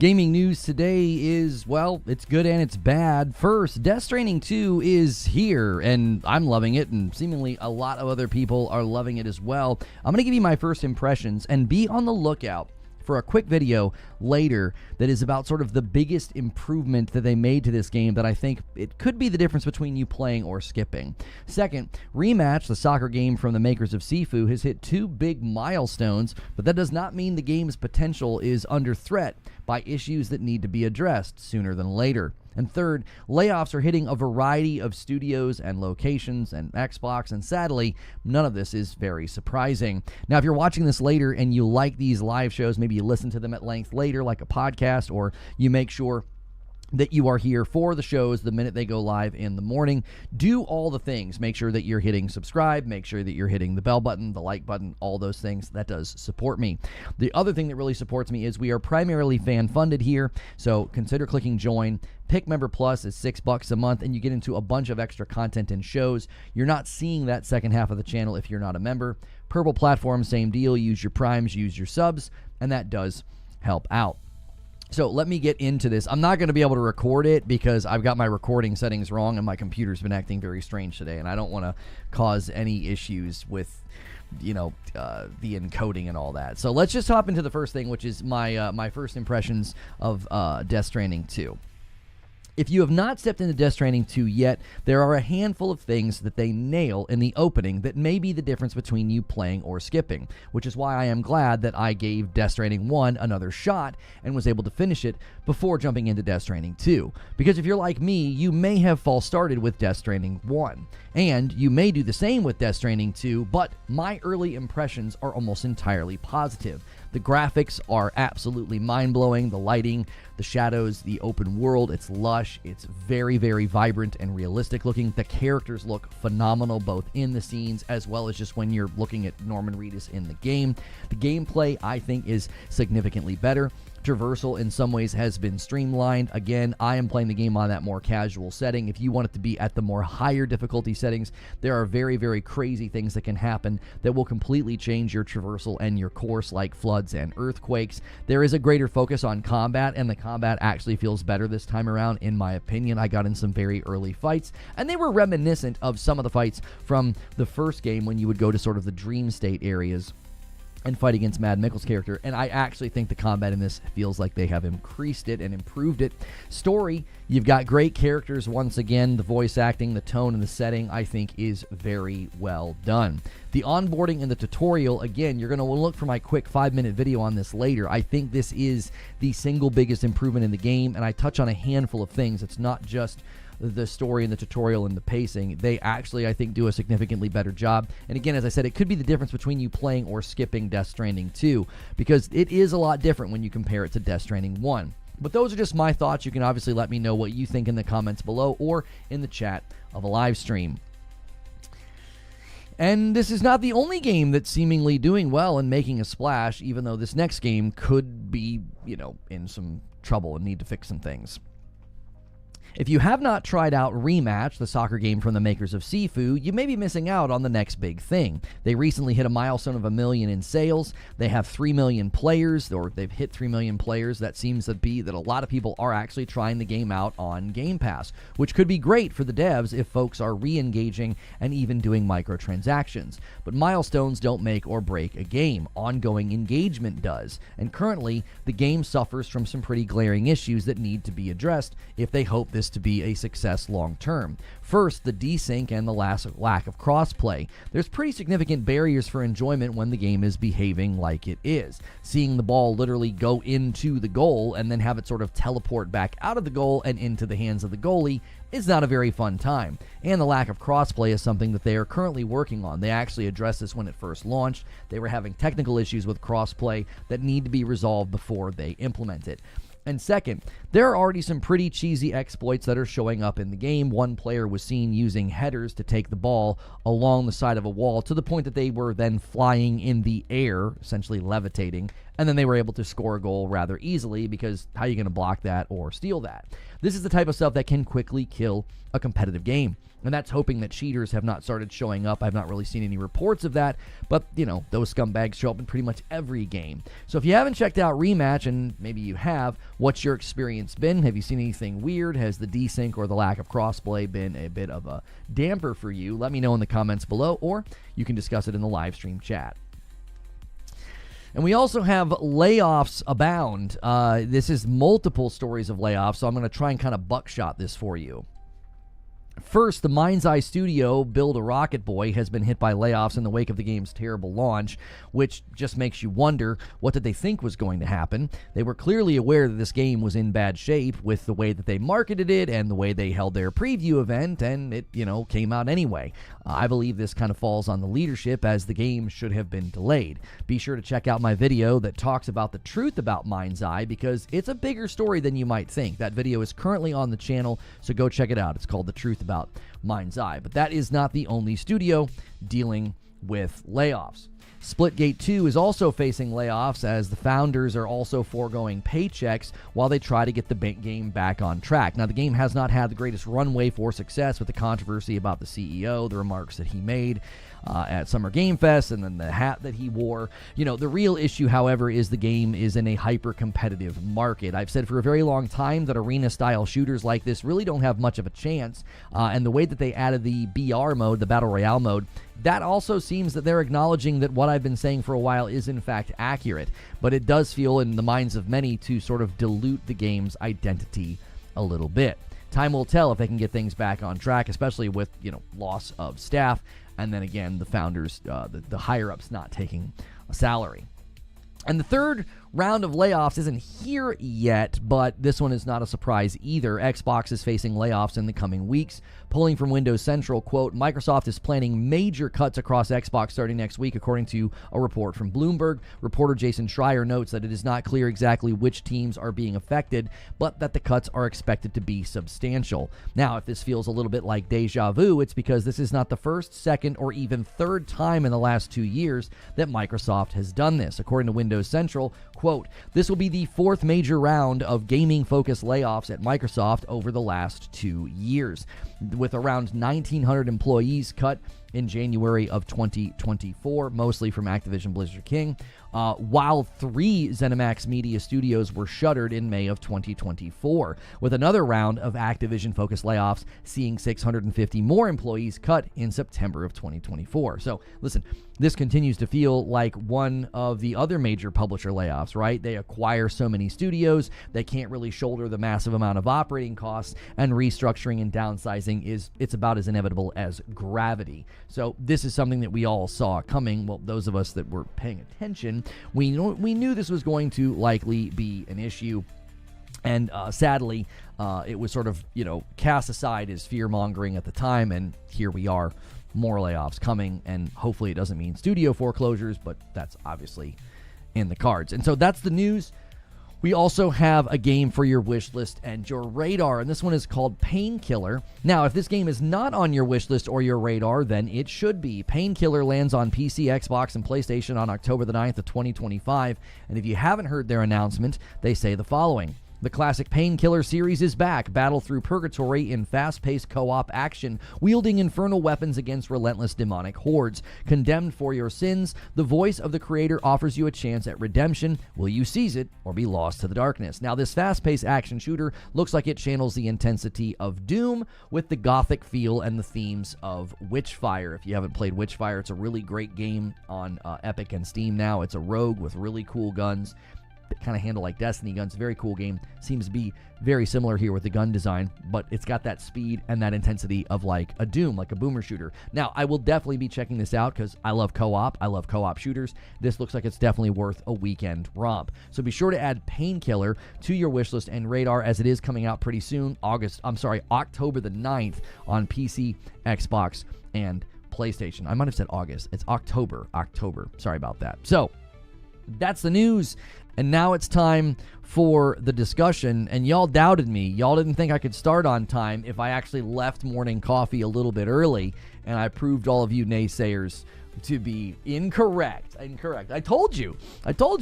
Gaming news today is, well, it's good and it's bad. First, Death Stranding 2 is here, and I'm loving it, and seemingly a lot of other people are loving it as well. I'm going to give you my first impressions, and be on the lookout for a quick video later that is about sort of the biggest improvement that they made to this game that I think it could be the difference between you playing or skipping. Second, Rematch, the soccer game from the makers of Sifu, has hit 2 big milestones, but that does not mean the game's potential is under threat by issues that need to be addressed sooner than later. And third, layoffs are hitting a variety of studios and locations and Xbox, and sadly, none of this is very surprising. Now, if you're watching this later and you like these live shows, maybe you listen to them at length later like a podcast, or you make sure that you are here for the shows the minute they go live in the morning. Do all the things. Make sure that you're hitting subscribe. Make sure that you're hitting the bell button, the like button, all those things. That does support me. The other thing that really supports me is we are primarily fan-funded here, so consider clicking join. Pick Member Plus is $6 a month, and you get into a bunch of extra content and shows. You're not seeing that second half of the channel if you're not a member. Purple Platform, same deal. Use your primes, use your subs, and that does help out. So let me get into this. I'm not going to be able to record it because I've got my recording settings wrong and my computer's been acting very strange today, and I don't want to cause any issues with, the encoding and all that. So let's just hop into the first thing, which is my first impressions of Death Stranding 2. If you have not stepped into Death Stranding 2 yet, there are a handful of things that they nail in the opening that may be the difference between you playing or skipping, which is why I am glad that I gave Death Stranding 1 another shot and was able to finish it before jumping into Death Stranding 2. Because if you're like me, you may have false started with Death Stranding 1, and you may do the same with Death Stranding 2, but my early impressions are almost entirely positive. The graphics are absolutely mind-blowing. The lighting, the shadows, the open world, it's lush. It's very, very vibrant and realistic looking. The characters look phenomenal, both in the scenes as well as just when you're looking at Norman Reedus in the game. The gameplay, I think, is significantly better. Traversal in some ways has been streamlined. Again, I am playing the game on that more casual setting. If you want it to be at the more higher difficulty settings, there are very, very crazy things that can happen that will completely change your traversal and your course, like floods and earthquakes. There is a greater focus on combat, and the combat actually feels better this time around, in my opinion. I got in some very early fights, and they were reminiscent of some of the fights from the first game when you would go to sort of the dream state areas and fight against Mad Mikkel's character, and I actually think the combat in this feels like they have increased it and improved it. Story, you've got great characters once again. The voice acting, the tone, and the setting, I think, is very well done. The onboarding and the tutorial, again, you're going to look for my quick 5-minute video on this later. I think this is the single biggest improvement in the game, and I touch on a handful of things. It's not just the story and the tutorial and the pacing. They actually, I think, do a significantly better job. And again, as I said, it could be the difference between you playing or skipping Death Stranding 2, because it is a lot different when you compare it to Death Stranding 1. But those are just my thoughts. You can obviously let me know what you think in the comments below or in the chat of a live stream. And this is not the only game that's seemingly doing well and making a splash, even though this next game could be, in some trouble and need to fix some things. If you have not tried out Rematch, the soccer game from the makers of Sifu, you may be missing out on the next big thing. They recently hit a milestone of 1 million in sales. They have 3 million players, or they've hit 3 million players. That seems to be that a lot of people are actually trying the game out on Game Pass, which could be great for the devs if folks are re-engaging and even doing microtransactions. But milestones don't make or break a game. Ongoing engagement does. And currently, the game suffers from some pretty glaring issues that need to be addressed if they hope this to be a success long term. First, the desync and the lack of crossplay. There's pretty significant barriers for enjoyment when the game is behaving like it is. Seeing the ball literally go into the goal and then have it sort of teleport back out of the goal and into the hands of the goalie is not a very fun time. And the lack of crossplay is something that they are currently working on. They actually addressed this when it first launched. They were having technical issues with crossplay that need to be resolved before they implement it. And second, there are already some pretty cheesy exploits that are showing up in the game. One player was seen using headers to take the ball along the side of a wall to the point that they were then flying in the air, essentially levitating, and then they were able to score a goal rather easily, because how are you going to block that or steal that? This is the type of stuff that can quickly kill a competitive game. And that's hoping that cheaters have not started showing up. I've not really seen any reports of that, but, those scumbags show up in pretty much every game. So if you haven't checked out Rematch, and maybe you have, what's your experience been? Have you seen anything weird? Has the desync or the lack of crossplay been a bit of a damper for you? Let me know in the comments below, or you can discuss it in the live stream chat. And we also have layoffs abound. This is multiple stories of layoffs, so I'm going to try and kind of buckshot this for you. First, the Mindseye studio, Build a Rocket Boy, has been hit by layoffs in the wake of the game's terrible launch, which just makes you wonder, what did they think was going to happen? They were clearly aware that this game was in bad shape with the way that they marketed it and the way they held their preview event, and it, came out anyway. I believe this kind of falls on the leadership, as the game should have been delayed. Be sure to check out my video that talks about the truth about Mindseye, because it's a bigger story than you might think. That video is currently on the channel, so go check it out. It's called The Truth About Mindseye. But that is not the only studio dealing with layoffs. Splitgate 2 is also facing layoffs, as the founders are also foregoing paychecks while they try to get the game back on track. Now, the game has not had the greatest runway for success, with the controversy about the CEO, the remarks that he made at Summer Game Fest, and then the hat that he wore. The real issue, however, is the game is in a hyper-competitive market. I've said for a very long time that arena-style shooters like this really don't have much of a chance, and the way that they added the BR mode, the Battle Royale mode, that also seems that they're acknowledging that what I've been saying for a while is in fact accurate, but it does feel in the minds of many to sort of dilute the game's identity a little bit. Time will tell if they can get things back on track, especially with, loss of staff, and then again, the founders, the higher-ups not taking a salary. And the third round of layoffs isn't here yet, but this one is not a surprise either. Xbox is facing layoffs in the coming weeks. Pulling from Windows Central, quote, Microsoft is planning major cuts across Xbox starting next week, according to a report from Bloomberg. Reporter Jason Schreier notes that it is not clear exactly which teams are being affected, but that the cuts are expected to be substantial. Now, if this feels a little bit like deja vu, it's because this is not the first, second, or even third time in the last 2 years that Microsoft has done this. According to Windows Central, quote, this will be the fourth major round of gaming-focused layoffs at Microsoft over the last 2 years, with around 1,900 employees cut in January of 2024, mostly from Activision Blizzard King, while 3 ZeniMax Media studios were shuttered in May of 2024, with another round of Activision-focused layoffs seeing 650 more employees cut in September of 2024. So, listen, this continues to feel like one of the other major publisher layoffs, right? They acquire so many studios, they can't really shoulder the massive amount of operating costs, and restructuring and downsizing it's about as inevitable as gravity. So this is something that we all saw coming. Well, those of us that were paying attention, we knew this was going to likely be an issue. And sadly, it was sort of, cast aside as fear-mongering at the time, and here we are, more layoffs coming, and hopefully it doesn't mean studio foreclosures, but that's obviously in the cards. And so that's the news. We also have a game for your wish list and your radar, and this one is called Painkiller. Now, if this game is not on your wish list or your radar, then it should be. Painkiller lands on PC, Xbox, and PlayStation on October the 9th of 2025, and if you haven't heard their announcement, they say the following. The classic Painkiller series is back. Battle through purgatory in fast-paced co-op action, wielding infernal weapons against relentless demonic hordes. Condemned for your sins, the voice of the creator offers you a chance at redemption. Will you seize it or be lost to the darkness? Now, this fast-paced action shooter looks like it channels the intensity of Doom with the gothic feel and the themes of Witchfire. If you haven't played Witchfire, it's a really great game on Epic and Steam now. It's a rogue with really cool guns. Kind of handle like Destiny guns. Very cool game. Seems to be very similar here with the gun design, but it's got that speed and that intensity of like a Doom, like a boomer shooter. Now, I will definitely be checking this out because I love co-op. I love co-op shooters. This looks like it's definitely worth a weekend romp. So be sure to add Painkiller to your wish list and radar, as it is coming out pretty soon. October the 9th on PC, Xbox, and PlayStation. I might have said August. It's October. Sorry about that. So that's the news. And now it's time for the discussion, and y'all doubted me. Y'all didn't think I could start on time if I actually left morning coffee a little bit early, and I proved all of you naysayers to be incorrect. I told you. I'll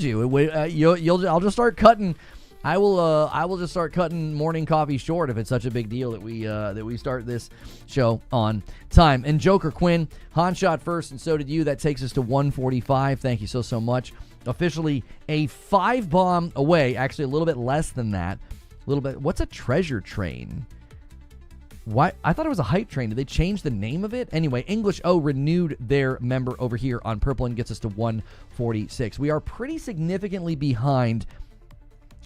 just start cutting I will just start cutting morning coffee short if it's such a big deal that we start this show on time. And Joker Quinn, Han shot first, and so did you. That takes us to 145. Thank you so much. Officially a 5 bomb away. Actually, a little bit less than that. A little bit. What's a treasure train? Why? I thought it was a hype train. Did they change the name of it? Anyway, English O renewed their member over here on purple and gets us to 146. We are pretty significantly behind.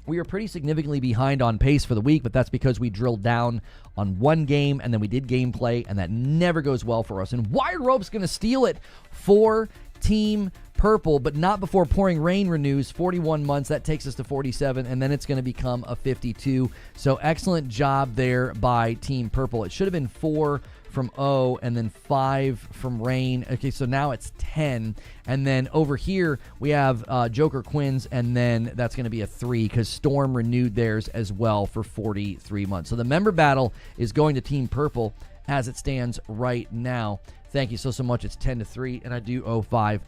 We are pretty significantly behind on pace for the week, but that's because we drilled down on one game and then we did gameplay, and that never goes well for us. And Wire Rope's going to steal it for Team Purple, but not before Pouring Rain renews 41 months. That takes us to 47, and then it's going to become a 52. So excellent job there by Team Purple. It should have been 4 from O and then 5 from Rain. Okay, so now it's 10. And then over here, we have Joker Quinn's, and then that's going to be a 3 because Storm renewed theirs as well for 43 months. So the member battle is going to Team Purple as it stands right now. Thank you so much. It's 10-3, and I do owe 5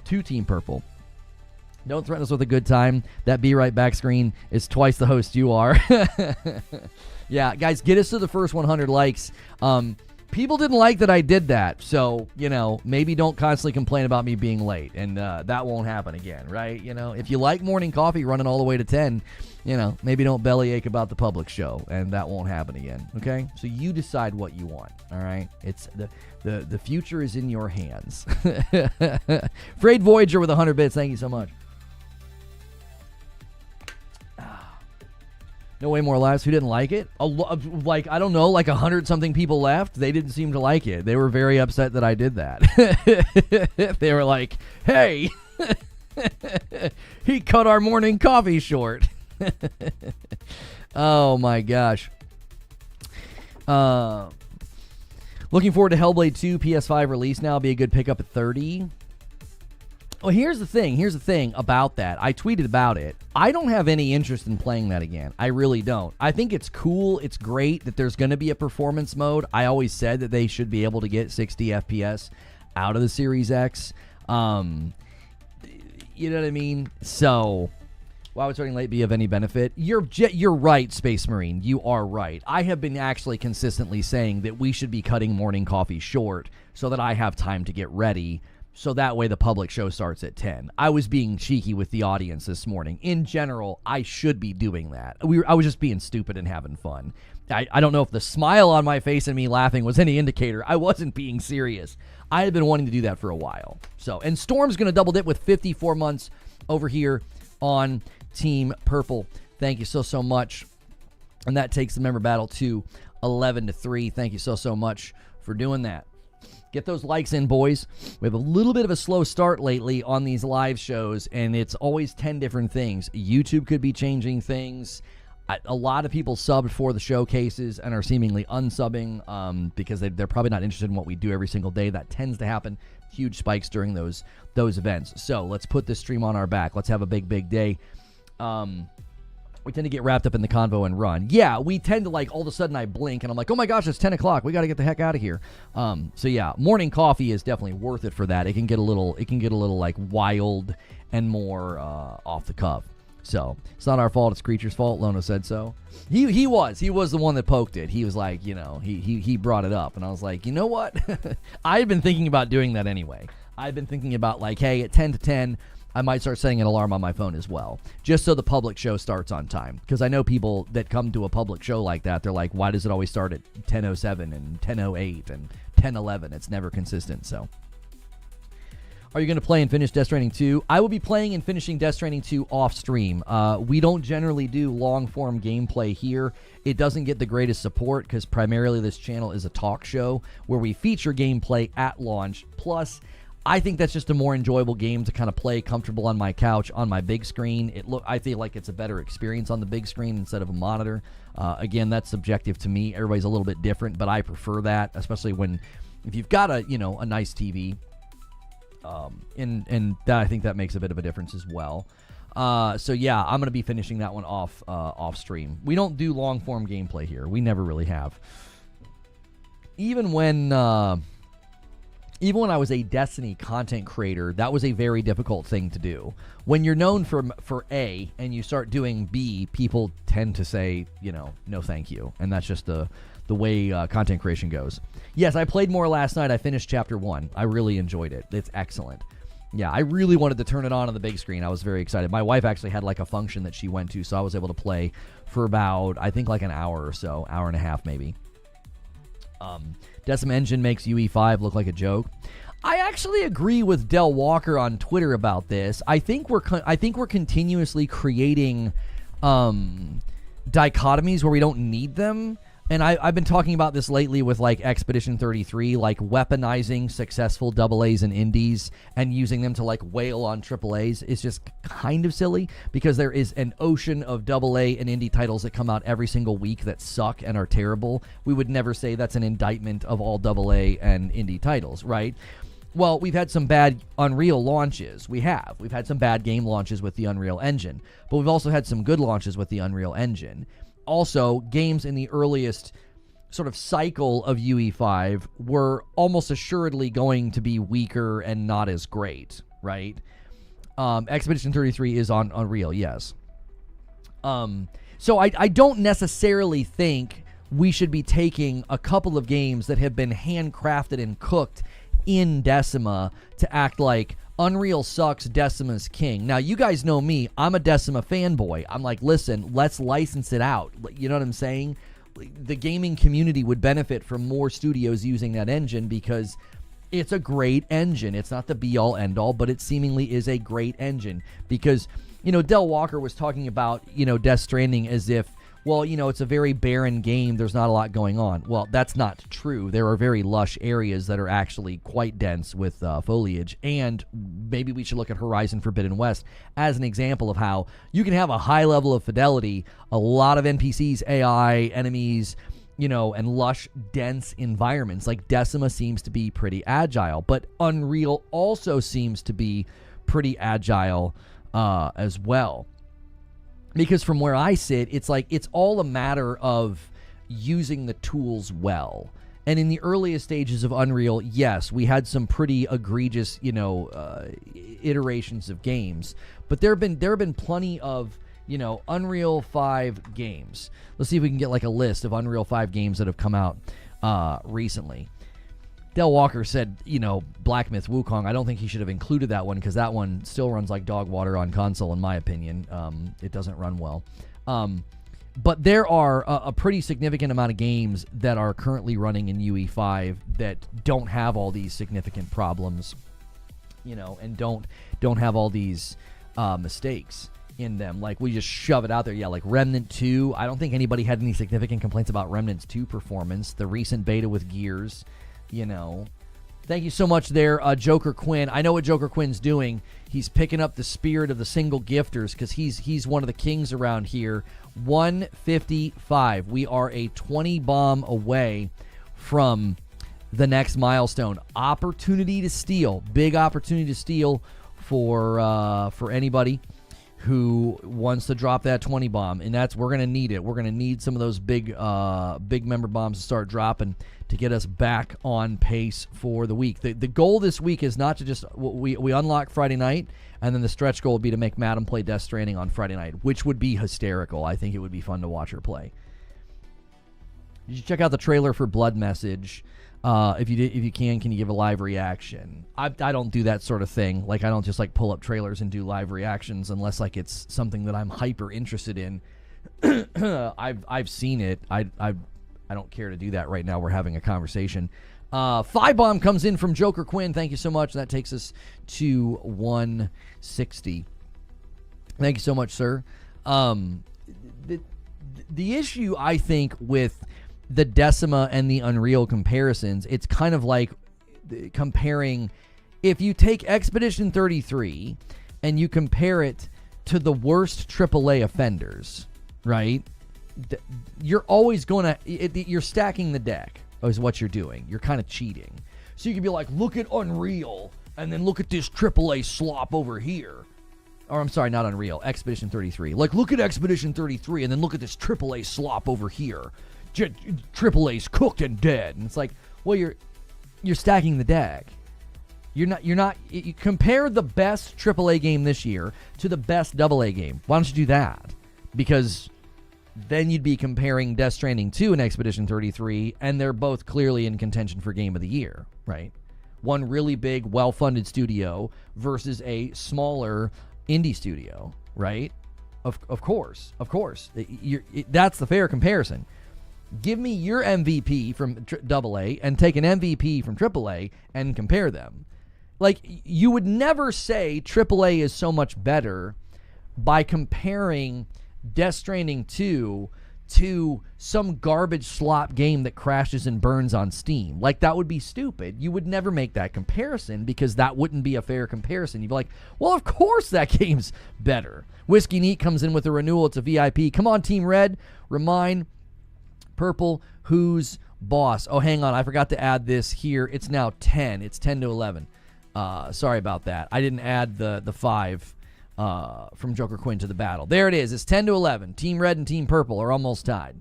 to Team Purple. Don't threaten us with a good time. That Be Right Back screen is twice the host you are. Yeah, guys, get us to the first 100 likes. People didn't like that I did that, so, maybe don't constantly complain about me being late, and that won't happen again, right? If you like morning coffee running all the way to 10, maybe don't bellyache about the public show, and that won't happen again, okay? So you decide what you want, all right? It's the future is in your hands. Frayed Voyager with 100 bits, thank you so much. No way more lives. Who didn't like it? I don't know, 100-something people left. They didn't seem to like it. They were very upset that I did that. They were like, hey, he cut our morning coffee short. Oh, my gosh. Looking forward to Hellblade 2 PS5 release now. Be a good pickup at 30. Well, here's the thing about that. I tweeted about it. I don't have any interest in playing that again. I really don't. I think it's cool. It's great that there's going to be a performance mode. I always said that they should be able to get 60 FPS out of the Series X. You know what I mean? So, why would starting late be of any benefit? You're right, Space Marine. You are right. I have been actually consistently saying that we should be cutting morning coffee short so that I have time to get ready. So that way the public show starts at 10. I was being cheeky with the audience this morning. In general, I should be doing that. I was just being stupid and having fun. I don't know if the smile on my face and me laughing was any indicator. I wasn't being serious. I had been wanting to do that for a while. And Storm's going to double dip with 54 months over here on Team Purple. Thank you so much. And that takes the member battle to 11-3. Thank you so much for doing that. Get those likes in, boys. We have a little bit of a slow start lately on these live shows, and it's always 10 different things. YouTube could be changing things. A lot of people subbed for the showcases and are seemingly unsubbing because they're probably not interested in what we do every single day. That tends to happen. Huge spikes during those events. So let's put this stream on our back. Let's have a big day. We tend to get wrapped up in the convo and run. Yeah, we tend to all of a sudden I blink and I'm like, oh my gosh, it's 10 o'clock. We got to get the heck out of here. So yeah, morning coffee is definitely worth it for that. It can get a little wild and more off the cuff. So it's not our fault. It's Creature's fault. Lono said so. He was the one that poked it. He was like, he brought it up. And I was like, you know what? I've been thinking about doing that anyway. I've been thinking about hey, at 10 to 10, I might start setting an alarm on my phone as well, just so the public show starts on time. Because I know people that come to a public show like that, they're like, why does it always start at 10:07 and 10:08 and 10:11? It's never consistent, so. Are you going to play and finish Death Stranding 2? I will be playing and finishing Death Stranding 2 off stream. We don't generally do long-form gameplay here. It doesn't get the greatest support because primarily this channel is a talk show where we feature gameplay at launch. Plus, I think that's just a more enjoyable game to kind of play comfortable on my couch on my big screen. I feel like it's a better experience on the big screen instead of a monitor. Again, that's subjective to me. Everybody's a little bit different, but I prefer that, especially if you've got a nice TV. And that, I think that makes a bit of a difference as well. So yeah, I'm going to be finishing that one off stream. We don't do long form gameplay here. We never really have. Even when even when I was a Destiny content creator, that was a very difficult thing to do. When you're known for A and you start doing B, people tend to say, no thank you. And that's just the way content creation goes. Yes, I played more last night. I finished Chapter 1. I really enjoyed it. It's excellent. Yeah, I really wanted to turn it on the big screen. I was very excited. My wife actually had like a function that she went to, so I was able to play for about, I think, like an hour or so, hour and a half maybe. Decima Engine makes UE5 look like a joke. I actually agree with Del Walker on Twitter about this. I think we're continuously creating dichotomies where we don't need them. And I've been talking about this lately with like Expedition 33, like weaponizing successful AAs and indies and using them to like wail on AAAs is just kind of silly, because there is an ocean of AA and indie titles that come out every single week that suck and are terrible. We would never say that's an indictment of all AA and indie titles, right? Well, we've had some bad Unreal launches. We've had some bad game launches with the Unreal Engine, but we've also had some good launches with the Unreal Engine. Also, games in the earliest sort of cycle of UE5 were almost assuredly going to be weaker and not as great, right? Expedition 33 is on Unreal, yes. So I don't necessarily think we should be taking a couple of games that have been handcrafted and cooked in Decima to act like Unreal sucks, Decima's king. Now, you guys know me. I'm a Decima fanboy. I'm like, listen, let's license it out. You know what I'm saying? The gaming community would benefit from more studios using that engine because it's a great engine. It's not the be-all, end-all, but it seemingly is a great engine. Because, Del Walker was talking about, Death Stranding as if, well, it's a very barren game. There's not a lot going on. Well, that's not true. There are very lush areas that are actually quite dense with foliage. And maybe we should look at Horizon Forbidden West as an example of how you can have a high level of fidelity, a lot of NPCs, AI, enemies, and lush, dense environments. Like Decima seems to be pretty agile, but Unreal also seems to be pretty agile as well. Because from where I sit, it's like it's all a matter of using the tools well. And in the earliest stages of Unreal, yes, we had some pretty egregious, iterations of games. But there have been plenty of, Unreal 5 games. Let's see if we can get like a list of Unreal 5 games that have come out recently. Del Walker said, Black Myth Wukong. I don't think he should have included that one because that one still runs like dog water on console, in my opinion. It doesn't run well. But there are a pretty significant amount of games that are currently running in UE5 that don't have all these significant problems, and don't have all these mistakes in them. Like, we just shove it out there. Yeah, like Remnant 2. I don't think anybody had any significant complaints about Remnant's 2 performance. The recent beta with Gears. Thank you so much there, Joker Quinn. I know what Joker Quinn's doing. He's picking up the spirit of the single gifters because he's one of the kings around here. 155. We are a 20 bomb away from the next milestone. Opportunity to steal. Big opportunity to steal for anybody who wants to drop that 20 bomb, and we're going to need it. We're going to need some of those big member bombs to start dropping to get us back on pace for the week. The goal this week is not to just we unlock Friday night, and then the stretch goal would be to make Madam play Death Stranding on Friday night, which would be hysterical. I think it would be fun to watch her play. Did you check out the trailer for Blood Message? If you can you give a live reaction? I don't do that sort of thing. Like, I don't just like pull up trailers and do live reactions unless like it's something that I'm hyper interested in. I've seen it. I don't care to do that right now. We're having a conversation. 5 bomb comes in from Joker Quinn. Thank you so much. That takes us to 160. Thank you so much, sir. The issue, I think, with the Decima and the Unreal comparisons, it's kind of like comparing, if you take Expedition 33 and you compare it to the worst AAA offenders, right? You're always going to, you're stacking the deck is what you're doing. You're kind of cheating. So you can be like, look at Unreal, and then look at this AAA slop over here. Or I'm sorry, not Unreal, Expedition 33. Like, look at Expedition 33, and then look at this AAA slop over here. AAA's cooked and dead. And it's like, well, you're stacking the deck. You compare the best AAA game this year to the best AA game. Why don't you do that? Because then you'd be comparing Death Stranding 2 and Expedition 33, and they're both clearly in contention for Game of the Year, right? One really big, well-funded studio versus a smaller indie studio, right? Of course. That's the fair comparison. Give me your MVP from AA and take an MVP from AAA and compare them. Like, you would never say AAA is so much better by comparing Death Stranding 2 to some garbage slop game that crashes and burns on Steam. Like, that would be stupid. You would never make that comparison because that wouldn't be a fair comparison. You'd be like, well, of course that game's better. Whiskey Neat comes in with a renewal. It's a VIP. Come on, Team Red. Remind Purple who's boss. Oh, hang on. I forgot to add this here. It's now 10. It's 10 to 11. Sorry about that. I didn't add the 5 from Joker Quinn to the battle. There it is. It's 10 to 11. Team Red and Team Purple are almost tied.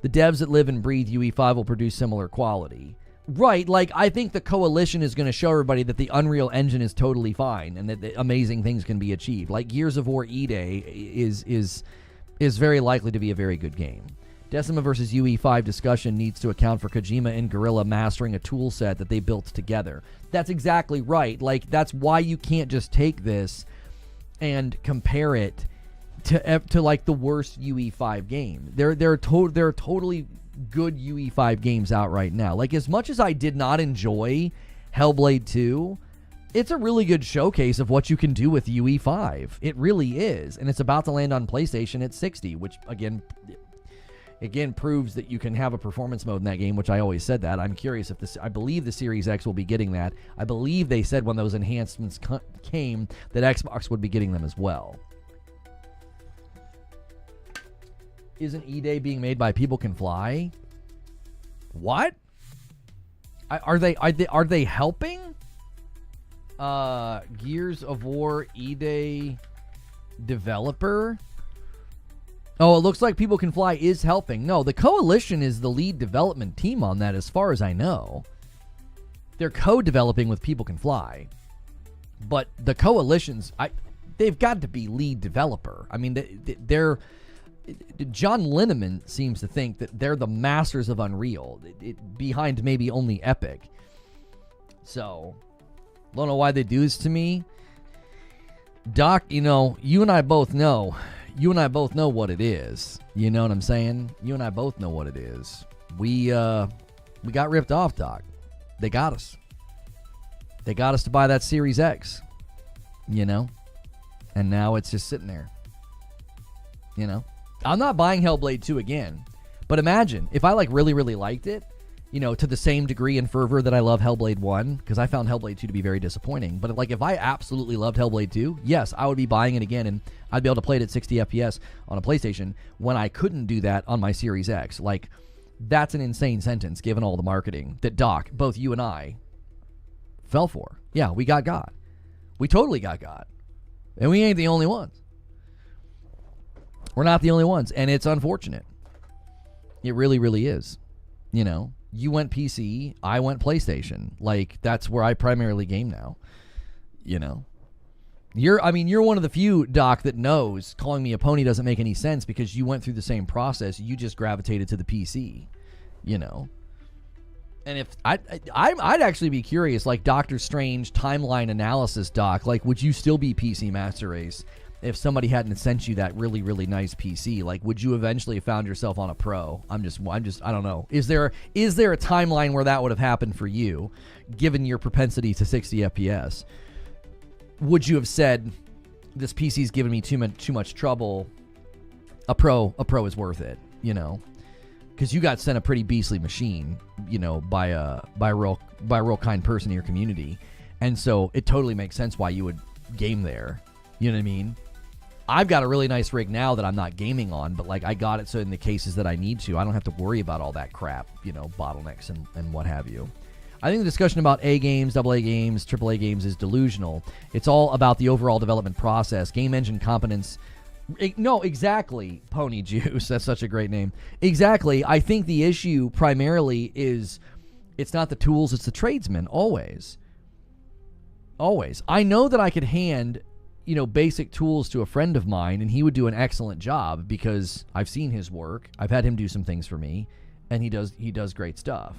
The devs that live and breathe UE5 will produce similar quality. Right, like, I think the Coalition is going to show everybody that the Unreal Engine is totally fine and that the amazing things can be achieved. Like, Gears of War E-Day is very likely to be a very good game. Decima versus UE5 discussion needs to account for Kojima and Guerrilla mastering a tool set that they built together. That's exactly right. Like, that's why you can't just take this and compare it to like the worst UE5 game. There are totally good UE5 games out right now. Like, as much as I did not enjoy Hellblade 2, it's a really good showcase of what you can do with UE5. It really is. And it's about to land on PlayStation at 60, which again proves that you can have a performance mode in that game, which I always said that. I'm curious if this, I believe the Series X will be getting that. I believe they said when those enhancements came that Xbox would be getting them as well. Isn't E-Day being made by People Can Fly? What? Are they helping? Gears of War E-Day developer? Oh, it looks like People Can Fly is helping. No, the Coalition is the lead development team on that as far as I know. They're co-developing with People Can Fly. But the Coalition's, they've got to be lead developer. I mean, they're... John Lineman seems to think that they're the masters of Unreal, behind maybe only Epic. So, don't know why they do this to me. Doc, you know, you and I both know what it is. You know what I'm saying? You and I both know what it is. We got ripped off, Doc. They got us. They got us to buy that Series X. You know? And now it's just sitting there. You know? I'm not buying Hellblade 2 again. But imagine, if I really, really liked it, you know, to the same degree and fervor that I love Hellblade 1, because I found Hellblade 2 to be very disappointing. But if I absolutely loved Hellblade 2, yes, I would be buying it again, and I'd be able to play it at 60 FPS on a PlayStation when I couldn't do that on my Series X. Like, that's an insane sentence, given all the marketing that Doc, both you and I, fell for. Yeah, we got God. We totally got God. And we ain't the only ones. We're not the only ones, and it's unfortunate. It really, really is. You know, you went PC, I went PlayStation. Like, that's where I primarily game now. You know, you're one of the few, Doc, that knows calling me a pony doesn't make any sense because you went through the same process. You just gravitated to the PC. You know, and if I'd actually be curious, like Doctor Strange timeline analysis, Doc. Like, would you still be PC Master Race if somebody hadn't sent you that really, really nice PC? Like, would you eventually have found yourself on a Pro? I'm just, I don't know. Is there a timeline where that would have happened for you, given your propensity to 60 FPS? Would you have said, this PC's giving me too much trouble? A Pro is worth it, you know? Because you got sent a pretty beastly machine, you know, by a real kind person in your community. And so it totally makes sense why you would game there. You know what I mean? I've got a really nice rig now that I'm not gaming on, but like I got it so in the cases that I need to, I don't have to worry about all that crap, you know, bottlenecks and what have you. I think the discussion about A games, AA games, AAA games is delusional. It's all about the overall development process, game engine competence. No, exactly, Pony Juice. That's such a great name. Exactly. I think the issue primarily is It's not the tools, it's the tradesmen, always. Always. I know that I could hand, basic tools to a friend of mine, and he would do an excellent job because I've seen his work. I've had him do some things for me, and he does great stuff.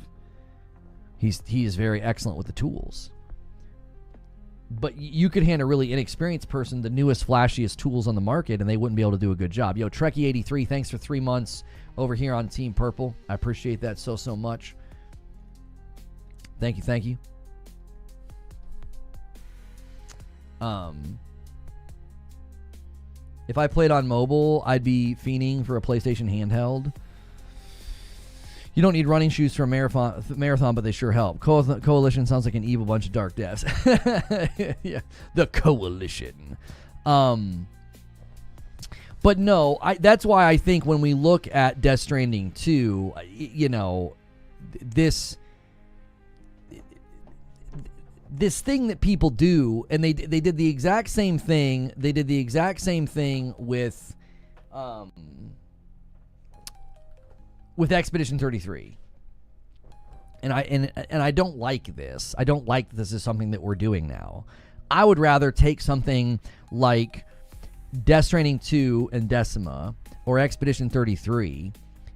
He is very excellent with the tools. But you could hand a really inexperienced person the newest, flashiest tools on the market, and they wouldn't be able to do a good job. Yo, Trekkie83, thanks for 3 months over here on Team Purple. I appreciate that so much. Thank you. If I played on mobile, I'd be fiending for a PlayStation handheld. You don't need running shoes for a marathon, but they sure help. Coalition sounds like an evil bunch of dark devs. Yeah, the Coalition. But no, that's why I think when we look at Death Stranding 2, this thing that people do, and they did the exact same thing. They did the exact same thing with Expedition 33. And I don't like this. I don't like this is something that we're doing now. I would rather take something like Death Stranding 2 and Decima or Expedition 33,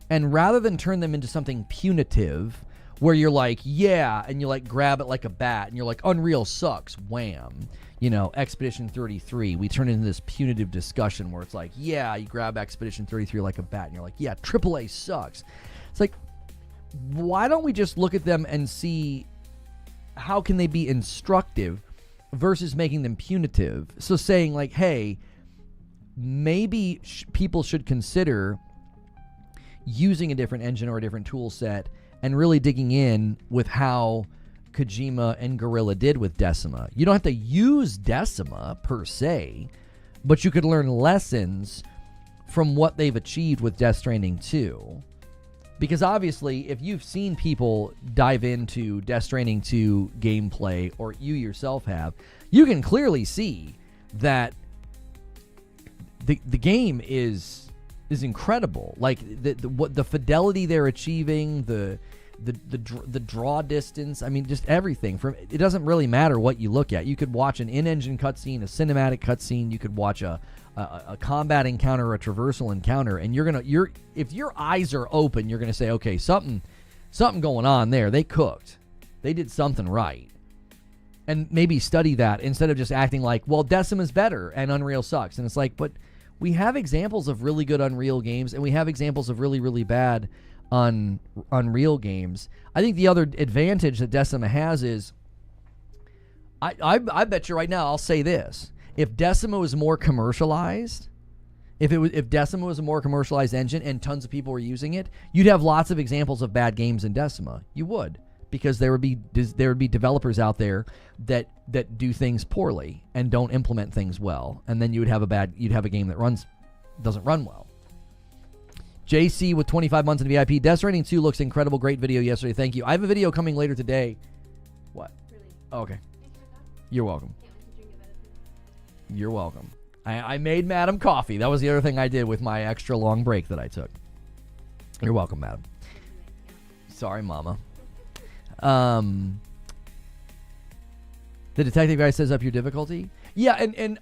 and rather than turn them into something punitive where you're like, yeah, and you like grab it like a bat and you're like, Unreal sucks, wham. Expedition 33, we turn it into this punitive discussion where it's like, yeah, you grab Expedition 33 like a bat and you're like, yeah, AAA sucks. It's like, why don't we just look at them and see how can they be instructive versus making them punitive? So saying like, hey, maybe people should consider using a different engine or a different tool set and really digging in with how Kojima and Guerrilla did with Decima. You don't have to use Decima per se, but you could learn lessons from what they've achieved with Death Stranding 2. Because obviously, if you've seen people dive into Death Stranding 2 gameplay, or you yourself have, you can clearly see that the game is incredible. Like the fidelity they're achieving, the draw distance. I mean, just everything. It doesn't really matter what you look at. You could watch an in-engine cutscene, a cinematic cutscene. You could watch a combat encounter, a traversal encounter, and if your eyes are open, you're gonna say, okay, something going on there. They cooked. They did something right. And maybe study that instead of just acting like, well, Decima's better and Unreal sucks. And it's like, but we have examples of really good Unreal games, and we have examples of really, really bad Unreal games. I think the other advantage that Decima has is, I bet you right now, I'll say this: if Decima was more commercialized, if Decima was a more commercialized engine and tons of people were using it, you'd have lots of examples of bad games in Decima. You would, because there would be developers out there that do things poorly and don't implement things well, and then you'd have a game that doesn't run well. JC with 25 months in VIP. Death Stranding 2 looks incredible. Great video yesterday. Thank you. I have a video coming later today. What? Really? Oh, okay. You're welcome. You're welcome. I made Madam coffee. That was the other thing I did with my extra long break that I took. You're welcome, Madam. Sorry, Mama. The detective guy says up your difficulty. Yeah, and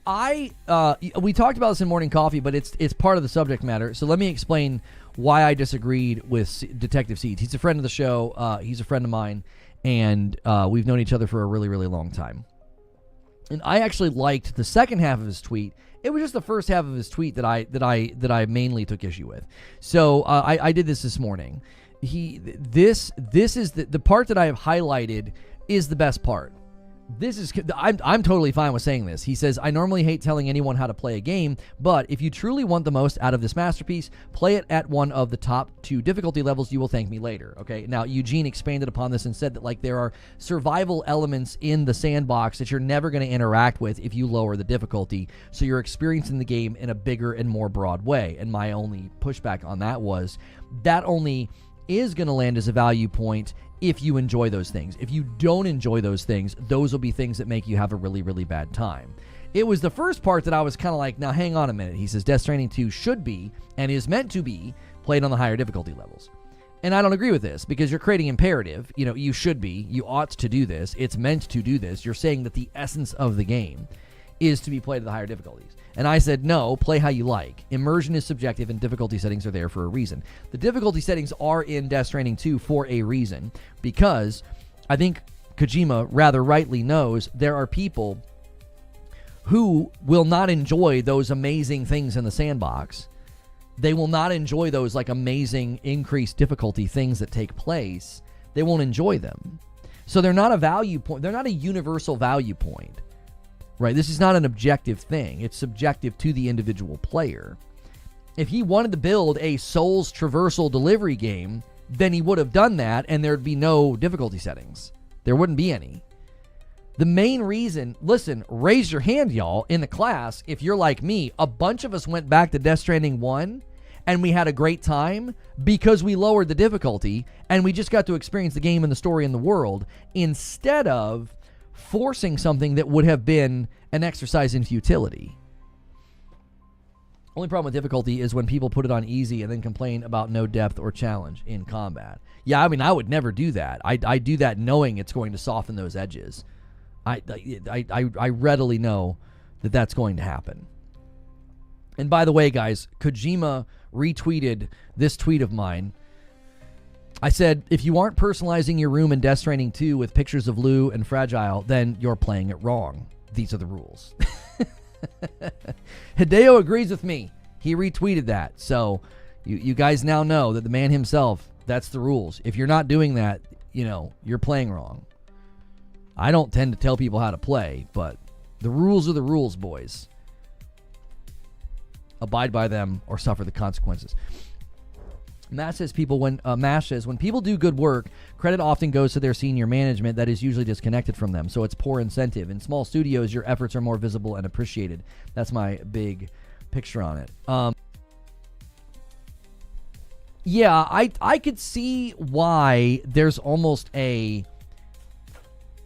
we talked about this in Morning Coffee, but it's part of the subject matter. So let me explain why I disagreed with Detective Seeds. He's a friend of the show. He's a friend of mine, and we've known each other for a really, really long time. And I actually liked the second half of his tweet. It was just the first half of his tweet that I mainly took issue with. So I did this morning. This is the part that I have highlighted is the best part. I'm totally fine with saying this. He says, I normally hate telling anyone how to play a game, but if you truly want the most out of this masterpiece, play it at one of the top 2 difficulty levels. You will thank me later. Okay. Now, Eugene expanded upon this and said that there are survival elements in the sandbox that you're never going to interact with if you lower the difficulty. So you're experiencing the game in a bigger and more broad way. And my only pushback on that was that only is going to land as a value point if you enjoy those things. If you don't enjoy those things, those will be things that make you have a really, really bad time. It was the first part that I was kind of like, now hang on a minute. He says Death Stranding 2 should be and is meant to be played on the higher difficulty levels. And I don't agree with this because you're creating imperative. You know, you should be. You ought to do this. It's meant to do this. You're saying that the essence of the game is to be played at the higher difficulties. And I said, no, play how you like. Immersion is subjective and difficulty settings are there for a reason. The difficulty settings are in Death Stranding 2 for a reason because I think Kojima rather rightly knows there are people who will not enjoy those amazing things in the sandbox. They will not enjoy those like amazing increased difficulty things that take place. They won't enjoy them. So they're not a value point. They're not a universal value point. Right? This is not an objective thing. It's subjective to the individual player. If he wanted to build a Souls traversal delivery game, then he would have done that and there'd be no difficulty settings. There wouldn't be any. The main reason, listen, raise your hand, y'all, in the class. If you're like me, a bunch of us went back to Death Stranding 1 and we had a great time because we lowered the difficulty and we just got to experience the game and the story and the world instead of forcing something that would have been an exercise in futility. Only problem with difficulty is when people put it on easy and then complain about no depth or challenge in combat. Yeah, I mean, I would never do that. I do that knowing it's going to soften those edges. I readily know that that's going to happen. And by the way, guys, Kojima retweeted this tweet of mine. I said, if you aren't personalizing your room in Death Stranding 2 with pictures of Lou and Fragile, then you're playing it wrong. These are the rules. Hideo agrees with me. He retweeted that. So you guys now know that the man himself, that's the rules. If you're not doing that, you know, you're playing wrong. I don't tend to tell people how to play, but the rules are the rules, boys. Abide by them or suffer the consequences. Mash says, when people do good work, credit often goes to their senior management that is usually disconnected from them, so it's poor incentive. In small studios, your efforts are more visible and appreciated. That's my big picture on it. Yeah, I could see why there's almost a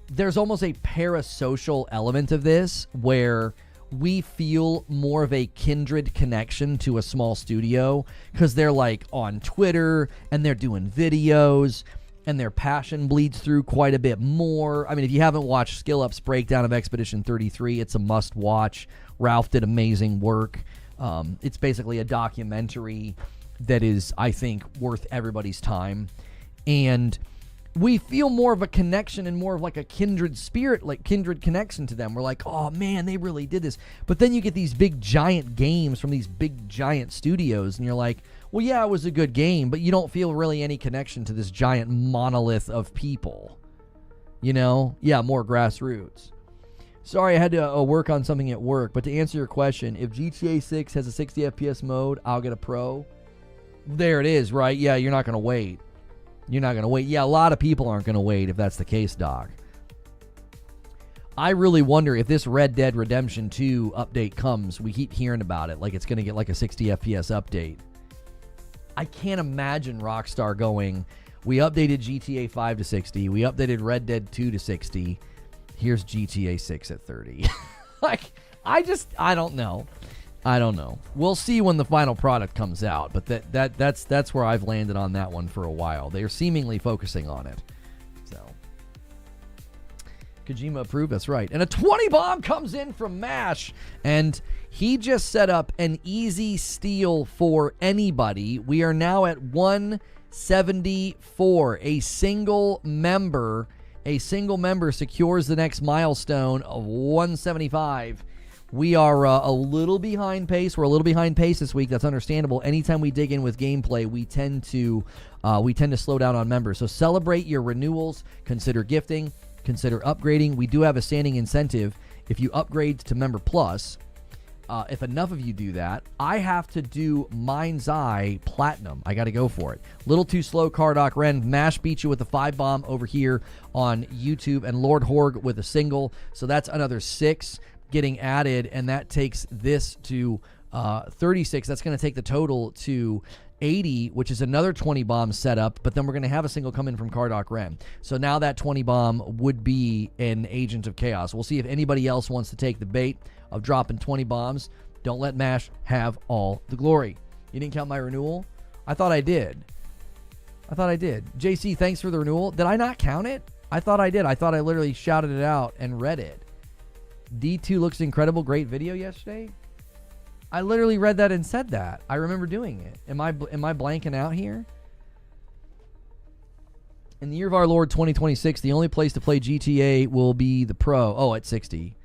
parasocial element of this where we feel more of a kindred connection to a small studio because they're like on Twitter and they're doing videos and their passion bleeds through quite a bit more. I mean, if you haven't watched Skill Up's breakdown of Expedition 33, it's a must watch. Ralph did amazing work. It's basically a documentary that is, I think, worth everybody's time. And we feel more of a connection and more of like a kindred spirit, like kindred connection to them. We're like, oh man, they really did this. But then you get these big giant games from these big giant studios and you're like, well, yeah, it was a good game, but you don't feel really any connection to this giant monolith of people. You know? Yeah, more grassroots. Sorry, I had to work on something at work, but to answer your question, if GTA 6 has a 60 FPS mode, I'll get a Pro. There it is, right? Yeah, you're not going to wait. You're not going to wait. Yeah, a lot of people aren't going to wait if that's the case, Doc. I really wonder if this Red Dead Redemption 2 update comes. We keep hearing about it, like it's going to get like a 60 FPS update. I can't imagine Rockstar going, we updated GTA 5 to 60. We updated Red Dead 2 to 60. Here's GTA 6 at 30. Like, I don't know. I don't know. We'll see when the final product comes out, but that's where I've landed on that one for a while. They are seemingly focusing on it. So Kojima approved, that's right. And a 20 bomb comes in from MASH, and he just set up an easy steal for anybody. We are now at 174. A single member secures the next milestone of 175. We are a little behind pace. We're a little behind pace this week. That's understandable. Anytime we dig in with gameplay, we tend to slow down on members. So celebrate your renewals. Consider gifting. Consider upgrading. We do have a standing incentive. If you upgrade to Member Plus, if enough of you do that, I have to do Mindseye Platinum. I got to go for it. Little too slow, Cardoc Ren. Mash beat you with a 5 bomb over here on YouTube, and Lord Horg with a single. So that's another 6. Getting added, and that takes this to 36. That's going to take the total to 80, which is another 20 bomb setup, but then we're going to have a single come in from Cardoc Ren. So now that 20 bomb would be an Agent of Chaos. We'll see if anybody else wants to take the bait of dropping 20 bombs. Don't let MASH have all the glory. You didn't count my renewal? I thought I did. I thought I did. JC, thanks for the renewal. Did I not count it? I thought I did. I thought I literally shouted it out and read it. D2 looks incredible. Great video yesterday. I literally read that and said that. I remember doing it. Am I blanking out here? In the year of our Lord 2026, the only place to play GTA will be the Pro. Oh, at 60.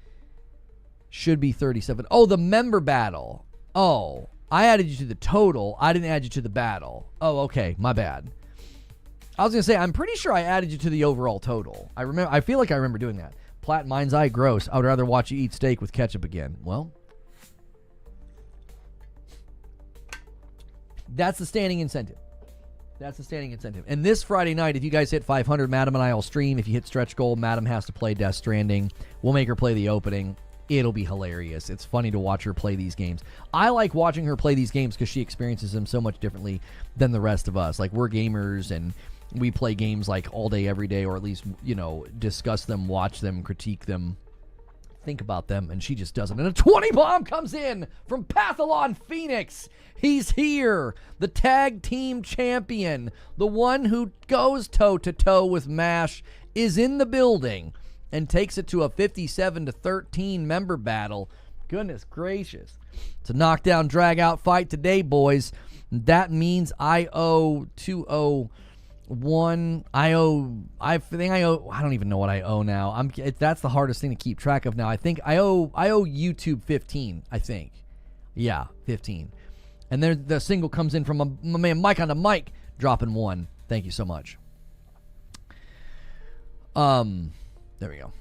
Should be 37. Oh, the member battle. Oh, I added you to the total. I didn't add you to the battle. Oh, okay. My bad. I was going to say, I'm pretty sure I added you to the overall total. I feel like I remember doing that. Platt Mindseye, gross. I would rather watch you eat steak with ketchup again. Well, that's the standing incentive. That's the standing incentive. And this Friday night, if you guys hit 500, Madam and I will stream. If you hit stretch goal, Madam has to play Death Stranding. We'll make her play the opening. It'll be hilarious. It's funny to watch her play these games. I like watching her play these games because she experiences them so much differently than the rest of us. Like, we're gamers and we play games like all day, every day, or at least, discuss them, watch them, critique them, think about them, and she just doesn't. And a 20 bomb comes in from Pathalon Phoenix. He's here. The tag team champion, the one who goes toe-to-toe with MASH, is in the building and takes it to a 57-13 member battle. Goodness gracious. It's a knockdown, drag-out fight today, boys. That means I owe 2-0. I don't even know what I owe now. That's the hardest thing to keep track of now. I think I owe YouTube 15, I think. Yeah, 15. And there the single comes in from my man Mike on the mic, dropping 1. Thank you so much. There we go.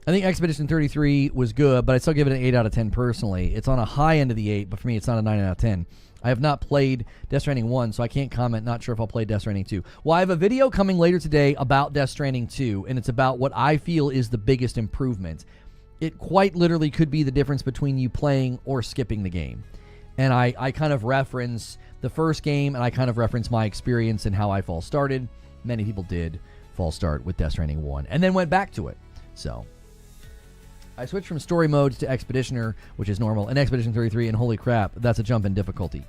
I think Expedition 33 was good, but I'd still give it an 8 out of 10 personally. It's on a high end of the 8, but for me it's not a 9 out of 10. I have not played Death Stranding 1, so I can't comment. Not sure if I'll play Death Stranding 2. Well, I have a video coming later today about Death Stranding 2, and it's about what I feel is the biggest improvement. It quite literally could be the difference between you playing or skipping the game. And I kind of reference the first game, and I kind of reference my experience and how I fall started. Many people did fall start with Death Stranding 1, and then went back to it. So I switched from story modes to Expeditioner, which is normal, and Expedition 33, and holy crap, that's a jump in difficulty.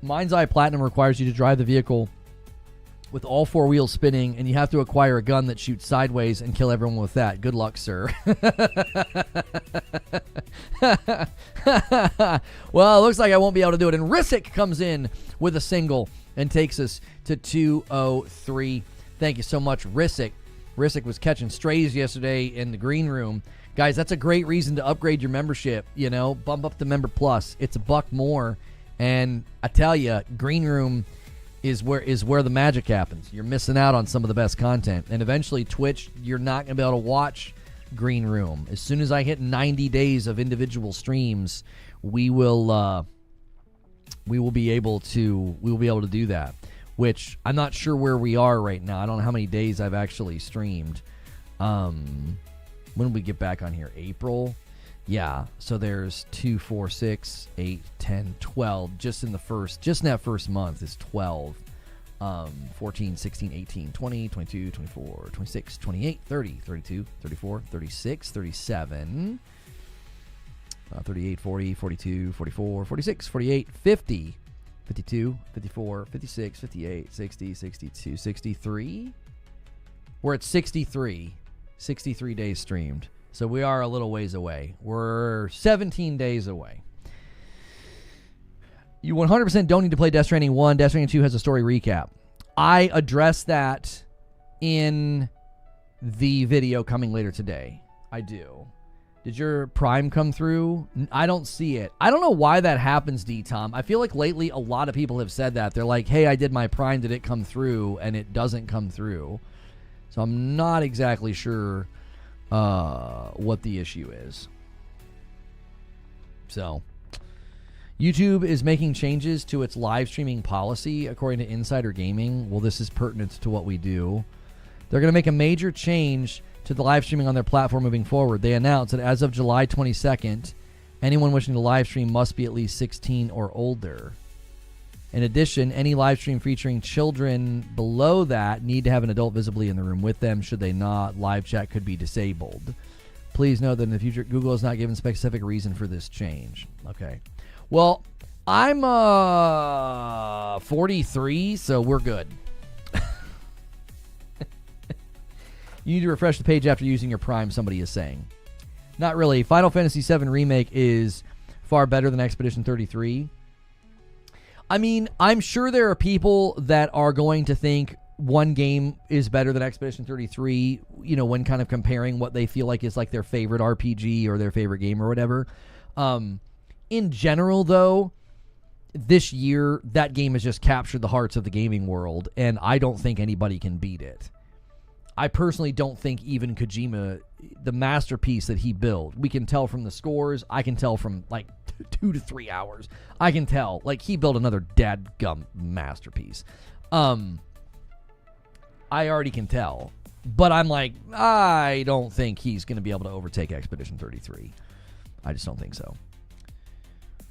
Mindseye Platinum requires you to drive the vehicle with all 4 wheels spinning, and you have to acquire a gun that shoots sideways and kill everyone with that. Good luck, sir. Well, it looks like I won't be able to do it. And Risick comes in with a single and takes us to 203. Thank you so much, Risick. Risick was catching strays yesterday in the green room. Guys, that's a great reason to upgrade your membership, bump up the Member Plus. It's $1 more, and I tell you, green room is where the magic happens. You're missing out on some of the best content, and eventually Twitch, you're not going to be able to watch green room. As soon as I hit 90 days of individual streams, we will be able to do that. Which I'm not sure where we are right now. I don't know how many days I've actually streamed. When did we get back on here? April? Yeah. So there's 2, 4, 6, 8, 10, 12. Just in that first month is 12. 14, 16, 18, 20, 22, 24, 26, 28, 30, 32, 34, 36, 37, 38, 40, 42, 44, 46, 48, 50. 52, 54, 56, 58, 60, 62, 63. We're at 63 days streamed. So we are a little ways away. We're 17 days away. You 100% don't need to play Death Stranding 1. Death Stranding 2 has a story recap. I address that in the video coming later today. I do. Did your Prime come through? I don't see it. I don't know why that happens, D-Tom. I feel like lately a lot of people have said that. They're like, hey, I did my Prime. Did it come through? And it doesn't come through. So I'm not exactly sure what the issue is. So YouTube is making changes to its live streaming policy, according to Insider Gaming. Well, this is pertinent to what we do. They're going to make a major change to the live streaming on their platform moving forward. They announced that as of July 22nd, anyone wishing to live stream must be at least 16 or older. In addition, any live stream featuring children below that need to have an adult visibly in the room with them. Should they not, live chat could be disabled. Please note that in the future, Google has not given specific reason for this change. Okay. Well, I'm 43, so we're good. You need to refresh the page after using your Prime, somebody is saying. Not really. Final Fantasy VII Remake is far better than Expedition 33. I mean, I'm sure there are people that are going to think one game is better than Expedition 33, you know, when kind of comparing what they feel like is like their favorite RPG or their favorite game or whatever. In general, though, this year, that game has just captured the hearts of the gaming world, and I don't think anybody can beat it. I personally don't think even Kojima, the masterpiece that he built, we can tell from the scores, I can tell from like 2 to 3 hours, I can tell, like, he built another dadgum masterpiece. I already can tell, but I'm like, I don't think he's going to be able to overtake Expedition 33. I just don't think so.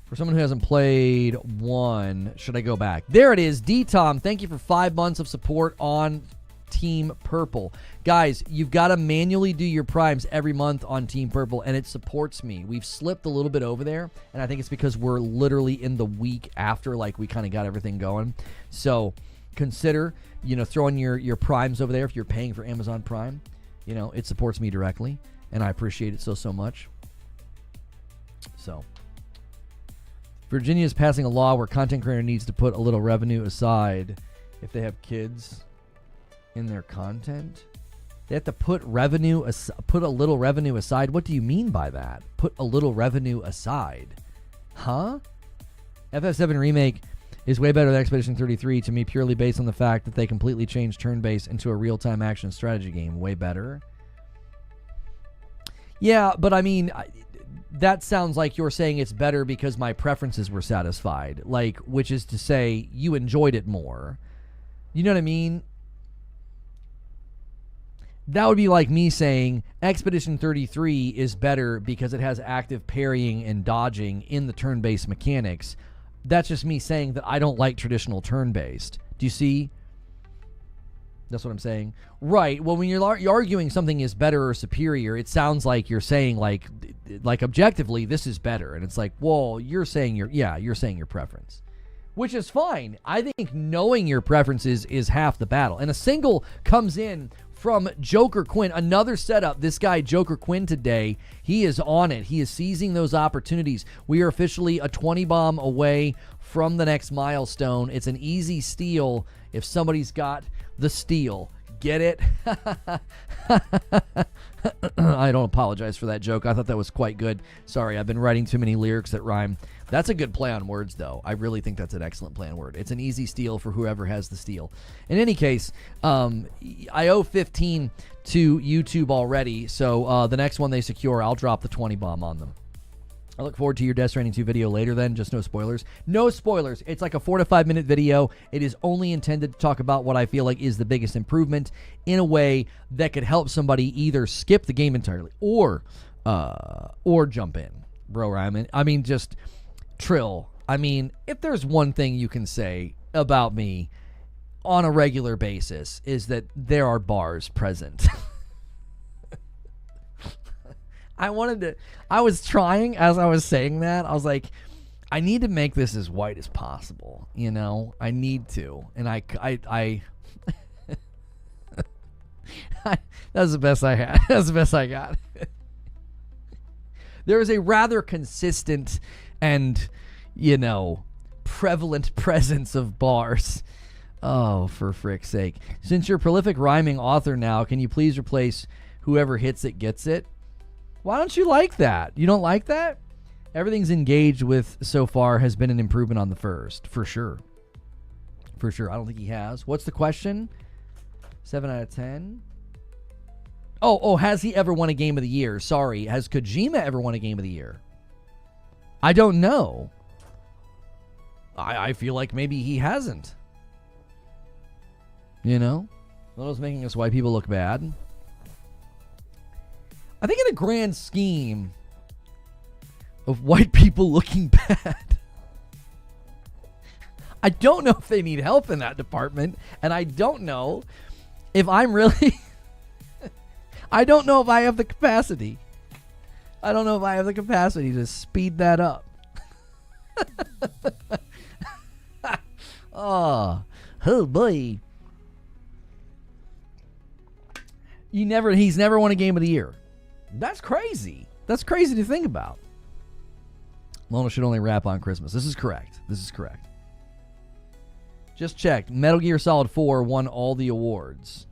For someone who hasn't played one, should I go back? There it is. D-Tom, thank you for 5 months of support on Team Purple. Guys, you've got to manually do your primes every month on Team Purple, and it supports me. We've slipped a little bit over there, and I think it's because we're literally in the week after, like, we kind of got everything going. So consider, you know, throwing your primes over there if you're paying for Amazon Prime. You know, it supports me directly, and I appreciate it so much. So Virginia is passing a law where content creator needs to put a little revenue aside if they have kids in their content. They have to put a little revenue aside. What do you mean by that? Put a little revenue aside. Huh? FF7 Remake is way better than Expedition 33 to me, purely based on the fact that they completely changed turn-based into a real-time action strategy game. Way better. Yeah, but I mean, that sounds like you're saying it's better because my preferences were satisfied. Like, which is to say, you enjoyed it more. You know what I mean? That would be like me saying Expedition 33 is better because it has active parrying and dodging in the turn-based mechanics. That's just me saying that I don't like traditional turn-based. Do you see? That's what I'm saying. Right. Well, when you're arguing something is better or superior, it sounds like you're saying like objectively this is better, and it's like, well, you're saying you're saying your preference, which is fine. I think knowing your preferences is half the battle. And a single comes in from Joker Quinn, another setup. This guy Joker Quinn today, he is on it. He is seizing those opportunities. We are officially a 20 bomb away from the next milestone. It's an easy steal if somebody's got the steal. Get it? I don't apologize for that joke. I thought that was quite good. Sorry, I've been writing too many lyrics that rhyme. That's a good play on words, though. I really think that's an excellent play on word. It's an easy steal for whoever has the steal. In any case, I owe 15 to YouTube already, so the next one they secure, I'll drop the 20 bomb on them. I look forward to your Death Stranding 2 video later then. Just no spoilers. No spoilers. It's like a 4 to 5 minute video. It is only intended to talk about what I feel like is the biggest improvement in a way that could help somebody either skip the game entirely or jump in. Bro, I mean, just Trill. I mean, if there's one thing you can say about me on a regular basis is that there are bars present. I was trying as I was saying that. I was like, I need to make this as white as possible. You know, I need to. And I that's the best I had. That's the best I got. There is a rather consistent and, you know, prevalent presence of bars. Oh, for frick's sake. Since you're a prolific rhyming author now, can you please replace whoever hits it gets it? Why don't you like that? You don't like that? Everything's engaged with so far has been an improvement on the first. For sure. For sure. I don't think he has. What's the question? 7 out of 10? Oh, has he ever won a game of the year? Sorry. Has Kojima ever won a game of the year? I don't know. I feel like maybe he hasn't. You know? Those making us white people look bad. I think in the grand scheme of white people looking bad, I don't know if they need help in that department, and I don't know if I'm really... I don't know if I have the capacity. I don't know if I have the capacity to speed that up. Oh boy. He's never won a game of the year. That's crazy. That's crazy to think about. Lona should only rap on Christmas. This is correct. Just checked. Metal Gear Solid 4 won all the awards.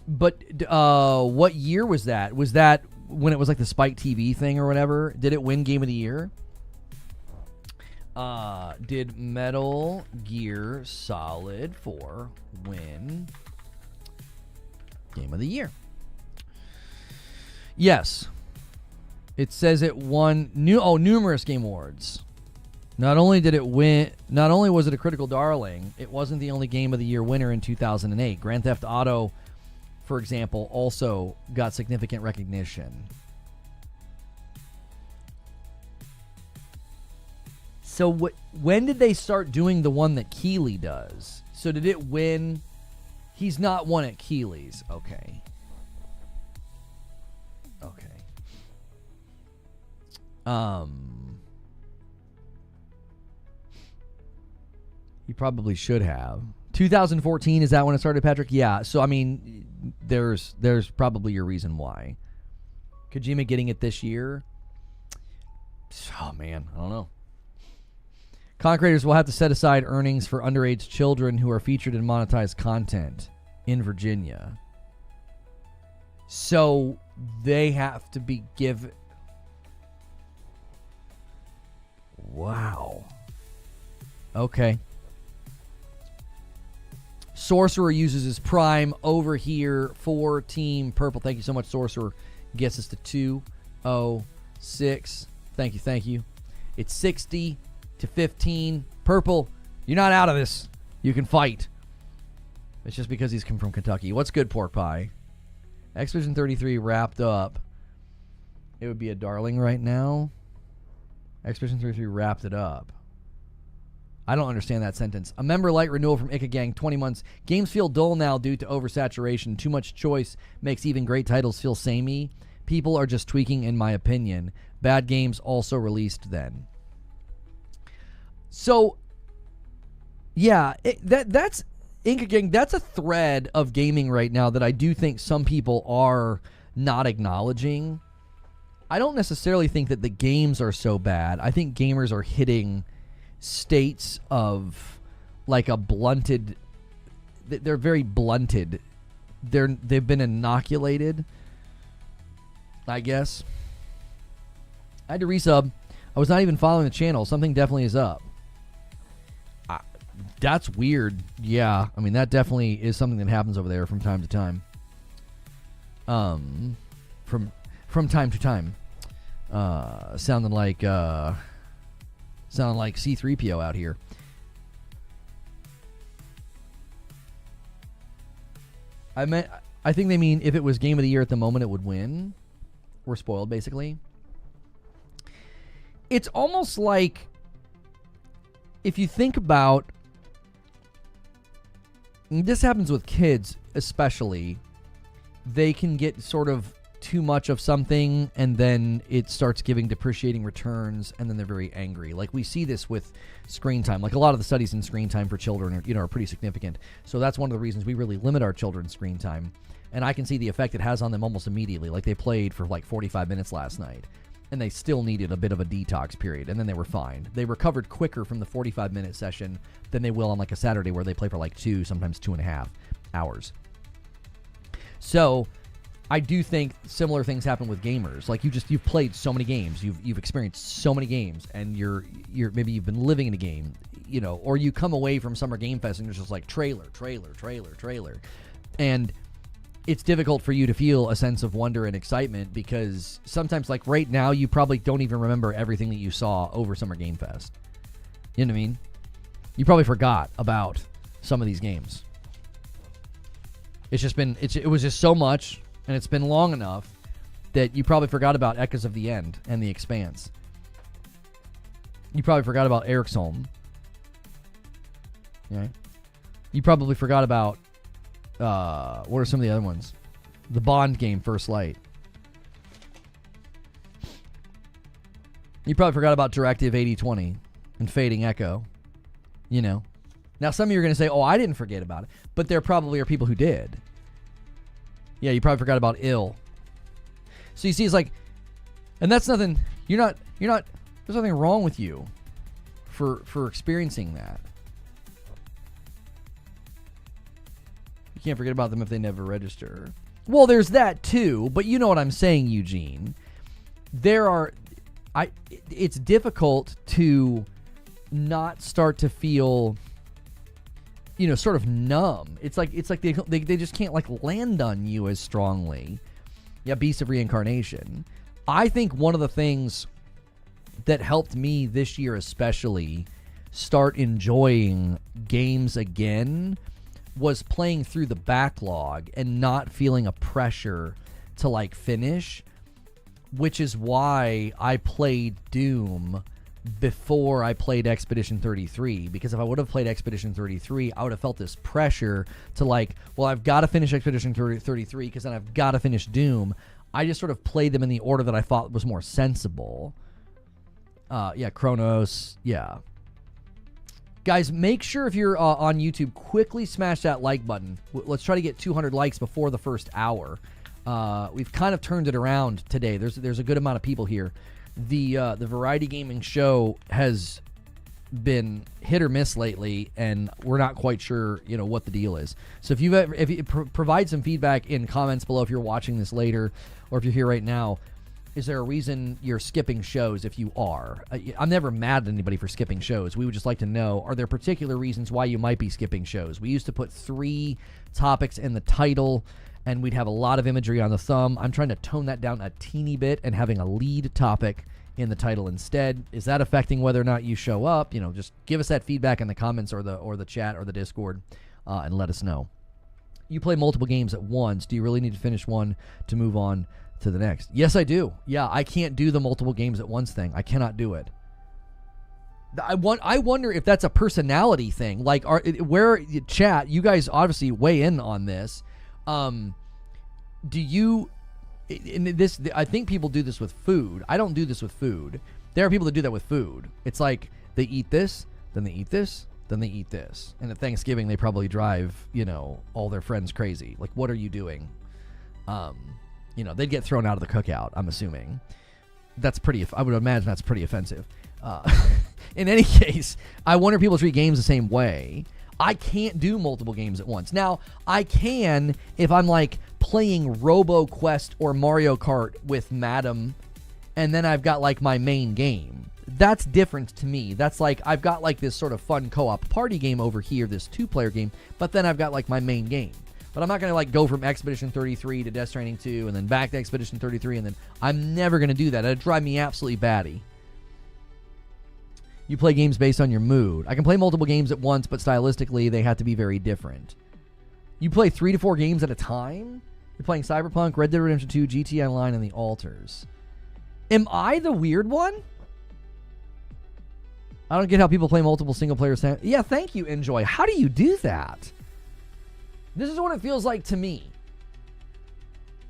But what year was that? Was that when it was like the Spike TV thing or whatever? Did it win Game of the Year? Did Metal Gear Solid 4 win Game of the Year? Yes. It says it won numerous Game Awards. Not only was it a critical darling, it wasn't the only Game of the Year winner in 2008. Grand Theft Auto, for example, also got significant recognition. So when did they start doing the one that Keighley does? So did it win? He's not won at Keighley's. Okay. You probably should have. 2014, is that when it started, Patrick? Yeah. So I mean, there's probably your reason why. Kojima getting it this year. Oh man, I don't know. Content creators will have to set aside earnings for underage children who are featured in monetized content in Virginia. So they have to be given. Wow. Okay. Sorcerer uses his prime over here for Team Purple. Thank you so much, Sorcerer. Gets us to 206. Thank you. It's 60 to 15. Purple, you're not out of this. You can fight. It's just because he's come from Kentucky. What's good, Pork Pie? Expedition 33 wrapped up. It would be a darling right now. Expedition 33 wrapped it up. I don't understand that sentence. A member light renewal from Ica Gang, 20 months. Games feel dull now due to oversaturation. Too much choice makes even great titles feel samey. People are just tweaking, in my opinion. Bad games also released then. So, yeah, that's Inca Gang. That's a thread of gaming right now that I do think some people are not acknowledging. I don't necessarily think that the games are so bad. I think gamers are hitting states of like a blunted. They're very blunted. They've been inoculated, I guess. I had to resub. I was not even following the channel. Something definitely is up. That's weird. Yeah, I mean that definitely is something that happens over there from time to time. From time to time. Sounding like C-3PO out here. I think they mean if it was Game of the Year at the moment, it would win. We're spoiled, basically. It's almost like, if you think about, this happens with kids especially, they can get sort of too much of something and then it starts giving depreciating returns and then they're very angry. Like we see this with screen time. Like a lot of the studies in screen time for children are pretty significant. So that's one of the reasons we really limit our children's screen time. And I can see the effect it has on them almost immediately. Like they played for like 45 minutes last night and they still needed a bit of a detox period and then they were fine. They recovered quicker from the 45-minute session than they will on like a Saturday where they play for like 2, sometimes 2.5 hours. So I do think similar things happen with gamers. Like you've played so many games, you've experienced so many games, and you're maybe you've been living in a game, or you come away from Summer Game Fest and you're just like trailer, and it's difficult for you to feel a sense of wonder and excitement because sometimes, like right now, you probably don't even remember everything that you saw over Summer Game Fest. You know what I mean? You probably forgot about some of these games. It's just been it was just so much. And it's been long enough that you probably forgot about Echoes of the End and The Expanse. You probably forgot about Eric's-Holm. Okay. You probably forgot about, what are some of the other ones? The Bond game, First Light. You probably forgot about Directive 8020 and Fading Echo. Now, some of you are going to say, oh, I didn't forget about it. But there probably are people who did. Yeah, you probably forgot about ill. So you see, it's like, and that's nothing, you're not, there's nothing wrong with you for experiencing that. You can't forget about them if they never register. Well, there's that too, but you know what I'm saying, Eugene. It's difficult to not start to feel, sort of numb. It's like they just can't like land on you as strongly. Yeah, Beast of Reincarnation. I think one of the things that helped me this year especially start enjoying games again was playing through the backlog and not feeling a pressure to like finish, which is why I played Doom before I played Expedition 33, because if I would have played Expedition 33, I would have felt this pressure to like, well, I've got to finish Expedition 33 because then I've got to finish Doom. I just sort of played them in the order that I thought was more sensible. Yeah, Chronos, yeah. Guys, make sure if you're on YouTube, quickly smash that like button. Let's try to get 200 likes before the first hour. We've kind of turned it around today. There's a good amount of people here. The Variety Gaming show has been hit or miss lately, and we're not quite sure, what the deal is. So if you provide some feedback in comments below if you're watching this later, or if you're here right now, is there a reason you're skipping shows if you are? I'm never mad at anybody for skipping shows. We would just like to know, are there particular reasons why you might be skipping shows? We used to put 3 topics in the title, and we'd have a lot of imagery on the thumb. I'm trying to tone that down a teeny bit and having a lead topic in the title instead. Is that affecting whether or not you show up? Just give us that feedback in the comments or the chat or the Discord, and let us know. You play multiple games at once. Do you really need to finish one to move on to the next? Yes, I do. Yeah, I can't do the multiple games at once thing. I cannot do it. I wonder if that's a personality thing. Like, chat, you guys obviously weigh in on this. Do you, in this, I think people do this with food. I don't do this with food. There are people that do that with food. It's like they eat this, then they eat this, then they eat this. And at Thanksgiving, they probably drive, all their friends crazy. Like, what are you doing? They'd get thrown out of the cookout, I'm assuming. I would imagine that's pretty offensive. In any case, I wonder if people treat games the same way. I can't do multiple games at once. Now, I can if I'm like playing RoboQuest or Mario Kart with Madam, and then I've got like my main game. That's different to me. That's like I've got like this sort of fun co-op party game over here, this 2-player game, but then I've got like my main game. But I'm not going to like go from Expedition 33 to Death Stranding 2 and then back to Expedition 33, and then I'm never going to do that. That'd drive me absolutely batty. You play games based on your mood. I can play multiple games at once, but stylistically, they have to be very different. You play 3 to 4 games at a time? You're playing Cyberpunk, Red Dead Redemption 2, GTA Online, and The Alters. Am I the weird one? I don't get how people play multiple single-player... Yeah, thank you, Enjoy. How do you do that? This is what it feels like to me.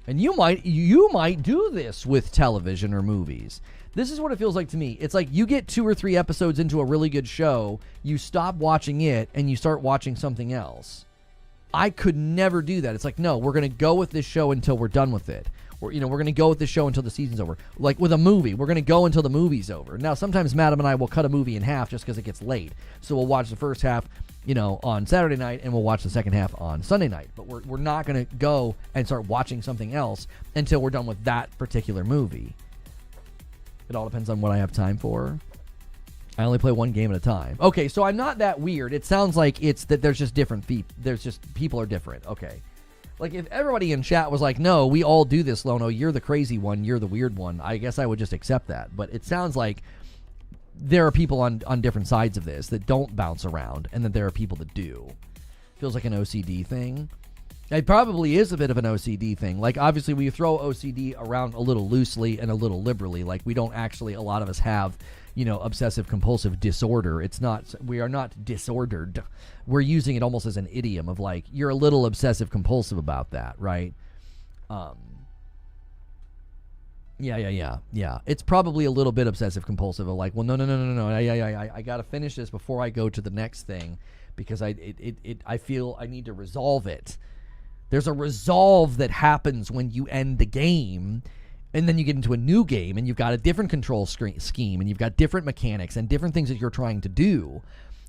And you might do this with television or movies. This is what it feels like to me. It's like you get 2 or 3 episodes into a really good show, you stop watching it, and you start watching something else. I could never do that. It's like, no, we're going to go with this show until we're done with it. Or, we're going to go with this show until the season's over. Like with a movie, we're going to go until the movie's over. Now, sometimes Madam and I will cut a movie in half just because it gets late. So we'll watch the first half, on Saturday night, and we'll watch the second half on Sunday night. But we're not going to go and start watching something else until we're done with that particular movie. It all depends on what I have time for. I only play 1 game at a time. Okay, so I'm not that weird. It sounds like it's that there's just different people. People are different. Okay. Like, if everybody in chat was like, no, we all do this, Lono, you're the crazy one, you're the weird one, I guess I would just accept that. But it sounds like there are people on different sides of this that don't bounce around, and that there are people that do. Feels like an OCD thing. It probably is a bit of an OCD thing. Like, obviously, we throw OCD around a little loosely and a little liberally. Like, we don't actually, a lot of us have, obsessive-compulsive disorder. We are not disordered. We're using it almost as an idiom of, like, you're a little obsessive-compulsive about that, right? Yeah. It's probably a little bit obsessive compulsive. Of like, well, no. I got to finish this before I go to the next thing because I feel I need to resolve it. There's a resolve that happens when you end the game, and then you get into a new game, and you've got a different control scheme, and you've got different mechanics and different things that you're trying to do,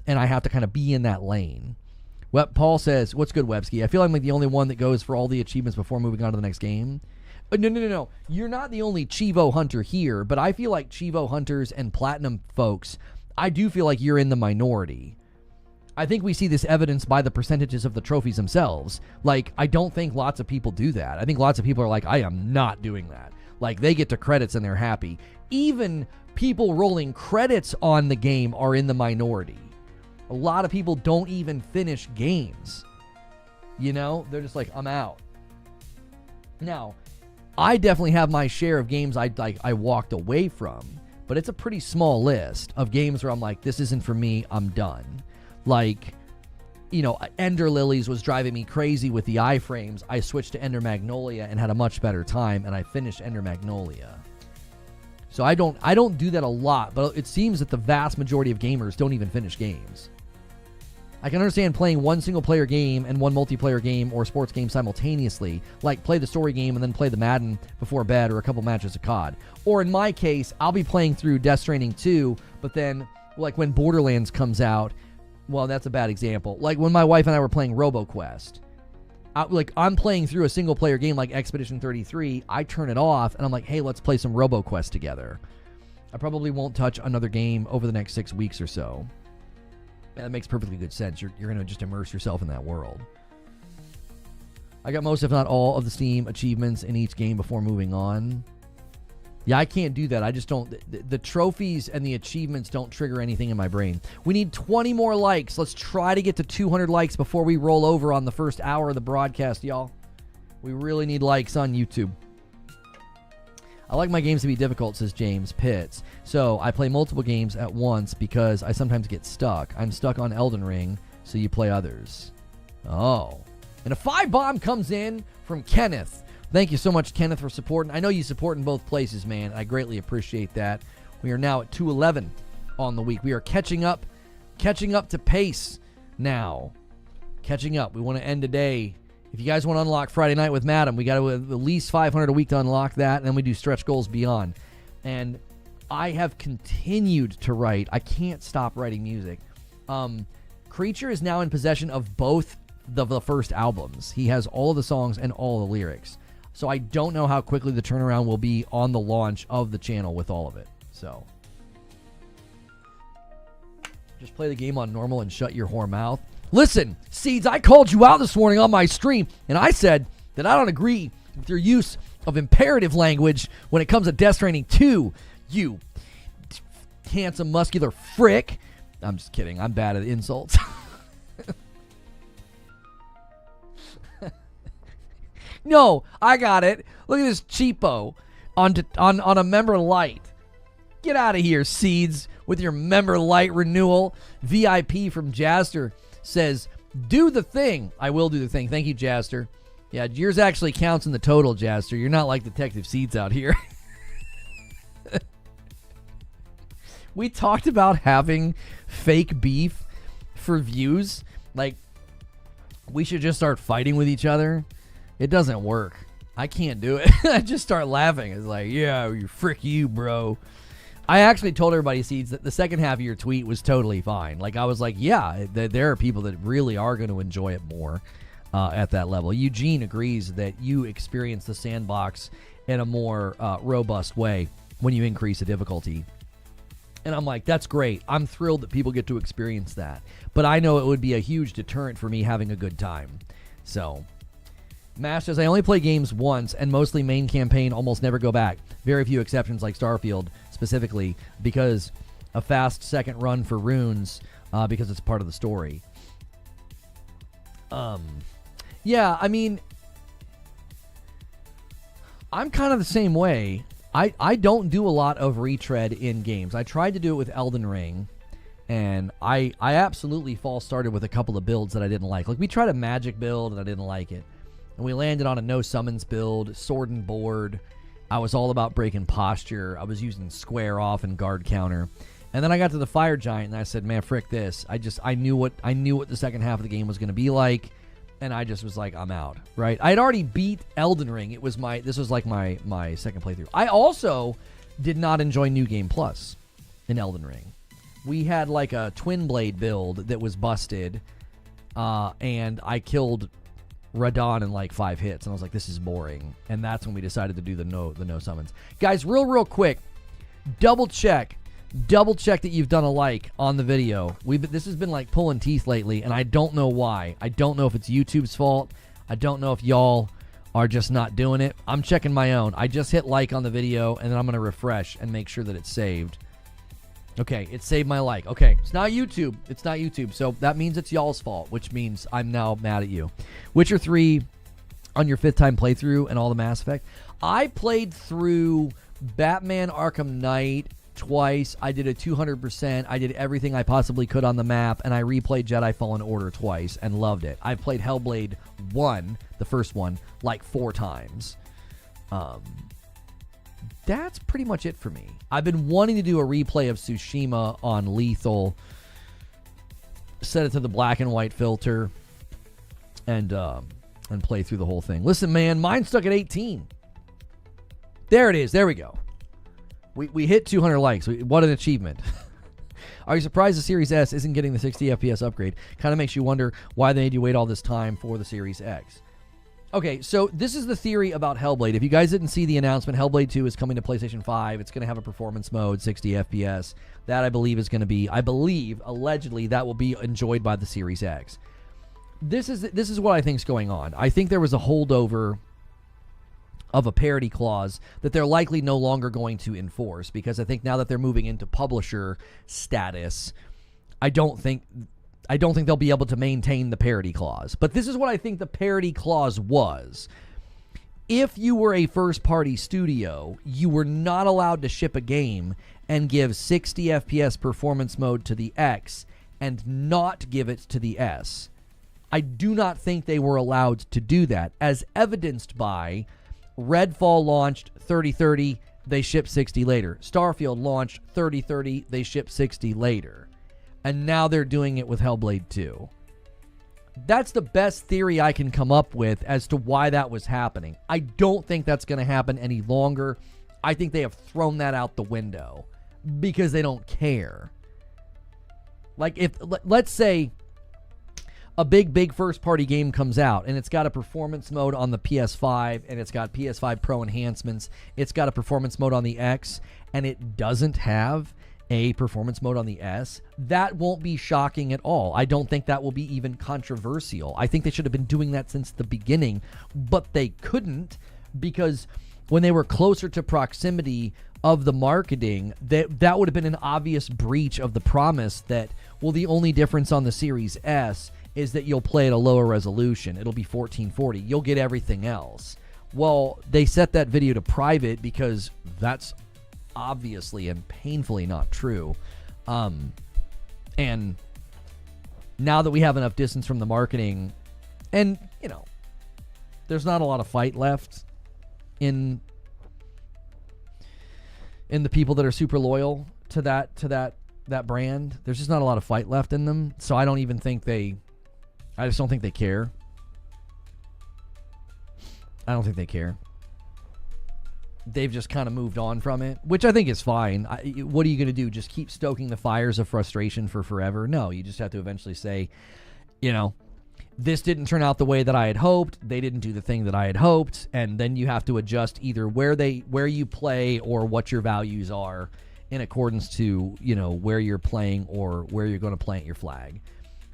and I have to kind of be in that lane. Well, Paul says, what's good, Websky? I feel I'm like the only one that goes for all the achievements before moving on to the next game. No. You're not the only Chivo hunter here, but I feel like Chivo hunters and platinum folks, I do feel like you're in the minority. I think we see this evidenced by the percentages of the trophies themselves. Like, I don't think lots of people do that. I think lots of people are like, I am not doing that. Like, they get to credits and they're happy. Even people rolling credits on the game are in the minority. A lot of people don't even finish games. You know? They're just like, I'm out. Now, I definitely have my share of games I walked away from, but it's a pretty small list of games where I'm like, this isn't for me, I'm done. Like, you know, Ender Lilies was driving me crazy with the iframes. I switched to Ender Magnolia and had a much better time, and I finished Ender Magnolia. So I don't do that a lot, but it seems that the vast majority of gamers don't even finish games. I can understand playing one single-player game and one multiplayer game or sports game simultaneously, like play the story game and then play the Madden before bed or a couple matches of COD. Or in my case, I'll be playing through Death Stranding 2, but then, like when Borderlands comes out, well, that's a bad example. Like when my wife and I were playing RoboQuest. I'm playing through a single-player game like Expedition 33, I turn it off, and I'm like, hey, let's play some RoboQuest together. I probably won't touch another game over the next 6 weeks or so. That makes perfectly good sense. You're going to just immerse yourself in that world. I got most, if not all, of the Steam achievements in each game before moving on. Yeah, I can't do that. I just don't. The trophies and the achievements don't trigger anything in my brain. We need 20 more likes. Let's try to get to 200 likes before we roll over on the first hour of the broadcast, y'all. We really need likes on YouTube. I like my games to be difficult, says James Pitts. So I play multiple games at once because I sometimes get stuck. I'm stuck on Elden Ring, so you play others. Oh. And a 5-bomb comes in from Kenneth. Thank you so much, Kenneth, for supporting. I know you support in both places, man. I greatly appreciate that. We are now at 211 on the week. We are catching up to pace now. Catching up. We want to end today. If you guys want to unlock Friday Night with Madam, we got to at least 500 a week to unlock that, and then we do stretch goals beyond. And I have continued to write. I can't stop writing music. Creature is now in possession of both the first albums. He has all of the songs and all the lyrics. So I don't know how quickly the turnaround will be on the launch of the channel with all of it. So just play the game on normal and shut your whore mouth. Listen, Seeds, I called you out this morning on my stream, and I said that I don't agree with your use of imperative language when it comes to Death Stranding 2, you handsome, muscular frick. I'm just kidding. I'm bad at insults. No, I got it. Look at this cheapo on a member light. Get out of here, Seeds, with your member light renewal. VIP from Jaster says, do the thing. I will do the thing. Thank you, Jaster. Yeah, yours actually counts in the total, Jaster. You're not like Detective Seeds out here. We talked about having fake beef for views. Like, we should just start fighting with each other. It doesn't work. I can't do it. I just start laughing. It's like, yeah, you frick you, bro. I actually told everybody, Seeds, that the second half of your tweet was totally fine. Like, I was like, yeah, there are people that really are going to enjoy it more at that level. Eugene agrees that you experience the sandbox in a more robust way when you increase the difficulty. And I'm like, that's great. I'm thrilled that people get to experience that. But I know it would be a huge deterrent for me having a good time. So, Mash says, I only play games once and mostly main campaign, almost never go back. Very few exceptions like Starfield specifically because a fast second run for runes because it's part of the story. Yeah, I mean, I'm kind of the same way. I don't do a lot of retread in games. I tried to do it with Elden Ring, and I absolutely false started with a couple of builds that I didn't like. Like, we tried a magic build, and I didn't like it. And we landed on a no summons build, sword and board, I was all about breaking posture. I was using square off and guard counter. And then I got to the fire giant and I said, man, frick this. I knew what the second half of the game was going to be like, and I just was like, I'm out, right? I had already beat Elden Ring. This was like my second playthrough. I also did not enjoy New Game Plus in Elden Ring. We had like a twin blade build that was busted, and I killed Radon in like 5 hits, and I was like, this is boring. And that's when we decided to do the no summons. Guys, real quick, double check that you've done a like on the video. This has been like pulling teeth lately, and I don't know why. I don't know if it's YouTube's fault. I don't know if y'all are just not doing it. I'm checking my own. I just hit like on the video, and then I'm going to refresh and make sure that it's saved. Okay, it saved my like. Okay, it's not YouTube. It's not YouTube. So that means it's y'all's fault, which means I'm now mad at you. Witcher 3 on your 5th time playthrough and all the Mass Effect. I played through Batman Arkham Knight twice. I did a 200%. I did everything I possibly could on the map, and I replayed Jedi Fallen Order twice and loved it. I played Hellblade 1, the first one, like 4 times. That's pretty much it for me. I've been wanting to do a replay of Tsushima on Lethal, set it to the black and white filter, and play through the whole thing. Listen, man, mine's stuck at 18. There it is. There we go. We hit 200 likes. What an achievement. Are you surprised the Series S isn't getting the 60 FPS upgrade? Kind of makes you wonder why they made you wait all this time for the Series X. Okay, so this is the theory about Hellblade. If you guys didn't see the announcement, Hellblade 2 is coming to PlayStation 5. It's going to have a performance mode, 60 FPS. That, I believe, is going to be, allegedly, that will be enjoyed by the Series X. This is what I think is going on. I think there was a holdover of a parity clause that they're likely no longer going to enforce, because I think now that they're moving into publisher status, I don't think they'll be able to maintain the parity clause. But this is what I think the parity clause was. If you were a first-party studio, you were not allowed to ship a game and give 60 FPS performance mode to the X and not give it to the S. I do not think they were allowed to do that, as evidenced by Redfall launched 3030, they shipped 60 later. Starfield launched 3030, they shipped 60 later. And now they're doing it with Hellblade 2. That's the best theory I can come up with as to why that was happening. I don't think that's going to happen any longer. I think they have thrown that out the window because they don't care. Like, if, let's say a big first-party game comes out, and it's got a performance mode on the PS5, and it's got PS5 Pro enhancements, it's got a performance mode on the X, and it doesn't have a performance mode on the S, that won't be shocking at all. I don't think that will be even controversial. I think they should have been doing that since the beginning, but they couldn't, because when they were closer to proximity of the marketing, that would have been an obvious breach of the promise that, well, the only difference on the Series S is that you'll play at a lower resolution. It'll be 1440. You'll get everything else. Well, they set that video to private because that's obviously and painfully not true. And now that we have enough distance from the marketing, and, you know, there's not a lot of fight left in the people that are super loyal to that brand. There's just not a lot of fight left in them. So I just don't think they care. I don't think they care. They've just kind of moved on from it, which I think is fine. What are you going to do? Just keep stoking the fires of frustration for forever? No, you just have to eventually say, you know, this didn't turn out the way that I had hoped. They didn't do the thing that I had hoped. And then you have to adjust either where you play or what your values are in accordance to, you know, where you're playing or where you're going to plant your flag.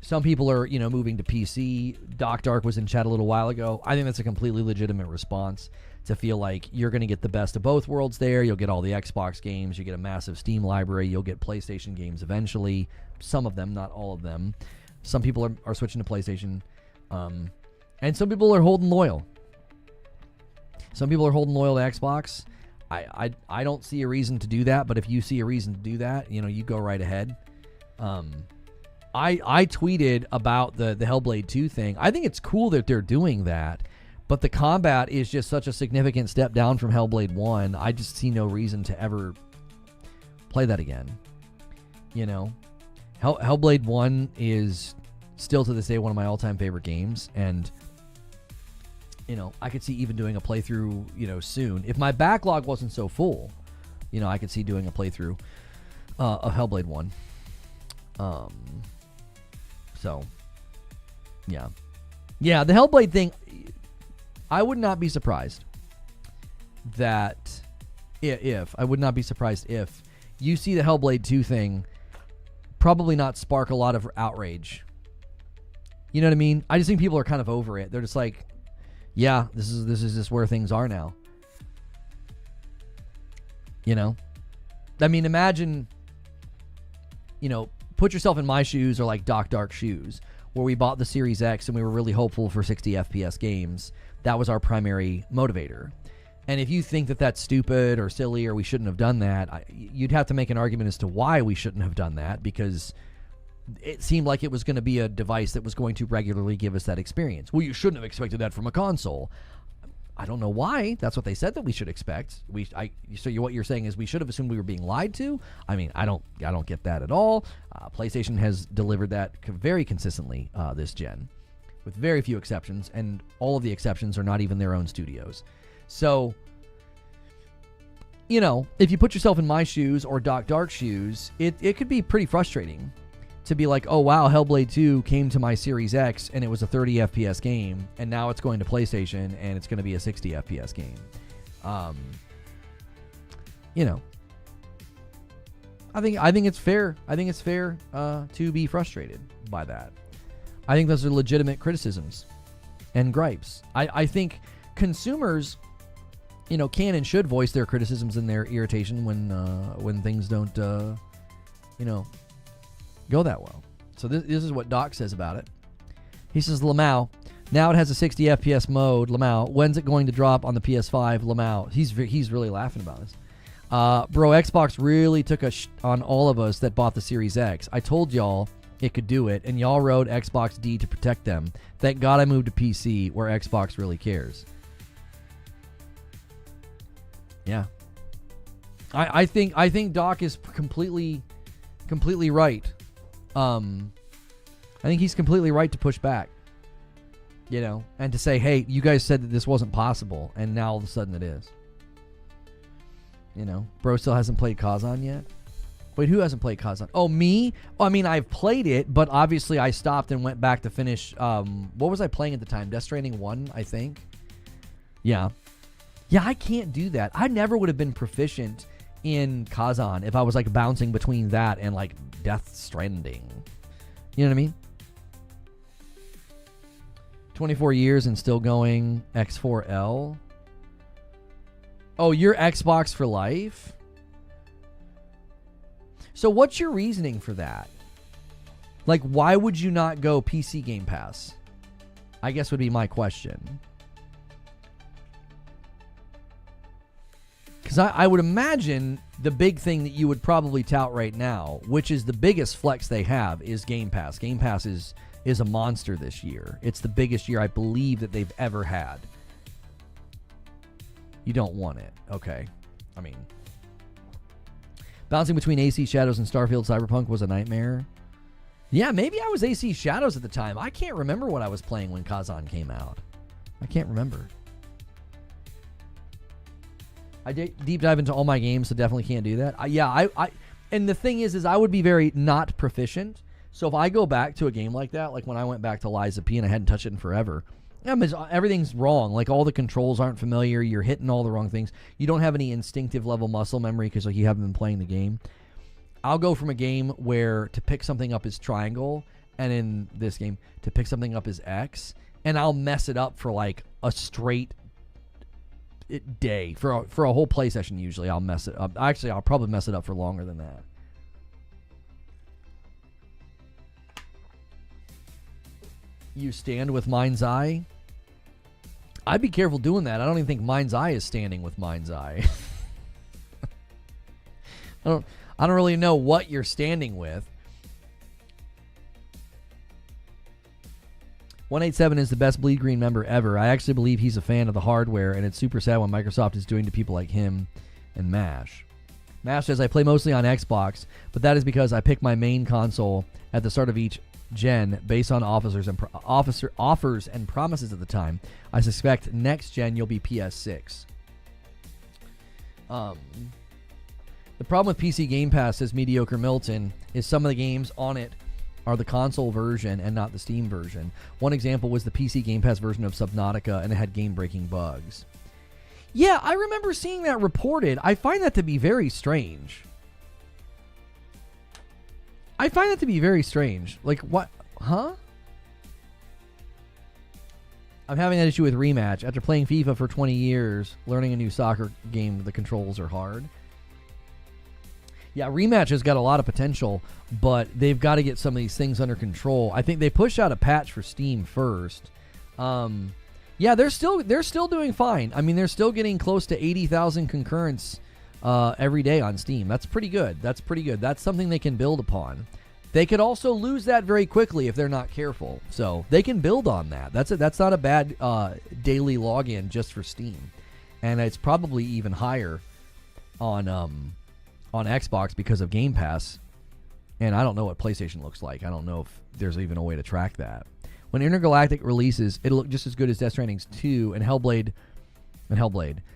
Some people are, you know, moving to PC. Doc Dark was in chat a little while ago. I think that's a completely legitimate response to feel like you're going to get the best of both worlds there. You'll get all the Xbox games. You get a massive Steam library. You'll get PlayStation games eventually. Some of them, not all of them. Some people are switching to PlayStation. And some people are holding loyal. Some people are holding loyal to Xbox. I don't see a reason to do that, but if you see a reason to do that, you know, you go right ahead. I tweeted about the Hellblade 2 thing. I think it's cool that they're doing that, But the combat is just such a significant step down from Hellblade 1. I just see no reason to ever play that again. You know, Hellblade 1 is still to this day one of my all-time favorite games, and you know, I could see even doing a playthrough, you know, soon. If my backlog wasn't so full, you know, I could see doing a playthrough of Hellblade 1. So, yeah. Yeah, the Hellblade thing, I would not be surprised that I would not be surprised if you see the Hellblade 2 thing probably not spark a lot of outrage. You know what I mean? I just think people are kind of over it. They're just like, yeah, this is just where things are now. You know? I mean, imagine, you know, put yourself in my shoes or like Doc Dark's shoes, where we bought the Series X and we were really hopeful for 60 FPS games. That was our primary motivator. And if you think that that's stupid or silly or we shouldn't have done that, you'd have to make an argument as to why we shouldn't have done that, because it seemed like it was going to be a device that was going to regularly give us that experience. Well, you shouldn't have expected that from a console. I don't know why. That's what they said that we should expect. So what you're saying is we should have assumed we were being lied to? I mean, I don't get that at all. PlayStation has delivered that very consistently this gen, with very few exceptions, and all of the exceptions are not even their own studios. So, you know, if you put yourself in my shoes or Doc Dark's shoes, it could be pretty frustrating to be like, oh wow, Hellblade 2 came to my Series X and it was a 30 FPS game, and now it's going to PlayStation and it's going to be a 60 FPS game. You know, I think it's fair. I think it's fair to be frustrated by that. I think those are legitimate criticisms and gripes. I think consumers, you know, can and should voice their criticisms and their irritation when things don't, you know, go that well. So this is what Doc says about it. He says, Lamau, now it has a 60 FPS mode. Lamau, when's it going to drop on the PS5? Lamau, he's really laughing about this. Bro, Xbox really took on all of us that bought the Series X. I told y'all it could do it, and y'all rode Xbox D to protect them. Thank God I moved to PC, where Xbox really cares. Yeah. I think Doc is completely right. I think he's completely right to push back, you know, and to say, hey, you guys said that this wasn't possible, and now all of a sudden it is. You know, bro still hasn't played Kazan yet. Wait, who hasn't played Kazan? Oh, me? Oh, I mean, I've played it, but obviously I stopped and went back to finish. What was I playing at the time? Death Stranding 1, I think. Yeah. Yeah, I can't do that. I never would have been proficient in Kazan if I was like bouncing between that and like Death Stranding. You know what I mean? 24 years and still going. X4L. Oh, you're Xbox for life? So what's your reasoning for that? Like, why would you not go PC Game Pass? I guess would be my question. Because I would imagine the big thing that you would probably tout right now, which is the biggest flex they have, is Game Pass. Game Pass is a monster this year. It's the biggest year I believe that they've ever had. You don't want it. Okay. I mean, bouncing between AC Shadows and Starfield Cyberpunk was a nightmare. Yeah, maybe I was AC Shadows at the time. I can't remember what I was playing when Kazan came out. I can't remember. I deep dive into all my games, so definitely can't do that. And the thing is I would be very not proficient. So if I go back to a game like that, like when I went back to Liza P and I hadn't touched it in forever, everything's wrong. Like all the controls aren't familiar. You're hitting all the wrong things. You don't have any instinctive level muscle memory because like you haven't been playing the game. I'll go from a game where to pick something up is triangle, and in this game to pick something up is X, and I'll mess it up for like a straight day for a whole play session. Usually I'll mess it up. Actually, I'll probably mess it up for longer than that. You stand with Mindseye? I'd be careful doing that. I don't even think Mindseye is standing with Mindseye. I don't really know what you're standing with. 187 is the best Bleed Green member ever. I actually believe he's a fan of the hardware, and it's super sad what Microsoft is doing to people like him and MASH. MASH says, I play mostly on Xbox, but that is because I pick my main console at the start of each gen based on offers and promises at the time. I suspect next gen you'll be PS6. The problem with PC Game Pass, says Mediocre Milton, is some of the games on it are the console version and not the Steam version. One example was the PC Game Pass version of Subnautica, and it had game-breaking bugs. Yeah, I remember seeing that reported. I find that to be very strange. Like, what? Huh? I'm having that issue with Rematch. After playing FIFA for 20 years, learning a new soccer game, the controls are hard. Yeah, Rematch has got a lot of potential, but they've got to get some of these things under control. I think they pushed out a patch for Steam first. Yeah, they're still doing fine. I mean, they're still getting close to 80,000 concurrents every day on Steam. That's pretty good. That's something they can build upon. They could also lose that very quickly if they're not careful. So they can build on that. That's not a bad daily login just for Steam, and it's probably even higher on Xbox because of Game Pass. And I don't know what PlayStation looks like. I don't know if there's even a way to track that. When Intergalactic releases, it'll look just as good as Death Stranding 2 and Hellblade.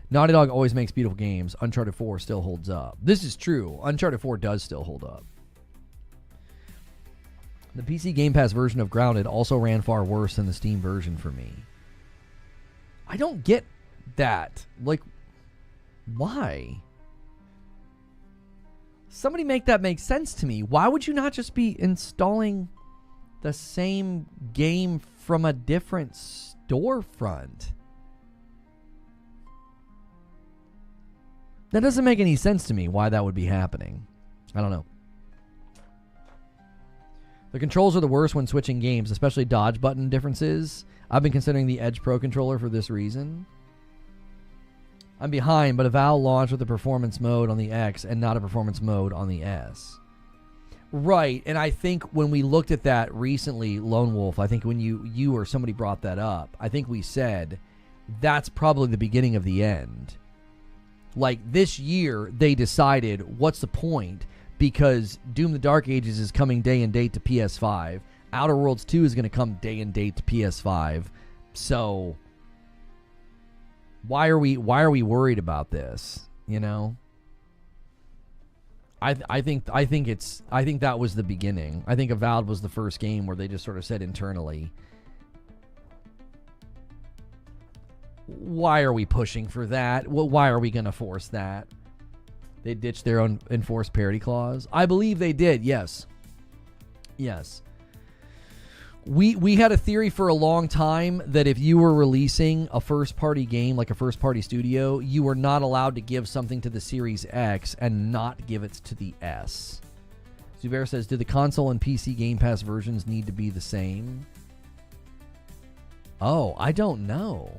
Naughty Dog always makes beautiful games. Uncharted 4 still holds up. This is true. Uncharted 4 does still hold up. The PC Game Pass version of Grounded also ran far worse than the Steam version for me. I don't get that. Like, why? Somebody make that make sense to me. Why would you not just be installing the same game from a different storefront? That doesn't make any sense to me why that would be happening. I don't know. The controls are the worst when switching games, especially dodge button differences. I've been considering the Edge Pro controller for this reason. I'm behind, but Avowed launched with a performance mode on the X and not a performance mode on the S. Right, and I think when we looked at that recently, Lone Wolf, I think when you or somebody brought that up, I think we said that's probably the beginning of the end. Like, this year, they decided, what's the point? Because Doom the Dark Ages is coming day and date to PS5. Outer Worlds 2 is going to come day and date to PS5. So why are we worried about this? You know? I think that was the beginning. I think Avowed was the first game where they just sort of said internally, why are we pushing for that? Well, why are we going to force that? They ditched their own enforced parity clause. I believe they did, yes. Yes. We had a theory for a long time that if you were releasing a first-party game, like a first-party studio, you were not allowed to give something to the Series X and not give it to the S. Zubair says, do the console and PC Game Pass versions need to be the same? Oh, I don't know.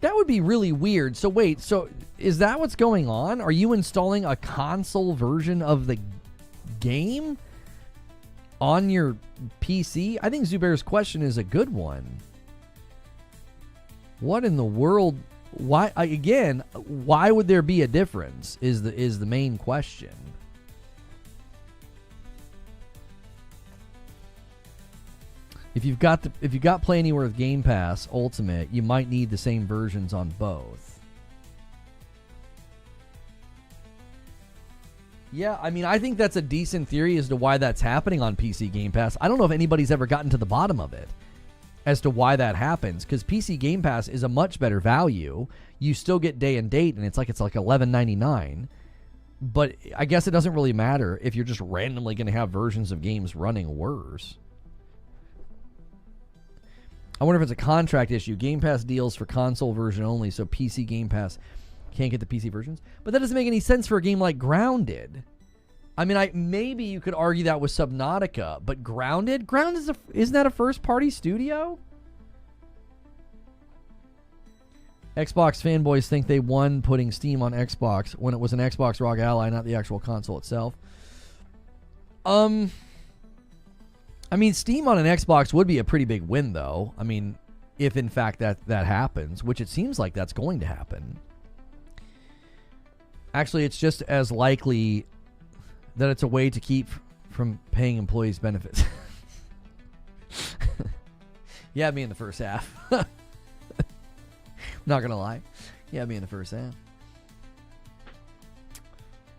That would be really weird. So wait, so is that what's going on? Are you installing a console version of the game on your PC? I think Zubair's question is a good one. What in the world? Why would there be a difference is the main question. If you've got Play Anywhere with Game Pass Ultimate, you might need the same versions on both. Yeah, I mean, I think that's a decent theory as to why that's happening on PC Game Pass. I don't know if anybody's ever gotten to the bottom of it as to why that happens, because PC Game Pass is a much better value. You still get day and date, and it's like $11.99. But I guess it doesn't really matter if you're just randomly going to have versions of games running worse. I wonder if it's a contract issue. Game Pass deals for console version only, so PC Game Pass can't get the PC versions. But that doesn't make any sense for a game like Grounded. I mean, maybe you could argue that with Subnautica, but Grounded isn't that a first-party studio? Xbox fanboys think they won putting Steam on Xbox when it was an Xbox ROG Ally, not the actual console itself. I mean, Steam on an Xbox would be a pretty big win, though. I mean, if in fact that happens, which it seems like that's going to happen. Actually, it's just as likely that it's a way to keep from paying employees benefits. Yeah, me in the first half. Not gonna lie. Yeah, me in the first half.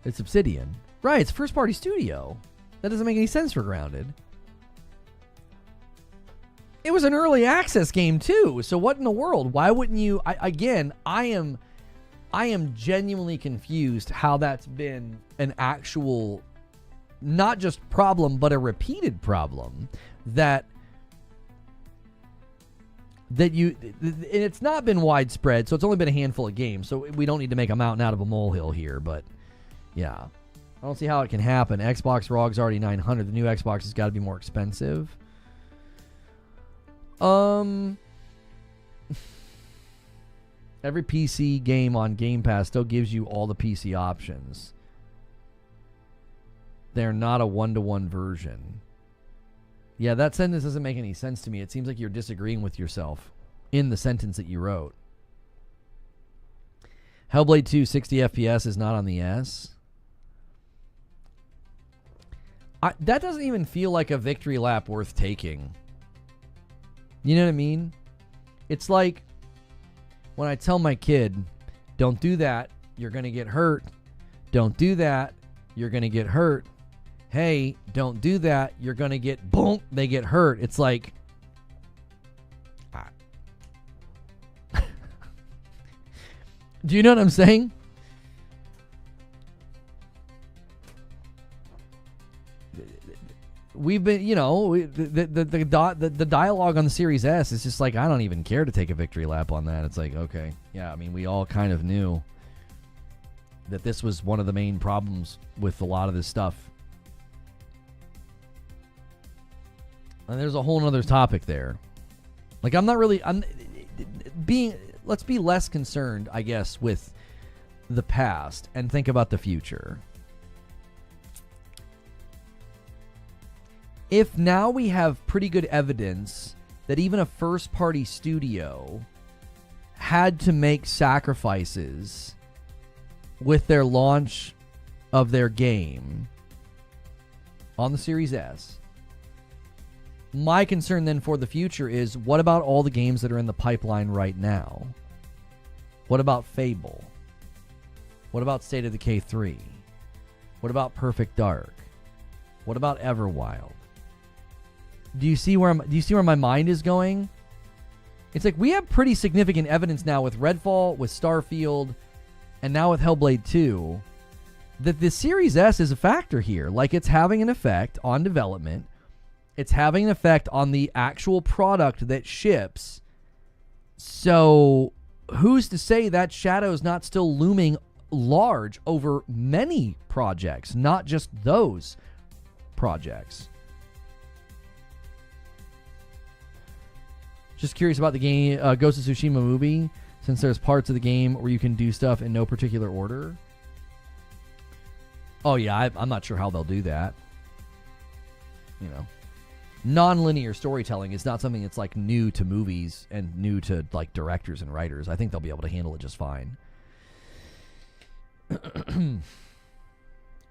It's Obsidian. Right, it's a first-party studio. That doesn't make any sense for Grounded. It was an early access game, too. So what in the world? Why wouldn't you... I am genuinely confused how that's been an actual... not just problem, but a repeated problem. That you, and it's not been widespread, so it's only been a handful of games, so we don't need to make a mountain out of a molehill here, but yeah. I don't see how it can happen. Xbox ROG's already $900. The new Xbox has got to be more expensive. Every PC game on Game Pass still gives you all the PC options. They're not a one-to-one version. Yeah, that sentence doesn't make any sense to me. It seems like you're disagreeing with yourself in the sentence that you wrote. Hellblade 2 60 FPS is not on the S. That doesn't even feel like a victory lap worth taking. You know what I mean? It's like when I tell my kid, don't do that, you're going to get hurt. Don't do that, you're going to get hurt. Hey, don't do that, you're going to get boom, they get hurt. It's like, do you know what I'm saying? We've been, the dialogue on the Series S is just like, I don't even care to take a victory lap on that. It's like, okay, yeah, I mean, we all kind of knew that this was one of the main problems with a lot of this stuff. And there's a whole nother topic there. Like, let's be less concerned, I guess, with the past and think about the future. If now we have pretty good evidence that even a first-party studio had to make sacrifices with their launch of their game on the Series S, my concern then for the future is, what about all the games that are in the pipeline right now? What about Fable? What about State of Decay 3? What about Perfect Dark? What about Everwild? Do you see where my mind is going? It's like we have pretty significant evidence now with Redfall, with Starfield, and now with Hellblade 2 that the Series S is a factor here. Like, it's having an effect on development. It's having an effect on the actual product that ships. So who's to say that shadow is not still looming large over many projects, not just those projects? Just curious about the game Ghost of Tsushima movie, since there's parts of the game where you can do stuff in no particular order. Oh yeah, I'm not sure how they'll do that. You know, non-linear storytelling is not something that's like new to movies and new to like directors and writers. I think they'll be able to handle it just fine.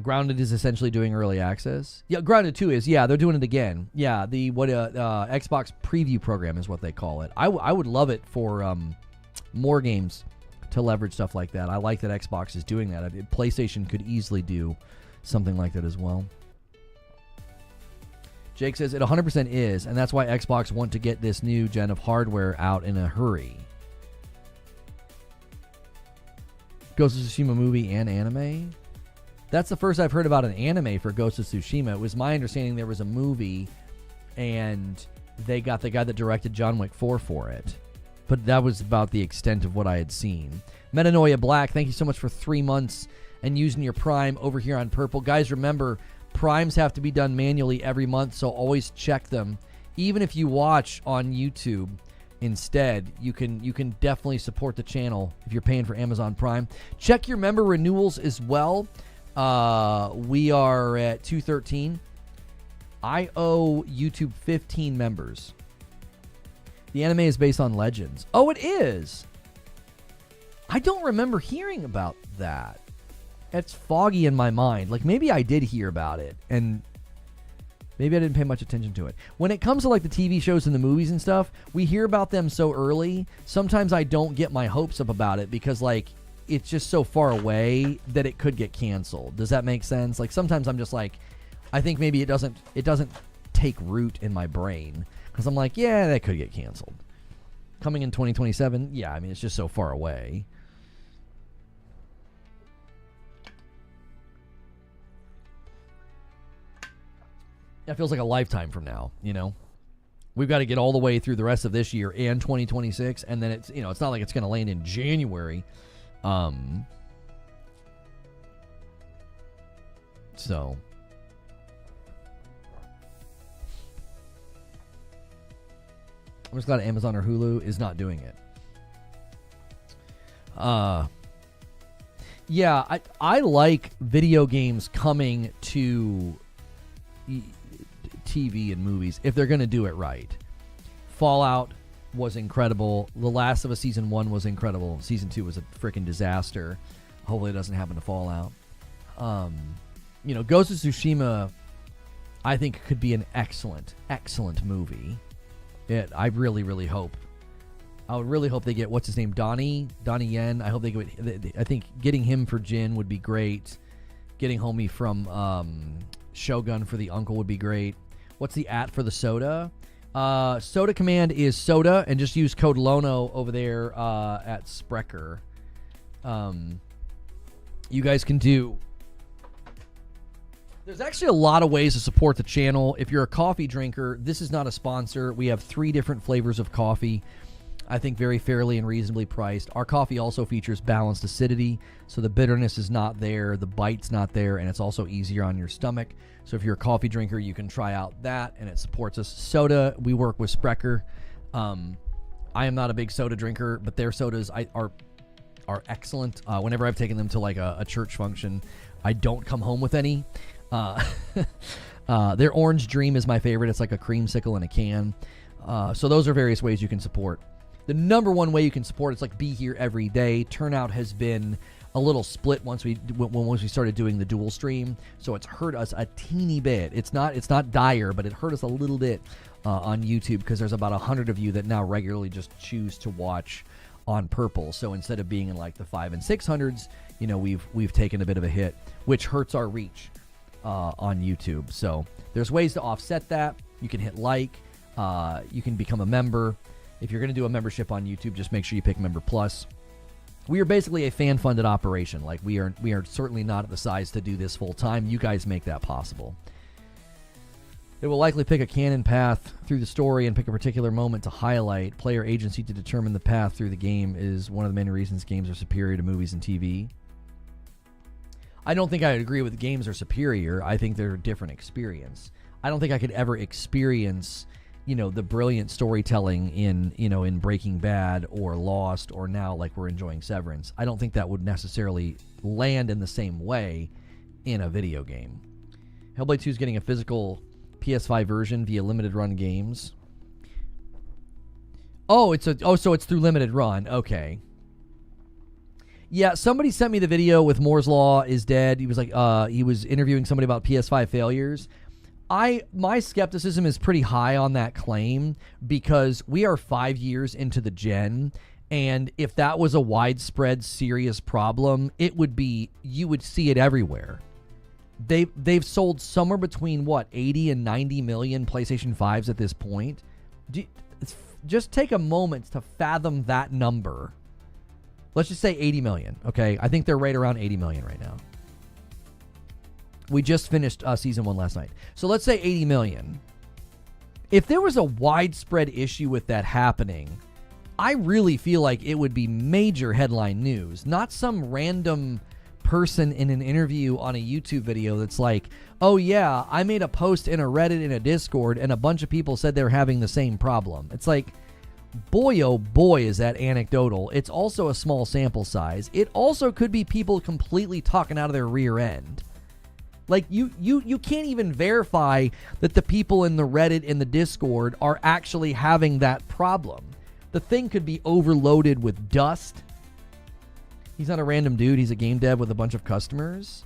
Grounded is essentially doing early access. Yeah, Grounded 2 is. Yeah, they're doing it again. Yeah, the Xbox preview program is what they call it. I would love it for more games to leverage stuff like that. I like that Xbox is doing that. PlayStation could easily do something like that as well. Jake says it 100% is, and that's why Xbox want to get this new gen of hardware out in a hurry. Ghost of Tsushima movie and anime? That's the first I've heard about an anime for Ghost of Tsushima. It was my understanding there was a movie, and they got the guy that directed John Wick 4 for it. But that was about the extent of what I had seen. Metanoia Black, thank you so much for 3 months and using your Prime over here on Purple. Guys, remember, Primes have to be done manually every month, so always check them. Even if you watch on YouTube, instead, you can definitely support the channel if you're paying for Amazon Prime. Check your member renewals as well. We are at 213. I owe YouTube 15 members. The anime is based on Legends. Oh, it is. I don't remember hearing about that. It's foggy in my mind. Like, maybe I did hear about it, and maybe I didn't pay much attention to it. When it comes to, like, the TV shows and the movies and stuff, we hear about them so early. Sometimes I don't get my hopes up about it because, like, it's just so far away that it could get canceled. Does that make sense? Like, sometimes I'm just like, I think maybe it doesn't take root in my brain because I'm like, yeah, that could get canceled. Coming in 2027, yeah, I mean, it's just so far away. That feels like a lifetime from now, you know? We've got to get all the way through the rest of this year and 2026, and then it's, you know, it's not like it's going to land in January. So I'm just glad Amazon or Hulu is not doing it. Yeah, I like video games coming to TV and movies if they're going to do it right. Fallout was incredible. The Last of Us Season 1 was incredible. Season 2 was a freaking disaster. Hopefully it doesn't happen to Fallout. You know, Ghost of Tsushima, I think, could be an excellent, excellent movie. I really, really hope. I would really hope they get, what's his name, Donnie Yen. I hope they get, I think getting him for Jin would be great. Getting homie from Shogun for the uncle would be great. What's the @ for the soda? Soda Command is soda, and just use code LONO over there at Sprecher. You guys can do... There's actually a lot of ways to support the channel. If you're a coffee drinker, this is not a sponsor. We have 3 different flavors of coffee. I think very fairly and reasonably priced. Our coffee also features balanced acidity, so the bitterness is not there, the bite's not there, and it's also easier on your stomach. So if you're a coffee drinker, you can try out that, and it supports us. Soda, we work with Sprecher. I am not a big soda drinker, but their sodas are excellent. Whenever I've taken them to like a church function, I don't come home with any. Their Orange Dream is my favorite. It's like a creamsicle in a can. So those are various ways you can support. The number one way you can support is like be here every day. Turnout has been a little split once we started doing the dual stream, so it's hurt us a teeny bit. It's not dire, but it hurt us a little bit on YouTube because there's about 100 of you that now regularly just choose to watch on Purple. So instead of being in like the 500s and 600s, you know, we've taken a bit of a hit, which hurts our reach on YouTube. So there's ways to offset that. You can hit like, you can become a member. If you're going to do a membership on YouTube, just make sure you pick Member Plus. We are basically a fan-funded operation. Like we are certainly not at the size to do this full time. You guys make that possible. It will likely pick a canon path through the story and pick a particular moment to highlight. Player agency to determine the path through the game is one of the many reasons games are superior to movies and TV. I don't think I agree with games are superior. I think they're a different experience. I don't think I could ever experience, you know, the brilliant storytelling in Breaking Bad or Lost or now like we're enjoying Severance. I don't think that would necessarily land in the same way in a video game. Hellblade 2 is getting a physical PS5 version via limited run games. So it's through limited run. Okay. Yeah, somebody sent me the video with Moore's Law is dead. He was like, he was interviewing somebody about PS5 failures. My skepticism is pretty high on that claim because we are 5 years into the gen, and if that was a widespread serious problem, you would see it everywhere. They've sold somewhere between 80 and 90 million PlayStation 5s at this point. Just take a moment to fathom that number. Let's just say 80 million, okay? I think they're right around 80 million right now. We just finished Season 1 last night. So let's say 80 million. If there was a widespread issue with that happening, I really feel like it would be major headline news, not some random person in an interview on a YouTube video that's like, oh yeah, I made a post in a Reddit in a Discord and a bunch of people said they're having the same problem. It's like, boy, oh boy, is that anecdotal. It's also a small sample size. It also could be people completely talking out of their rear end. Like, you can't even verify that the people in the Reddit and the Discord are actually having that problem. The thing could be overloaded with dust. He's not a random dude. He's a game dev with a bunch of customers.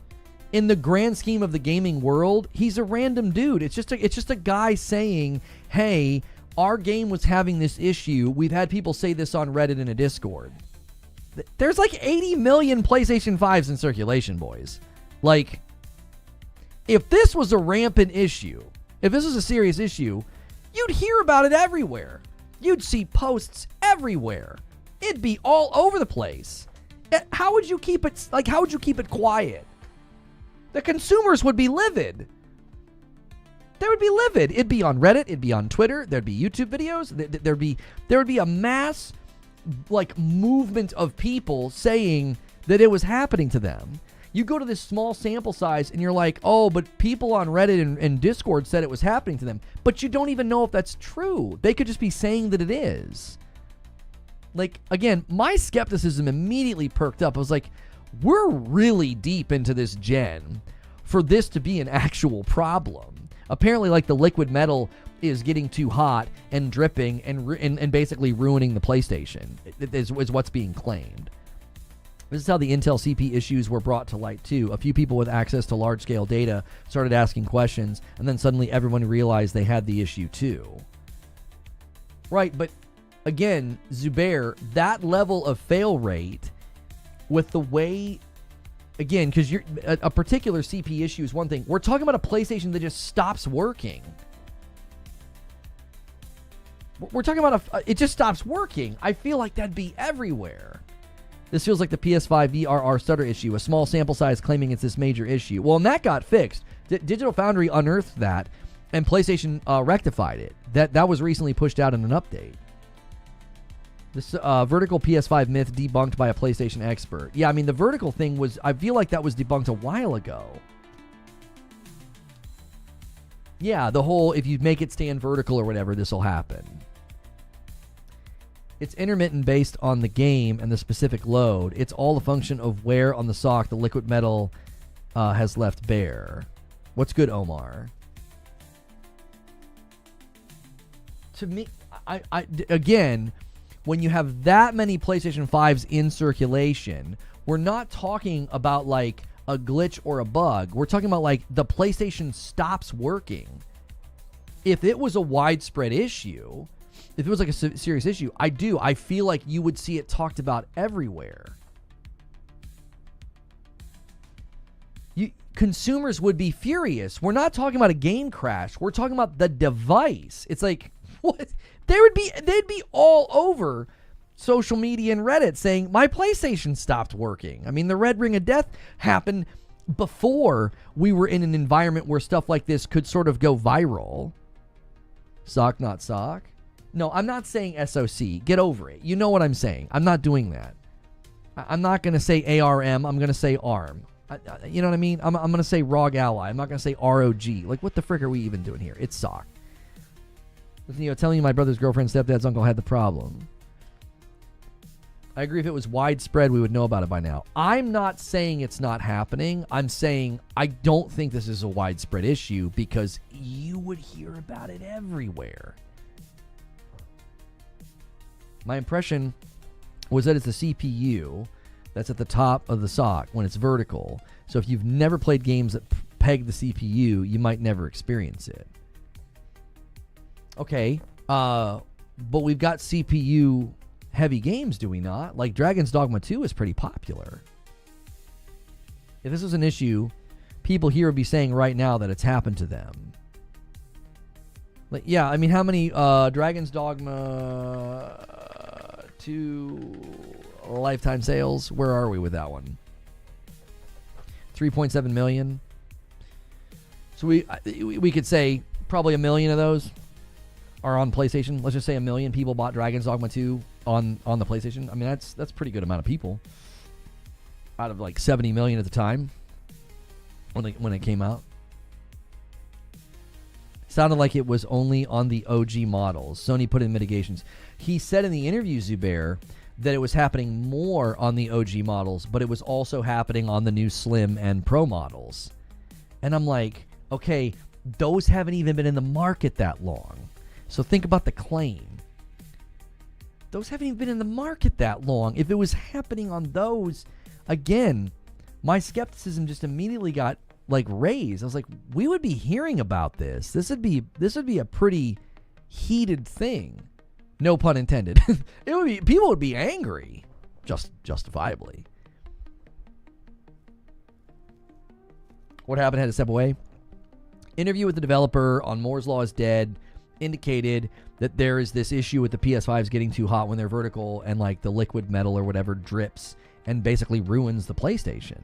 In the grand scheme of the gaming world, he's a random dude. It's just a guy saying, hey, our game was having this issue. We've had people say this on Reddit and a Discord. There's like 80 million PlayStation 5s in circulation, boys. Like, if this was a rampant issue, if this was a serious issue, you'd hear about it everywhere. You'd see posts everywhere. It'd be all over the place. How would you keep it, how would you keep it quiet? The consumers would be livid. They would be livid. It'd be on Reddit. It'd be on Twitter. There'd be YouTube videos. There would be a mass, movement of people saying that it was happening to them. You go to this small sample size and you're like, oh, but people on Reddit and Discord said it was happening to them. But you don't even know if that's true. They could just be saying that it is. Again, my skepticism immediately perked up. I was like, we're really deep into this gen for this to be an actual problem. Apparently, the liquid metal is getting too hot and dripping and basically ruining the PlayStation is what's being claimed. This is how the Intel CP issues were brought to light, too. A few people with access to large-scale data started asking questions, and then suddenly everyone realized they had the issue, too. Right, but again, Zubair, that level of fail rate with the way, again, because a particular CP issue is one thing. We're talking about a PlayStation that just stops working. We're talking about it just stops working. I feel like that'd be everywhere. This feels like the PS5 VRR stutter issue, a small sample size claiming it's this major issue. Well, and that got fixed. Digital Foundry unearthed that, and PlayStation rectified it. That was recently pushed out in an update. This vertical PS5 myth debunked by a PlayStation expert. Yeah, I mean, the vertical thing was, I feel like that was debunked a while ago. Yeah, the whole, if you make it stand vertical or whatever, this will happen. It's intermittent based on the game and the specific load. It's all a function of where on the sock the liquid metal has left bare. What's good, Omar? To me, again, when you have that many PlayStation 5s in circulation, we're not talking about a glitch or a bug. We're talking about the PlayStation stops working. If it was a widespread issue, if it was a serious issue, I feel like you would see it talked about everywhere. Consumers would be furious. We're not talking about a game crash. We're talking about the device. It's what? They'd be all over social media and Reddit saying, my PlayStation stopped working. I mean, the Red Ring of Death happened before we were in an environment where stuff like this could sort of go viral. Sock, not sock. No, I'm not saying SOC. Get over it. You know what I'm saying. I'm not doing that. I'm not going to say ARM. I'm going to say ARM. You know what I mean? I'm going to say ROG Ally. I'm not going to say ROG. What the frick are we even doing here? It's sock. Telling you my brother's girlfriend's stepdad's uncle had the problem. I agree, if it was widespread, we would know about it by now. I'm not saying it's not happening. I'm saying I don't think this is a widespread issue because you would hear about it everywhere. My impression was that it's the CPU that's at the top of the sock when it's vertical. So if you've never played games that peg the CPU, you might never experience it. Okay, but we've got CPU heavy games, do we not? Dragon's Dogma 2 is pretty popular. If this was an issue, people here would be saying right now that it's happened to them. Yeah, I mean, how many Dragon's Dogma 2 lifetime sales? Where are we with that one? 3.7 million. So we could say probably 1 million of those are on PlayStation. Let's just say 1 million people bought Dragon's Dogma 2 on the PlayStation. I mean, that's a pretty good amount of people out of 70 million at the time when it came out. Sounded like it was only on the OG models. Sony put in mitigations. He said in the interview, Zubair, that it was happening more on the OG models, but it was also happening on the new Slim and Pro models. And I'm like, okay, those haven't even been in the market that long. So think about the claim. Those haven't even been in the market that long. If it was happening on those, again, my skepticism just immediately got like raised. I was like, we would be hearing about this. This would be a pretty heated thing. No pun intended. People would be angry, justifiably. What happened? Had to step away. Interview with the developer on Moore's Law is Dead indicated that there is this issue with the PS5s getting too hot when they're vertical, and like the liquid metal or whatever drips and basically ruins the PlayStation.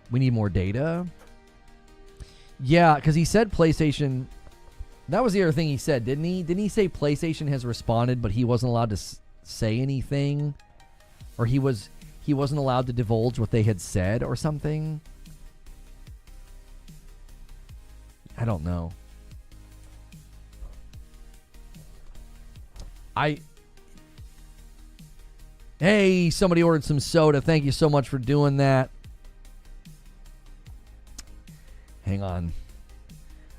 We need more data. Yeah, because he said PlayStation. That was the other thing he said, didn't he? Didn't he say PlayStation has responded, but he wasn't allowed to say anything, or he wasn't allowed to divulge what they had said, or something? I don't know. Hey, somebody ordered some soda. Thank you so much for doing that. Hang on.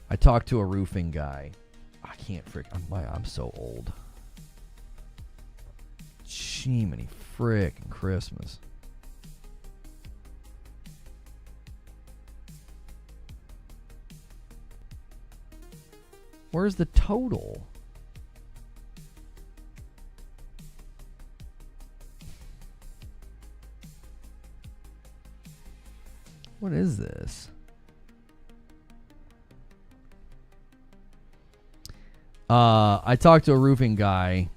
I talked to a roofing guy. I can't I'm so old. Jiminy frickin' Christmas. Where's the total? What is this? I talked to a roofing guy.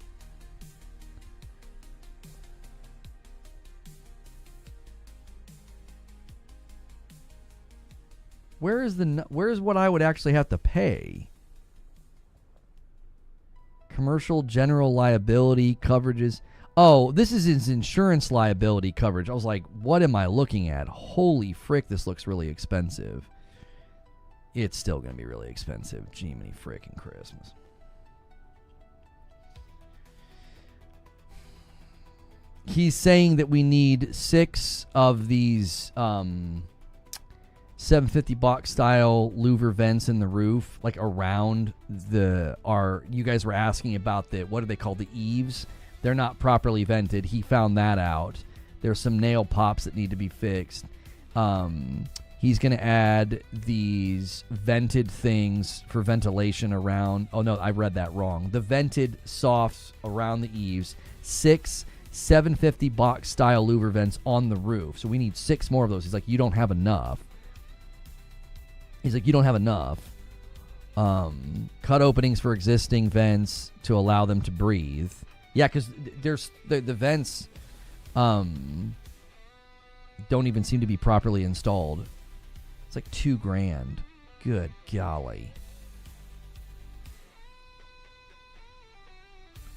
Where's what I would actually have to pay? Commercial general liability coverages. Oh, this is his insurance liability coverage. I was like, what am I looking at? Holy frick, this looks really expensive. It's still going to be really expensive. Jiminy frickin' Christmas. He's saying that we need 6 of these 750 box style louver vents in the roof, like around you guys were asking about what do they call, the eaves? They're not properly vented. He found that out. There's some nail pops that need to be fixed. He's going to add these vented things for ventilation around. Oh, no, I read that wrong. The vented softs around the eaves. 6 750 box style louver vents on the roof. So we need 6 more of those. He's like, you don't have enough. Cut openings for existing vents to allow them to breathe. Yeah, because there's the vents don't even seem to be properly installed. It's like $2,000. Good golly.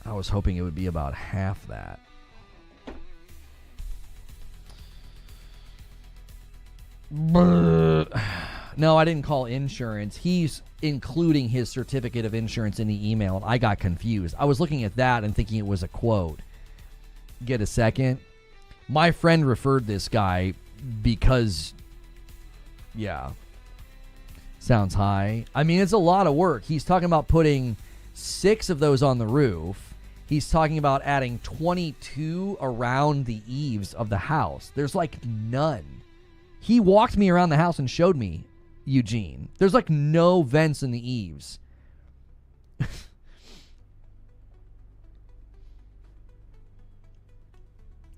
I was hoping it would be about half that. No, I didn't call insurance. He's including his certificate of insurance in the email, and I got confused. I was looking at that and thinking it was a quote. Get a second. My friend referred this guy because, yeah, sounds high. I mean, it's a lot of work. He's talking about putting 6 of those on the roof. He's talking about adding 22 around the eaves of the house. There's like none. He walked me around the house and showed me, Eugene. There's like no vents in the eaves.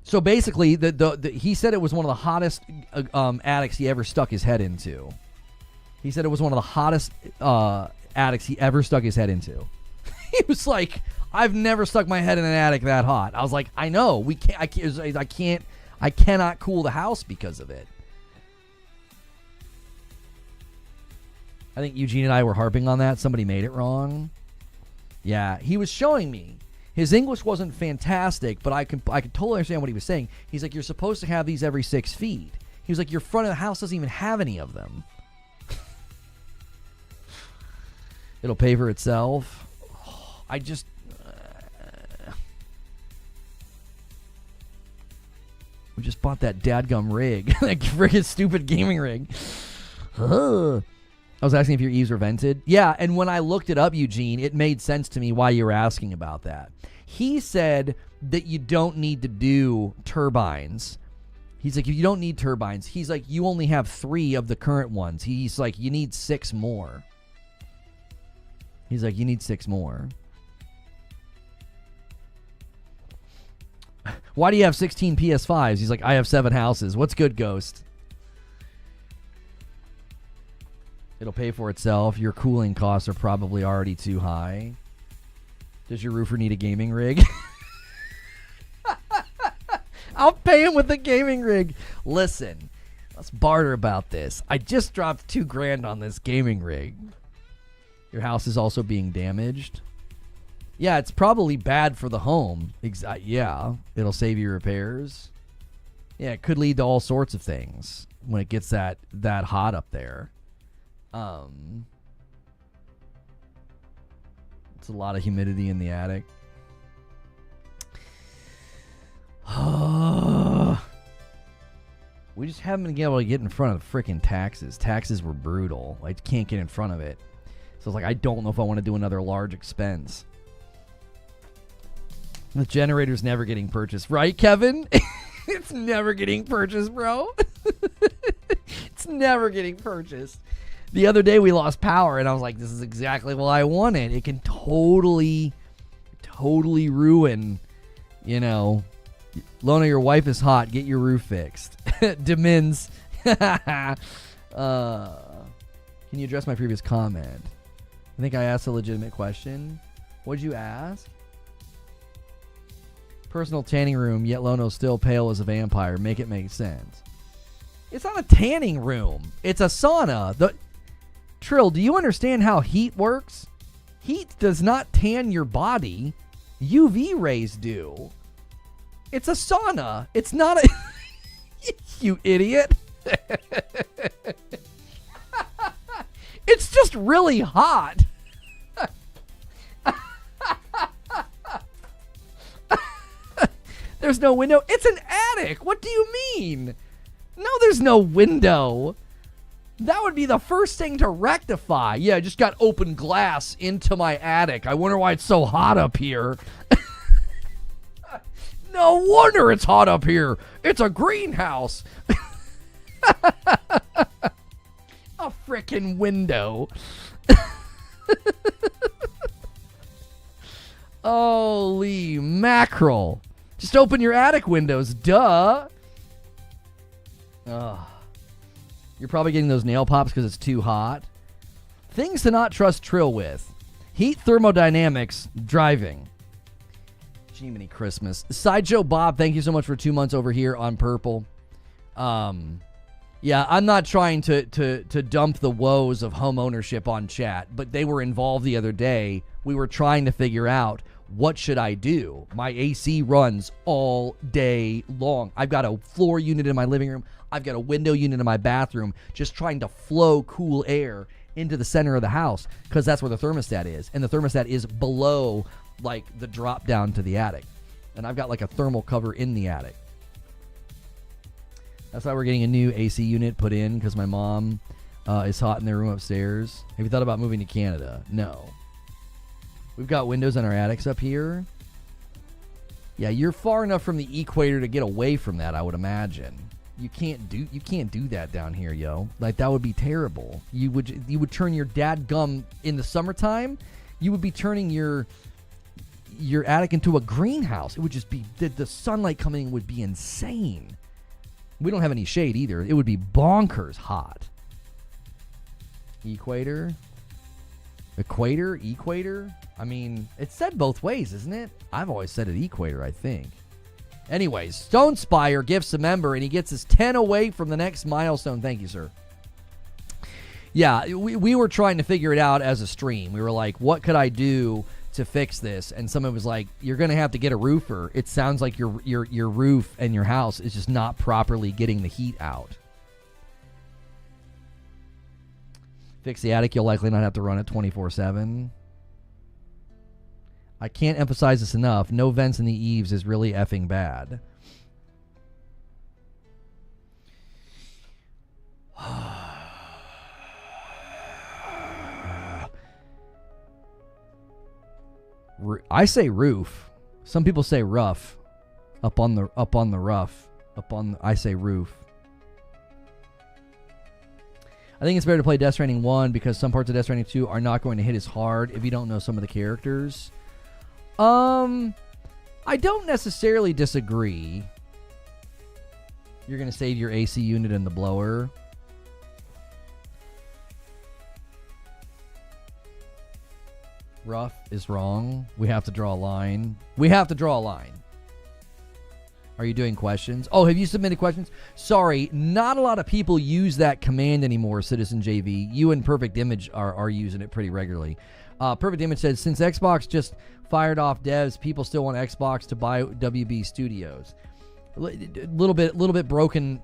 So basically, he said it was one of the hottest attics he ever stuck his head into. He said it was one of the hottest attics he ever stuck his head into. He was like, I've never stuck my head in an attic that hot. I was like, I know. I cannot cool the house because of it. I think Eugene and I were harping on that. Somebody made it wrong. Yeah, he was showing me. His English wasn't fantastic, but I could totally understand what he was saying. He's like, you're supposed to have these every 6 feet. He was like, your front of the house doesn't even have any of them. It'll pay for itself. I just... we just bought that dadgum rig. That friggin' stupid gaming rig. I was asking if your eaves were vented. Yeah, and when I looked it up, Eugene, it made sense to me why you were asking about that. He said that you don't need to do turbines. He's like, if you don't need turbines, he's like, you only have 3 of the current ones. He's like, you need 6 more. He's like, you need 6 more. Why do you have 16 PS5s? He's like, I have 7 houses. What's good, Ghost? It'll pay for itself. Your cooling costs are probably already too high. Does your roofer need a gaming rig? I'll pay him with a gaming rig. Listen, let's barter about this. I just dropped $2,000 on this gaming rig. Your house is also being damaged. Yeah, it's probably bad for the home. Yeah, it'll save you repairs. Yeah, it could lead to all sorts of things when it gets that hot up there. It's a lot of humidity in the attic. We just haven't been able to get in front of the freaking taxes. Taxes were brutal. I can't get in front of it. So it's like, I don't know if I want to do another large expense. The generator's never getting purchased. Right, Kevin? It's never getting purchased, bro. It's never getting purchased. The other day we lost power, and I was like, this is exactly what I wanted. It can totally ruin, you know. Lona, your wife is hot. Get your roof fixed. Demins. Can you address my previous comment? I think I asked a legitimate question. What'd you ask? Personal tanning room, yet Lono's still pale as a vampire. Make it make sense. It's not a tanning room. It's a sauna. Trill, do you understand how heat works? Heat does not tan your body. UV rays do. It's a sauna. It's not a... You idiot. It's just really hot. There's no window. It's an attic. What do you mean? No, there's no window. That would be the first thing to rectify. Yeah, I just got open glass into my attic. I wonder why it's so hot up here. No wonder it's hot up here. It's a greenhouse. A frickin' window. Holy mackerel. Just open your attic windows. Duh. Ugh. You're probably getting those nail pops because it's too hot. Things to not trust Trill with. Heat, thermodynamics, driving. Jiminy Christmas. Sideshow Bob, thank you so much for 2 months over here on Purple. Yeah, I'm not trying to dump the woes of home ownership on chat, but they were involved the other day. We were trying to figure out, what should I do? My AC runs all day long. I've got a floor unit in my living room. I've got a window unit in my bathroom, just trying to flow cool air into the center of the house because that's where the thermostat is. And the thermostat is below, like, the drop down to the attic. And I've got, like, a thermal cover in the attic. That's why we're getting a new AC unit put in because my mom is hot in their room upstairs. Have you thought about moving to Canada? No. We've got windows on our attics up here. Yeah, you're far enough from the equator to get away from that, I would imagine. You can't do that down here, yo. Like, that would be terrible. You would turn your dadgum in the summertime. You would be turning your attic into a greenhouse. It would just be the sunlight coming in would be insane. We don't have any shade either. It would be bonkers hot. Equator. I mean, it's said both ways, isn't it? I've always said it equator, I think. Anyways, Stone Spire gifts a member, and he gets his 10 away from the next milestone. Thank you, sir. Yeah, we were trying to figure it out as a stream. We were like, what could I do to fix this? And someone was like, you're going to have to get a roofer. It sounds like your roof and your house is just not properly getting the heat out. Fix the attic, you'll likely not have to run it 24/7. I can't emphasize this enough. No vents in the eaves is really effing bad. I say roof. Some people say rough. I say roof. I think it's better to play Death Stranding 1 because some parts of Death Stranding 2 are not going to hit as hard if you don't know some of the characters. I don't necessarily disagree. You're going to save your AC unit in the blower. Rough is wrong. We have to draw a line. Are you doing questions? Oh, have you submitted questions? Sorry, not a lot of people use that command anymore, Citizen JV. You and Perfect Image are using it pretty regularly. Perfect Image says, since Xbox just fired off devs, people still want Xbox to buy WB Studios. A little bit broken,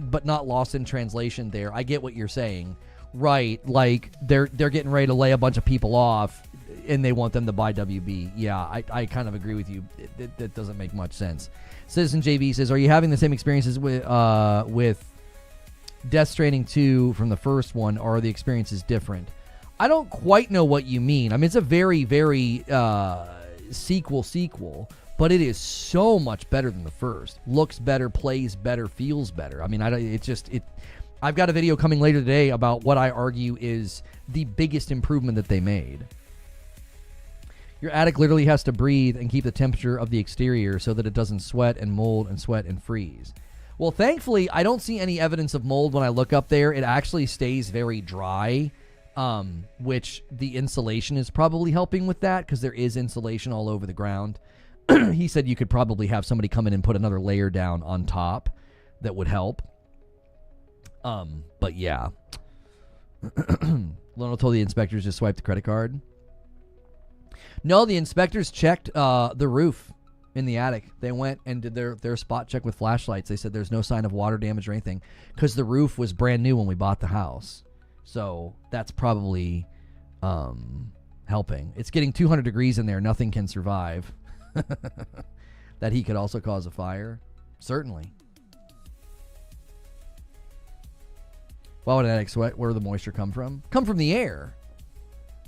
but not lost in translation there. I get what you're saying. Right, like they're getting ready to lay a bunch of people off, and they want them to buy WB. Yeah, I kind of agree with you. That doesn't make much sense. Citizen JV says, are you having the same experiences with Death Stranding 2 from the first one, or are the experiences different? I don't quite know what you mean. I mean, it's a very, very sequel, but it is so much better than the first. Looks better, plays better, feels better. I mean, I've got a video coming later today about what I argue is the biggest improvement that they made. Your attic literally has to breathe and keep the temperature of the exterior so that it doesn't sweat and mold and sweat and freeze. Well, thankfully, I don't see any evidence of mold when I look up there. It actually stays very dry, which the insulation is probably helping with that because there is insulation all over the ground. He said you could probably have somebody come in and put another layer down on top that would help. But yeah. Lono told the inspectors to swipe the credit card. No, the inspectors checked the roof in the attic. They went and did their spot check with flashlights. They said there's no sign of water damage or anything because the roof was brand new when we bought the house. So that's probably helping. It's getting 200 degrees in there. Nothing can survive. That heat could also cause a fire. Certainly. Why would an attic sweat? Where would the moisture come from? Come from the air.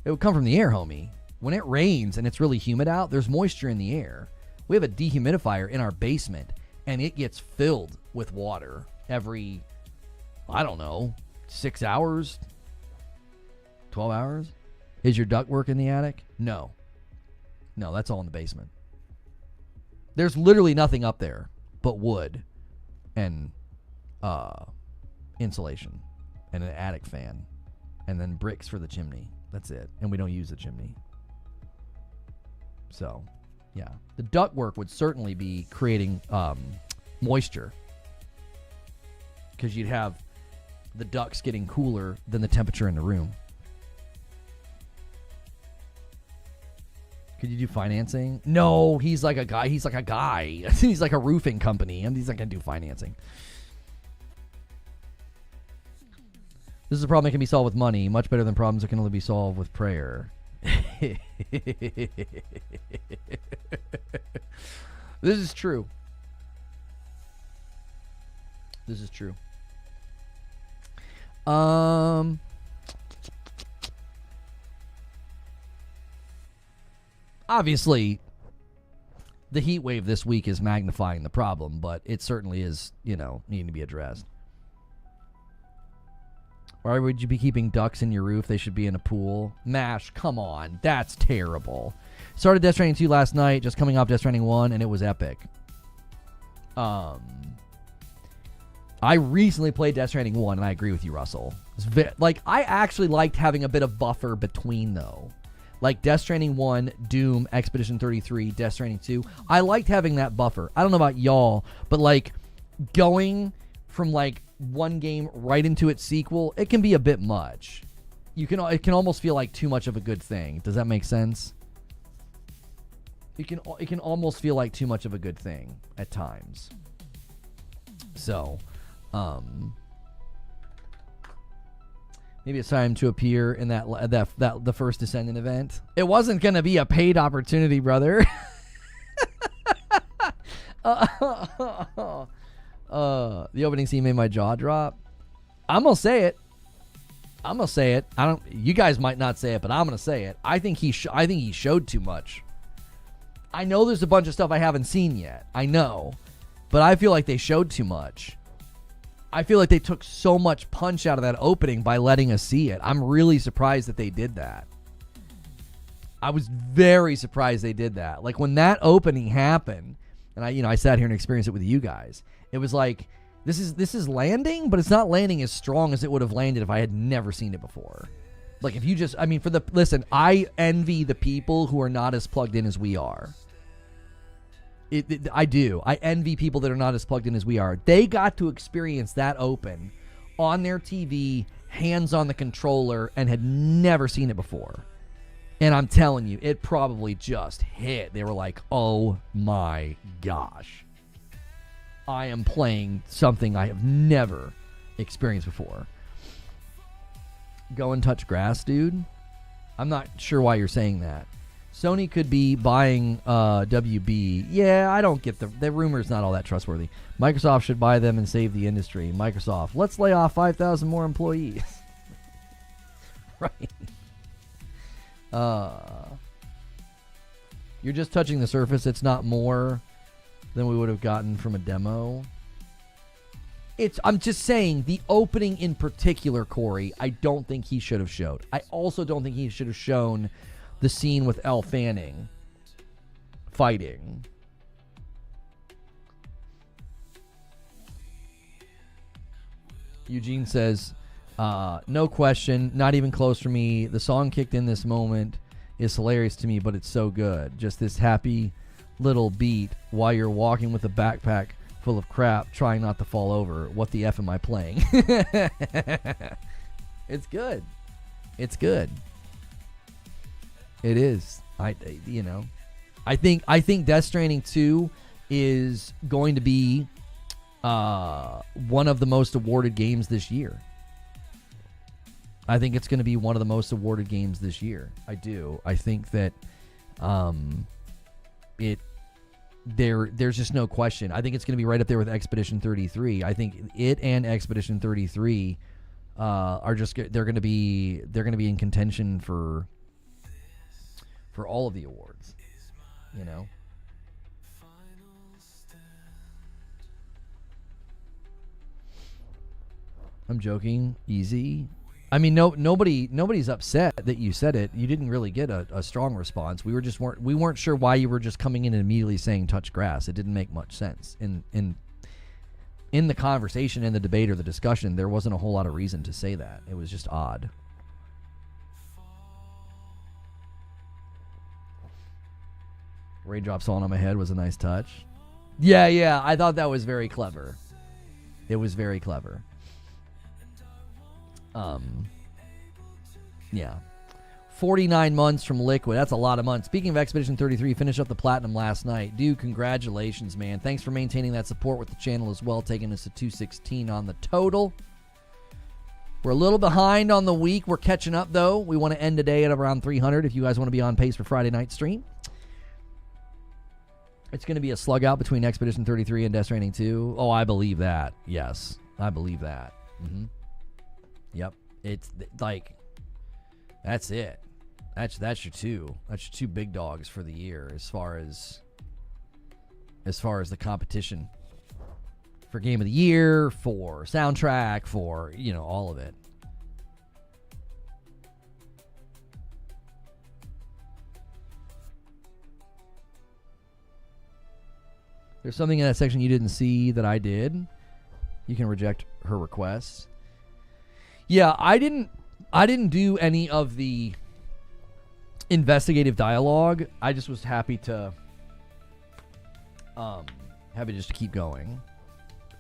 It would come from the air, homie. When it rains and it's really humid out, there's moisture in the air. We have a dehumidifier in our basement, and it gets filled with water every, I don't know, 6 hours, 12 hours. Is your ductwork in the attic? No. No, that's all in the basement. There's literally nothing up there but wood and insulation and an attic fan and then bricks for the chimney. That's it. And we don't use the chimney. So, yeah. The ductwork would certainly be creating moisture because you'd have the ducts getting cooler than the temperature in the room. Could you do financing? No, he's like a guy. He's like a roofing company, and he's not going to do financing. This is a problem that can be solved with money, much better than problems that can only be solved with prayer. This is true. This is true. Obviously, the heat wave this week is magnifying the problem, but it certainly is, needing to be addressed. Why would you be keeping ducks in your roof? They should be in a pool. Mash, come on. That's terrible. Started Death Stranding 2 last night, just coming off Death Stranding 1, and it was epic. I recently played Death Stranding 1, and I agree with you, Russell. I actually liked having a bit of buffer between, though. Like Death Stranding 1, Doom, Expedition 33, Death Stranding 2. I liked having that buffer. I don't know about y'all, but going from one game right into its sequel, it can be a bit much. It can almost feel like too much of a good thing. Does that make sense? It can almost feel like too much of a good thing at times. So, Maybe it's time to appear in that the first Descendant event. It wasn't gonna be a paid opportunity, brother. The opening scene made my jaw drop. I'm gonna say it. You guys might not say it, but I'm gonna say it. I think he showed too much. I know there's a bunch of stuff I haven't seen yet. I know, but I feel like they showed too much. I feel like they took so much punch out of that opening by letting us see it. I'm really surprised that they did that. I was very surprised they did that. Like when that opening happened, and I sat here and experienced it with you guys. It was like this is landing, but it's not landing as strong as it would have landed if I had never seen it before. Like if you just, listen, I envy the people who are not as plugged in as we are. I do. I envy people that are not as plugged in as we are. They got to experience that open on their TV, hands on the controller, and had never seen it before. And I'm telling you, it probably just hit. They were like, oh my gosh. I am playing something I have never experienced before. Go and touch grass, dude. I'm not sure why you're saying that. Sony could be buying WB. Yeah, I don't get the rumor's not all that trustworthy. Microsoft should buy them and save the industry. Microsoft, let's lay off 5,000 more employees. Right. You're just touching the surface. It's not more than we would have gotten from a demo. I'm just saying, the opening in particular, Corey, I don't think he should have showed. I also don't think he should have shown the scene with Elle Fanning fighting. Eugene says, no question, not even close for me. The song kicked in this moment is hilarious to me, but it's so good. Just this happy little beat while you're walking with a backpack full of crap, trying not to fall over. What the F am I playing? It's good. It's good. It is. I think Death Stranding 2 is going to be one of the most awarded games this year. I think it's going to be one of the most awarded games this year. I do. I think that there's just no question. I think it's going to be right up there with Expedition 33. I think it and Expedition 33 are just they're going to be in contention for all of the awards, you know. I'm joking. Easy. I mean, nobody's upset that you said it. You didn't really get a strong response. We weren't sure why you were just coming in and immediately saying touch grass. It didn't make much sense. In the conversation, in the debate or the discussion, there wasn't a whole lot of reason to say that. It was just odd. Raindrops falling on my head was a nice touch. Yeah, I thought that was very clever. It was very clever. Yeah. 49 months from Liquid. That's a lot of months. Speaking of Expedition 33, finished up the Platinum last night. Dude, congratulations, man. Thanks for maintaining that support with the channel as well, taking us to 216 on the total. We're a little behind on the week. We're catching up, though. We want to end today at around 300 if you guys want to be on pace for Friday night stream. It's going to be a slug out between Expedition 33 and Death Stranding 2. Oh, I believe that. Yes, I believe that. Mm-hmm. Yep. It's like, that's it. That's your two. That's your two big dogs for the year as far as the competition for game of the year, for soundtrack, for, all of it. There's something in that section you didn't see that I did. You can reject her request. Yeah, I didn't do any of the investigative dialogue. I just was happy to just keep going.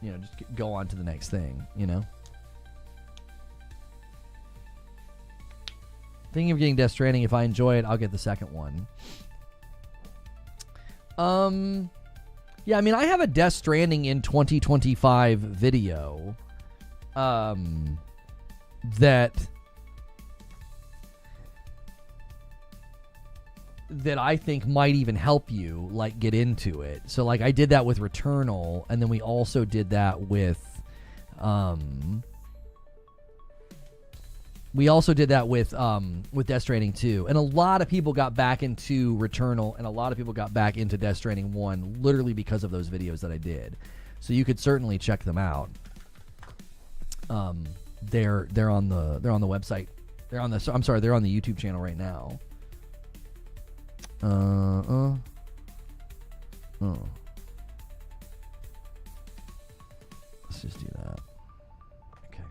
Just go on to the next thing, Thinking of getting Death Stranding. If I enjoy it, I'll get the second one. Yeah, I mean, I have a Death Stranding in 2025 video that that I think might even help you like get into it. So like I did that with Returnal, and then we also did that with Death Stranding 2. And a lot of people got back into Returnal, and a lot of people got back into Death Stranding 1 literally because of those videos that I did. So you could certainly check them out. They're on the website. They're on the YouTube channel right now. Let's just do that. Okay.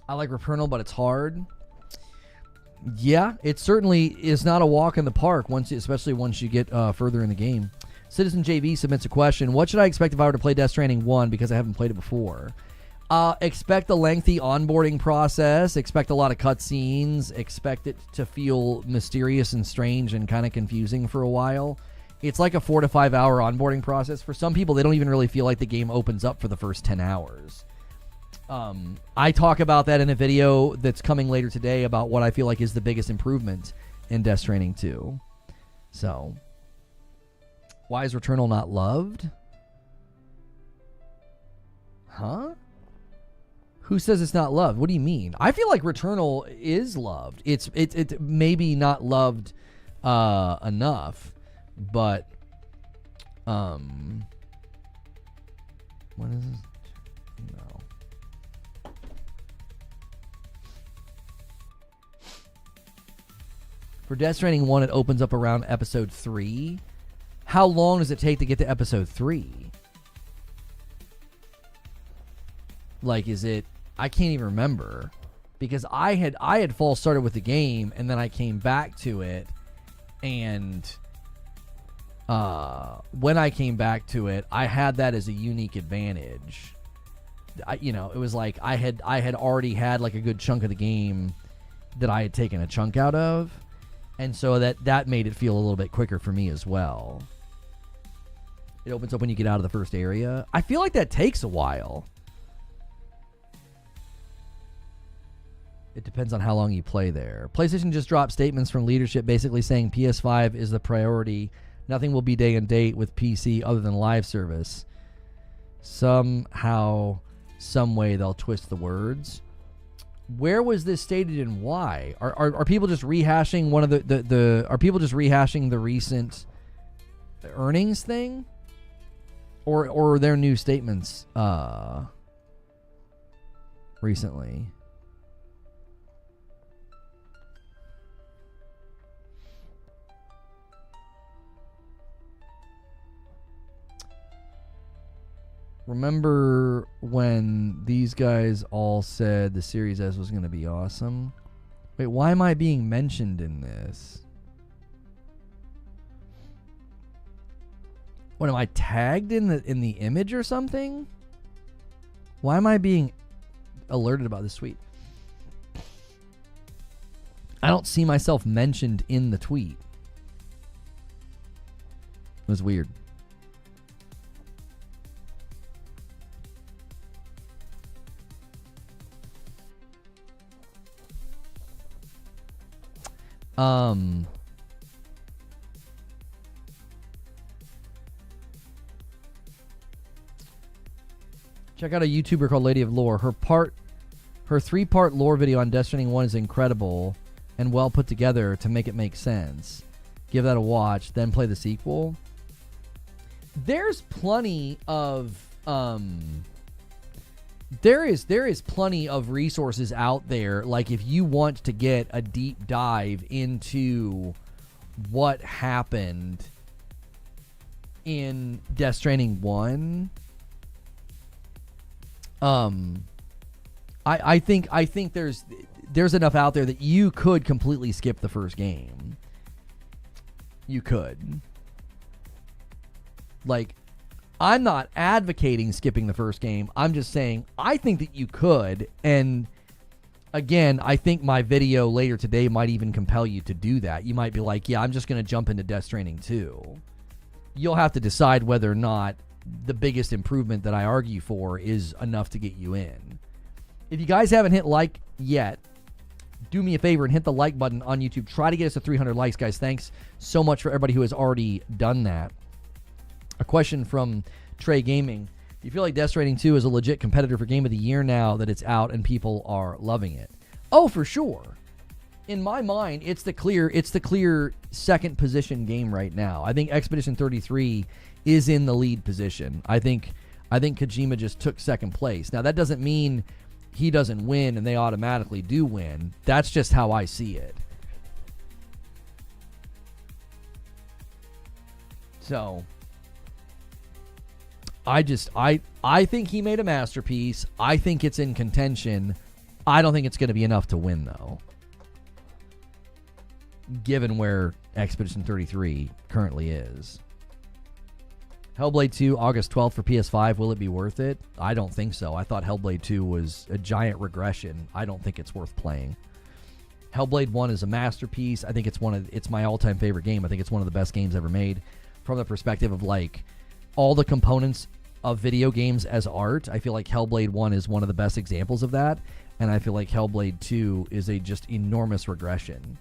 I like Returnal, but it's hard. Yeah, it certainly is not a walk in the park, especially once you get further in the game. Citizen JV submits a question. What should I expect if I were to play Death Stranding 1 because I haven't played it before? Expect a lengthy onboarding process. Expect a lot of cutscenes. Expect it to feel mysterious and strange and kind of confusing for a while. It's like a 4 to 5 hour onboarding process. For some people, they don't even really feel like the game opens up for the first 10 hours. I talk about that in a video that's coming later today about what I feel like is the biggest improvement in Death Stranding 2. So, why is Returnal not loved? Huh? Who says it's not loved? What do you mean? I feel like Returnal is loved. It's maybe not loved enough, but what is this? No. For Death Stranding 1, it opens up around episode 3. How long does it take to get to episode 3? Like, is it... I can't even remember, because I had false started with the game, and then I came back to it, and when I came back to it, I had that as a unique advantage. It was like I had already had like a good chunk of the game that I had taken a chunk out of, and so that made it feel a little bit quicker for me as well. It opens up when you get out of the first area. I feel like that takes a while. It depends on how long you play there. PlayStation just dropped statements from leadership basically saying PS5 is the priority. Nothing will be day and date with PC other than live service. Somehow, some way they'll twist the words. Where was this stated and why? Are people just rehashing one of are people just rehashing the recent earnings thing? Or are there new statements recently? Remember when these guys all said the Series S was going to be awesome? Wait, why am I being mentioned in this? What, am I tagged in the image or something? Why am I being alerted about this tweet? I don't see myself mentioned in the tweet. It was weird. Check out a YouTuber called Lady of Lore. Her 3-part lore video on Death Stranding 1 is incredible and well put together to make it make sense. Give that a watch, then play the sequel. There's plenty of there is plenty of resources out there. Like, if you want to get a deep dive into what happened in Death Stranding 1, I think there's enough out there that you could completely skip the first game. You could. Like, I'm not advocating skipping the first game. I'm just saying I think that you could. And again, I think my video later today might even compel you to do that. You might be like, yeah, I'm just going to jump into Death Stranding 2. You'll have to decide whether or not the biggest improvement that I argue for is enough to get you in. If you guys haven't hit like yet, do me a favor and hit the like button on YouTube. Try to get us to 300 likes, guys. Thanks so much for everybody who has already done that. A question from Trey Gaming. Do you feel like Death Stranding 2 is a legit competitor for Game of the Year now that it's out and people are loving it? Oh, for sure. In my mind, it's the clear second position game right now. I think Expedition 33 is in the lead position. I think Kojima just took second place. Now, that doesn't mean he doesn't win and they automatically do win. That's just how I see it. So, I think he made a masterpiece. I think it's in contention. I don't think it's going to be enough to win, though, given where Expedition 33 currently is. Hellblade 2, August 12th for PS5. Will it be worth it? I don't think so. I thought Hellblade 2 was a giant regression. I don't think it's worth playing. Hellblade 1 is a masterpiece. I think it's my all-time favorite game. I think it's one of the best games ever made from the perspective of, like, all the components of video games as art. I feel like Hellblade 1 is one of the best examples of that, and I feel like Hellblade 2 is a just enormous regression.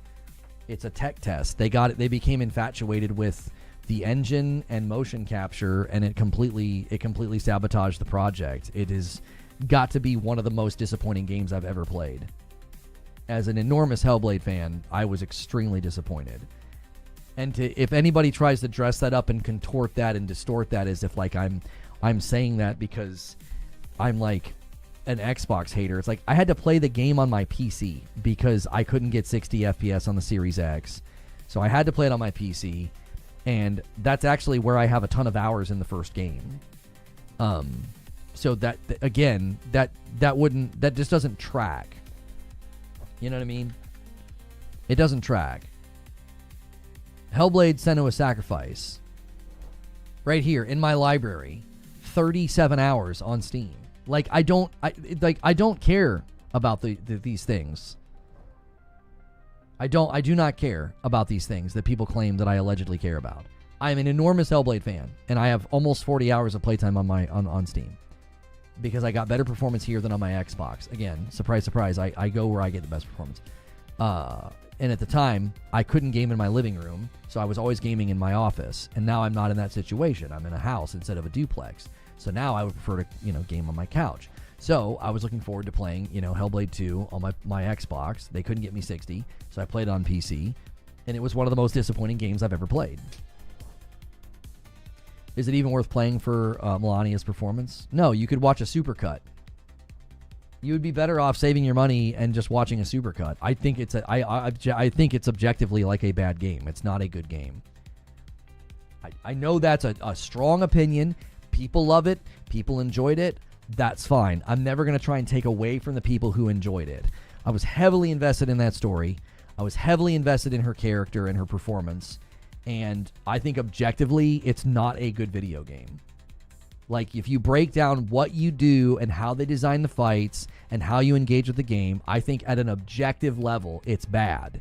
It's a tech test. They became infatuated with the engine and motion capture, and it completely sabotaged the project. It has got to be one of the most disappointing games I've ever played. As an enormous Hellblade fan, I was extremely disappointed. And if anybody tries to dress that up and contort that and distort that as if like I'm saying that because I'm like an Xbox hater. It's like I had to play the game on my PC because I couldn't get 60 FPS on the Series X. So I had to play it on my PC. And that's actually where I have a ton of hours in the first game. So that again, that just doesn't track. You know what I mean? It doesn't track. Hellblade: Senua's Sacrifice. Right here in my library, 37 hours on Steam. Like I don't care about these things. I do not care about these things that people claim that I allegedly care about. I am an enormous Hellblade fan, and I have almost 40 hours of playtime on Steam because I got better performance here than on my Xbox. Again, surprise, surprise, I go where I get the best performance. And at the time, I couldn't game in my living room, so I was always gaming in my office. And now I'm not in that situation. I'm in a house instead of a duplex. So now I would prefer to, game on my couch. So I was looking forward to playing, Hellblade 2 on my Xbox. They couldn't get me 60, so I played it on PC. And it was one of the most disappointing games I've ever played. Is it even worth playing for Melania's performance? No, you could watch a supercut. You would be better off saving your money and just watching a supercut. I think I think it's objectively like a bad game. It's not a good game. I know that's a strong opinion. People love it. People enjoyed it. That's fine. I'm never going to try and take away from the people who enjoyed it. I was heavily invested in that story. I was heavily invested in her character and her performance. And I think objectively, it's not a good video game. Like, if you break down what you do and how they design the fights and how you engage with the game, I think at an objective level, it's bad.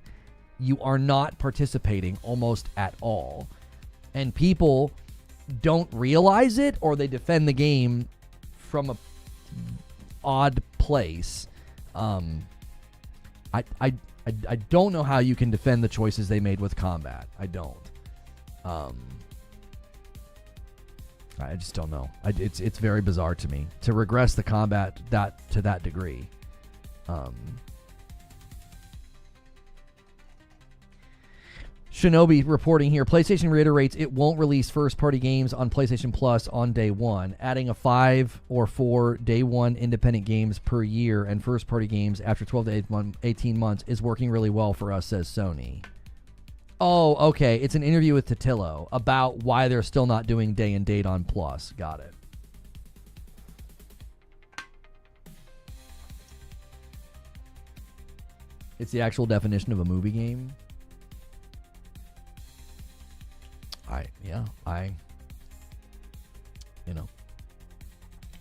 You are not participating almost at all. And people don't realize it, or they defend the game from a odd place. I don't know how you can defend the choices they made with combat. I don't. I just don't know. It's very bizarre to me to regress the combat to that degree. Shinobi reporting here. PlayStation reiterates it won't release first-party games on PlayStation Plus on day one, adding a 5 or 4 day one independent games per year and first-party games after 12 to 18 months is working really well for us, says Sony. Oh, okay. It's an interview with Totillo about why they're still not doing day and date on Plus. Got it. It's the actual definition of a movie game.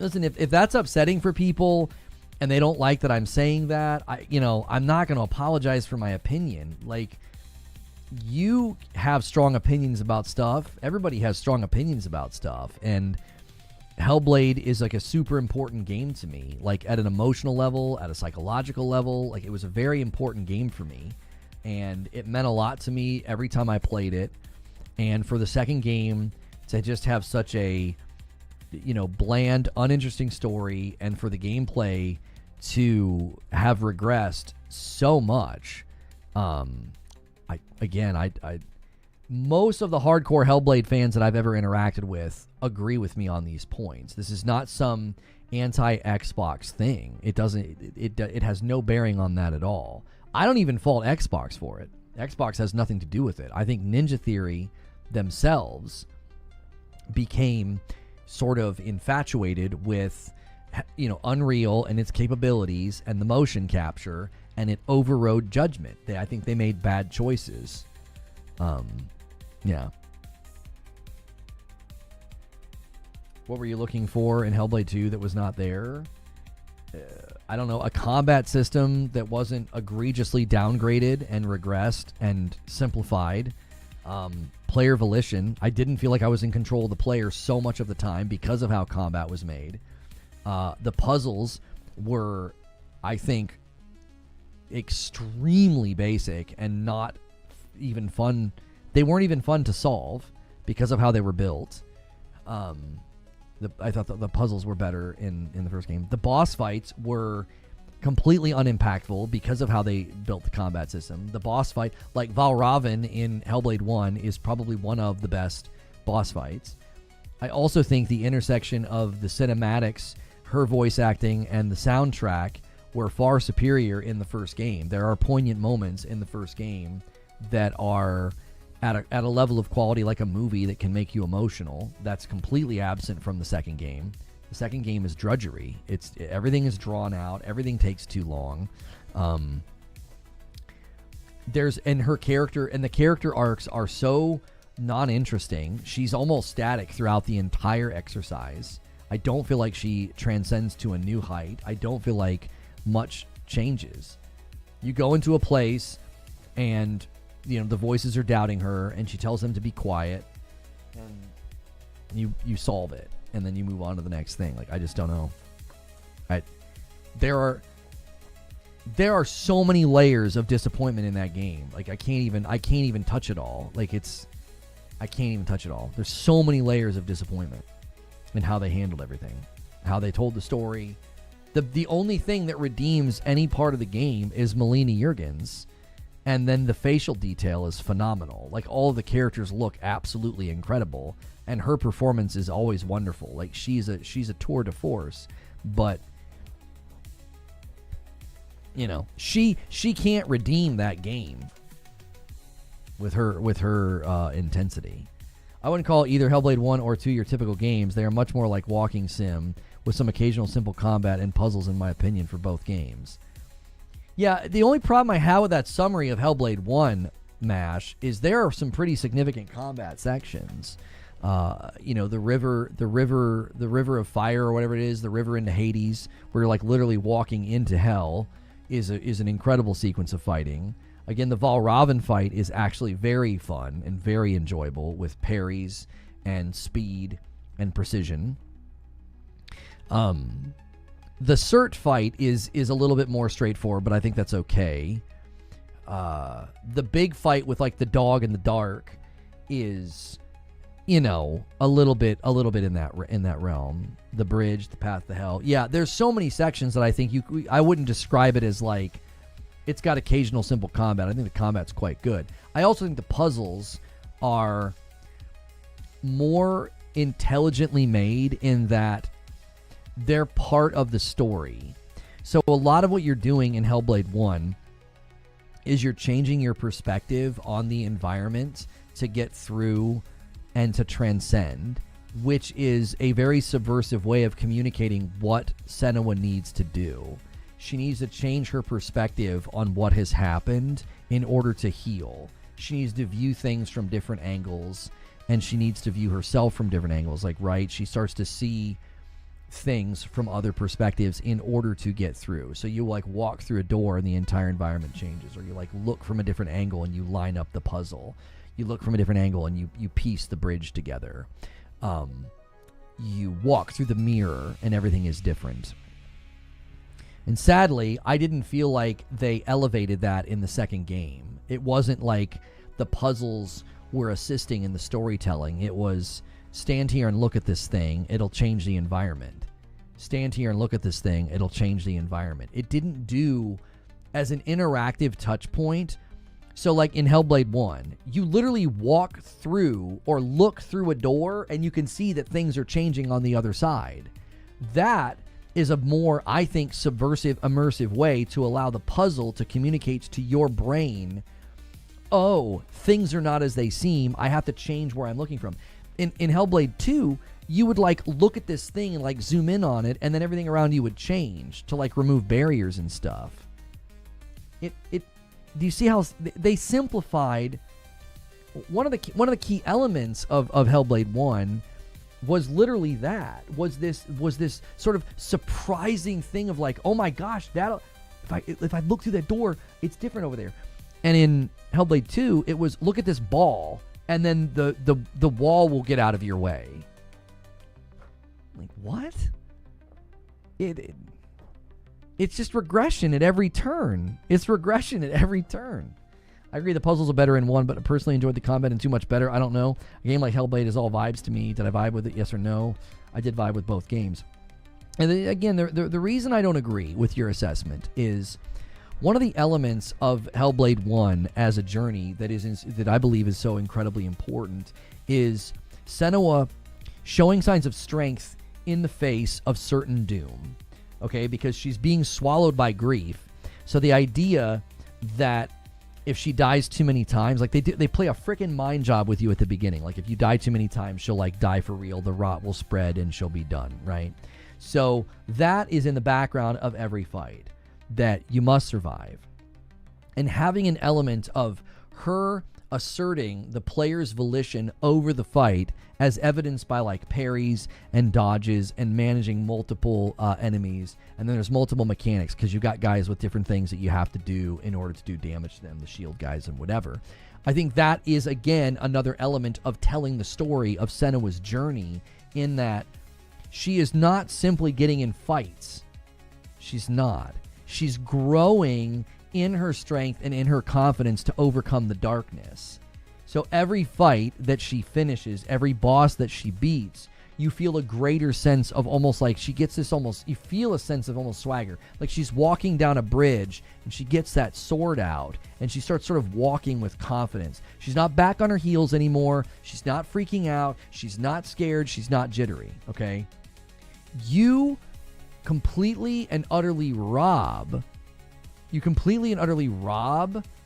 Listen, if that's upsetting for people and they don't like that I'm saying that, I'm not going to apologize for my opinion. Like, you have strong opinions about stuff. Everybody has strong opinions about stuff. And Hellblade is like a super important game to me, like at an emotional level, at a psychological level. Like, it was a very important game for me, and it meant a lot to me every time I played it. And for the second game to just have such a, bland, uninteresting story, and for the gameplay to have regressed so much, most of the hardcore Hellblade fans that I've ever interacted with agree with me on these points. This is not some anti-Xbox thing. It has no bearing on that at all. I don't even fault Xbox for it. Xbox has nothing to do with it. I think Ninja Theory themselves became sort of infatuated with, Unreal and its capabilities and the motion capture, and it overrode judgment. I think they made bad choices. Yeah. What were you looking for in Hellblade 2 that was not there? I don't know. A combat system that wasn't egregiously downgraded and regressed and simplified. Player volition. I didn't feel like I was in control of the player so much of the time because of how combat was made. The puzzles were, I think, extremely basic and not even fun. They weren't even fun to solve because of how they were built. I thought the puzzles were better in the first game. The boss fights were completely unimpactful because of how they built the combat system. The boss fight, like Valravn in Hellblade 1, is probably one of the best boss fights. I also think the intersection of the cinematics, her voice acting, and the soundtrack were far superior in the first game. There are poignant moments in the first game that are at a level of quality like a movie that can make you emotional. That's completely absent from the second game. The second game is drudgery. Everything is drawn out. Everything takes too long. Her character, and the character arcs are so non-interesting. She's almost static throughout the entire exercise. I don't feel like she transcends to a new height. I don't feel like much changes. You go into a place and the voices are doubting her, and she tells them to be quiet, and you solve it, and then you move on to the next thing. Like, I just don't know. There are so many layers of disappointment in that game. Like, I can't even touch it all. I can't even touch it all. There's so many layers of disappointment in how they handled everything, how they told the story. The only thing that redeems any part of the game is Melina Juergens. And then the facial detail is phenomenal. Like, all of the characters look absolutely incredible, and her performance is always wonderful. Like, she's a tour de force, but she can't redeem that game with her intensity. I wouldn't call either Hellblade 1 or 2 your typical games. They are much more like walking sim with some occasional simple combat and puzzles, in my opinion, for both games. Yeah, the only problem I have with that summary of Hellblade 1, MASH, is there are some pretty significant combat sections. The river of fire, or whatever it is, the river into Hades, where you're like literally walking into hell, is an incredible sequence of fighting. Again, the Valravn fight is actually very fun and very enjoyable, with parries and speed and precision. The Cert fight is a little bit more straightforward, but I think that's okay. The big fight with like the dog in the dark is, a little bit in that realm. The bridge, the path to hell. Yeah, there's so many sections that I think I wouldn't describe it as like it's got occasional simple combat. I think the combat's quite good. I also think the puzzles are more intelligently made in that they're part of the story. So a lot of what you're doing in Hellblade 1 is you're changing your perspective on the environment to get through and to transcend, which is a very subversive way of communicating what Senua needs to do. She needs to change her perspective on what has happened in order to heal. She needs to view things from different angles, and she needs to view herself from different angles. She starts to see things from other perspectives in order to get through. So you walk through a door and the entire environment changes, or you look from a different angle and you line up the puzzle. You look from a different angle and you piece the bridge together. you walk through the mirror and everything is different. And sadly, I didn't feel like they elevated that in the second game. It wasn't like the puzzles were assisting in the storytelling. It was, stand here and look at this thing, it'll change the environment. Stand here and look at this thing, it'll change the environment. It didn't do as an interactive touch point. So like in Hellblade 1, you literally walk through or look through a door and you can see that things are changing on the other side. That is a more, I think, subversive, immersive way to allow the puzzle to communicate to your brain, oh, things are not as they seem. I have to change where I'm looking from. In Hellblade 2, you would like look at this thing and like zoom in on it, and then everything around you would change to like remove barriers and stuff. Do you see how they simplified one of the key elements of Hellblade 1 was literally that, was this sort of surprising thing of like, oh my gosh, that if I look through that door, it's different over there. And in Hellblade 2, it was look at this ball, and then the wall will get out of your way. Like, what? It's just regression at every turn. It's regression at every turn. I agree the puzzles are better in 1, but I personally enjoyed the combat in 2 much better. I don't know. A game like Hellblade is all vibes to me. Did I vibe with it? Yes or no? I did vibe with both games. And then, again, the reason I don't agree with your assessment is one of the elements of Hellblade 1 as a journey that I believe is so incredibly important is Senua showing signs of strength in the face of certain doom. Okay, because she's being swallowed by grief. So the idea that if she dies too many times, like they play a freaking mind job with you at the beginning. Like if you die too many times, she'll like die for real. The rot will spread and she'll be done, right? So that is in the background of every fight, that you must survive. And having an element of her asserting the player's volition over the fight, as evidenced by like parries and dodges and managing multiple enemies. And then there's multiple mechanics because you've got guys with different things that you have to do in order to do damage to them, the shield guys and whatever. I think that is, again, another element of telling the story of Senua's journey, in that she is not simply getting in fights. She's not. She's growing in her strength and in her confidence to overcome the darkness. So every fight that she finishes, every boss that she beats, you feel a greater sense of almost like she gets this almost, you feel a sense of almost swagger. Like she's walking down a bridge and she gets that sword out and she starts sort of walking with confidence. She's not back on her heels anymore. She's not freaking out. She's not scared. She's not jittery. Okay. You completely and utterly rob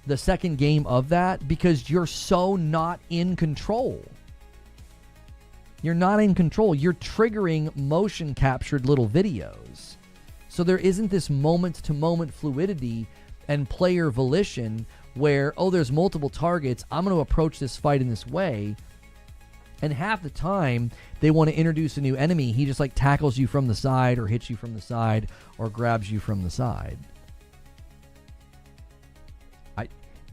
the second game of that because you're so not in control. You're not in control. You're triggering motion captured little videos. So there isn't this moment to moment fluidity and player volition where, oh, there's multiple targets. I'm going to approach this fight in this way. And half the time they want to introduce a new enemy. He just like tackles you from the side or hits you from the side or grabs you from the side.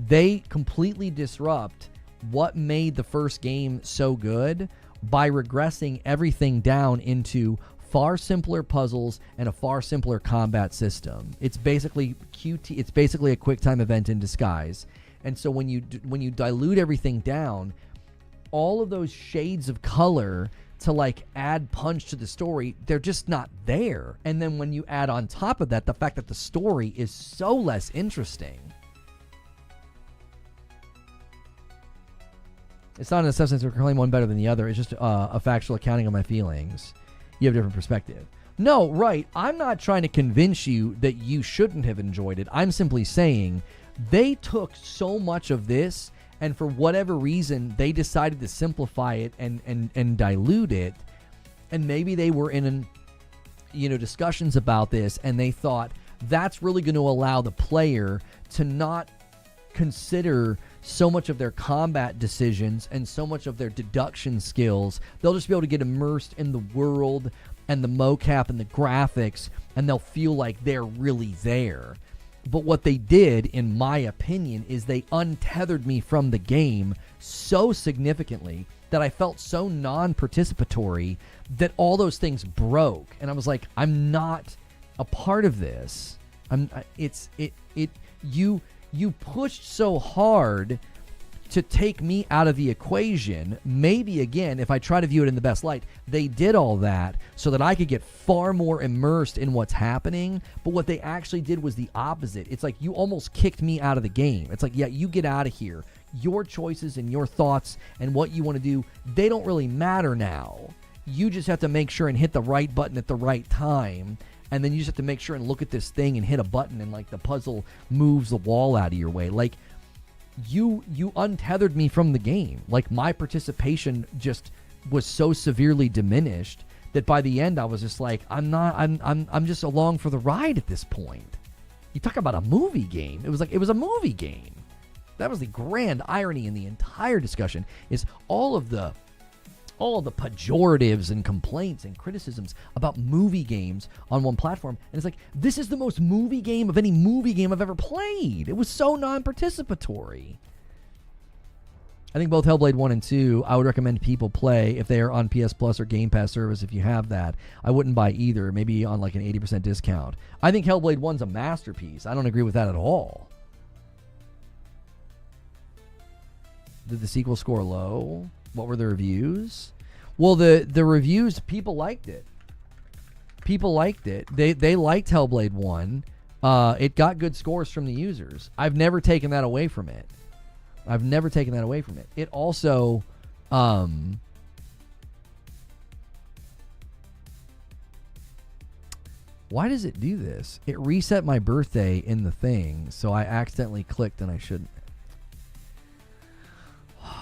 They completely disrupt what made the first game so good by regressing everything down into far simpler puzzles and a far simpler combat system. It's basically QT. It's basically a quick time event in disguise. And so when you dilute everything down, all of those shades of color to like add punch to the story, they're just not there. And then when you add on top of that the fact that the story is so less interesting. It's not an assessment to claim one better than the other. It's just a factual accounting of my feelings. You have a different perspective. No, right. I'm not trying to convince you that you shouldn't have enjoyed it. I'm simply saying they took so much of this, and for whatever reason, they decided to simplify it and dilute it. And maybe they were in discussions about this, and they thought that's really going to allow the player to not consider so much of their combat decisions and so much of their deduction skills. They'll just be able to get immersed in the world and the mocap and the graphics, and they'll feel like they're really there. But what they did, in my opinion, is they untethered me from the game so significantly that I felt so non-participatory that all those things broke, and I was like, I'm not a part of this. You pushed so hard to take me out of the equation. Maybe, again, if I try to view it in the best light, they did all that so that I could get far more immersed in what's happening. But what they actually did was the opposite. It's like you almost kicked me out of the game. It's like, yeah, you get out of here. Your choices and your thoughts and what you want to do, they don't really matter now. You just have to make sure and hit the right button at the right time. And then you just have to make sure and look at this thing and hit a button, and like the puzzle moves the wall out of your way. Like, you untethered me from the game. Like, my participation just was so severely diminished that by the end I was just like, I'm just along for the ride at this point. You talk about a movie game. It was a movie game. That was the grand irony in the entire discussion, is all of the pejoratives and complaints and criticisms about movie games on one platform. And it's like, this is the most movie game of any movie game I've ever played. It was so non-participatory. I think both Hellblade 1 and 2, I would recommend people play if they are on PS Plus or Game Pass service. If you have that, I wouldn't buy either, maybe on like an 80% discount. I think Hellblade 1's a masterpiece. I don't agree with that at all. Did the sequel score low? What were the reviews? Well, the reviews, people liked it. People liked it. They liked Hellblade 1. It got good scores from the users. I've never taken that away from it. It also, why does it do this? It reset my birthday in the thing, so I accidentally clicked and I shouldn't.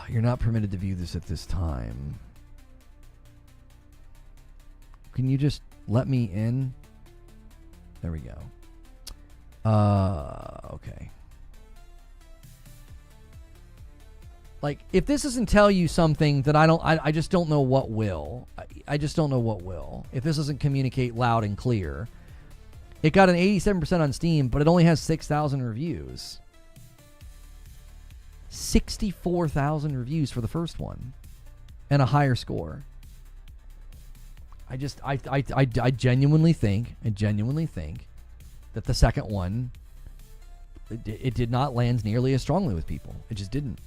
You're not permitted to view this at this time. Can you just let me in? There we go. Okay. Like, if this doesn't tell you something that I just don't know what will. I just don't know what will. If this doesn't communicate loud and clear. It got an 87% on Steam, but it only has 6,000 reviews. 64,000 reviews for the first one, and a higher score. I genuinely think that the second one, it did not land nearly as strongly with people. It just didn't.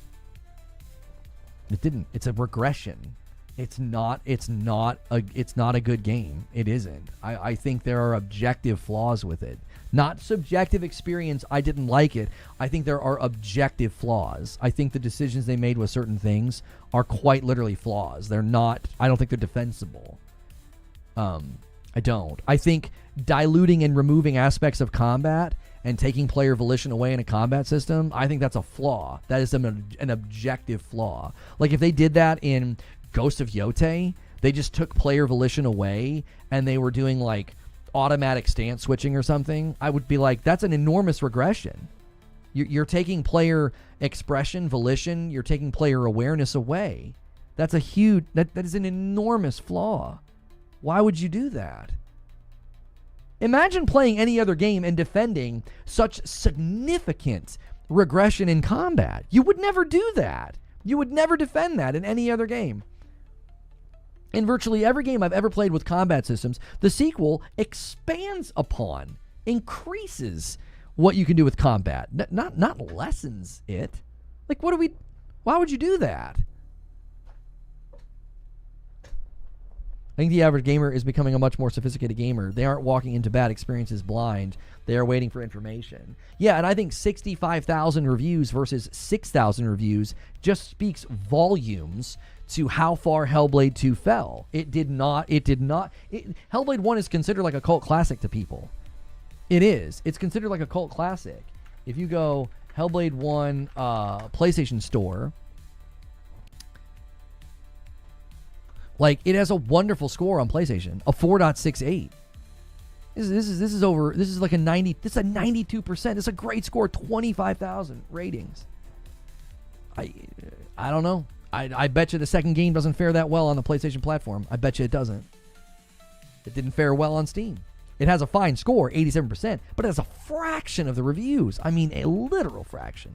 It didn't. It's a regression. It's not a good game. It isn't. I think there are objective flaws with it. Not subjective experience, I didn't like it. I think there are objective flaws. I think the decisions they made with certain things are quite literally flaws. They're not, I don't think they're defensible. I don't. I think diluting and removing aspects of combat and taking player volition away in a combat system, I think that's a flaw. That is an objective flaw. Like, if they did that in Ghost of Yotei, they just took player volition away and they were doing like automatic stance switching or something, I would be like, that's an enormous regression. You're taking player expression, volition, you're taking player awareness away. That's a huge, that is an enormous flaw. Why would you do that? Imagine playing any other game and defending such significant regression in combat. You would never do that. You would never defend that in any other game. In virtually every game I've ever played with combat systems, the sequel expands upon, increases what you can do with combat, not lessens it. Like, why would you do that? I think the average gamer is becoming a much more sophisticated gamer. They aren't walking into bad experiences blind. They are waiting for information. Yeah, and I think 65,000 reviews versus 6,000 reviews just speaks volumes to how far Hellblade 2 fell. Hellblade 1 is considered like a cult classic to people. It is. It's considered like a cult classic. If you go Hellblade 1 PlayStation Store, like, it has a wonderful score on PlayStation, a 4.68. This is like a 90. This is a 92%. This is a great score. 25,000 ratings. I don't know. I bet you the second game doesn't fare that well on the PlayStation platform. I bet you it doesn't. It didn't fare well on Steam. It has a fine score, 87%, but it has a fraction of the reviews. I mean, a literal fraction.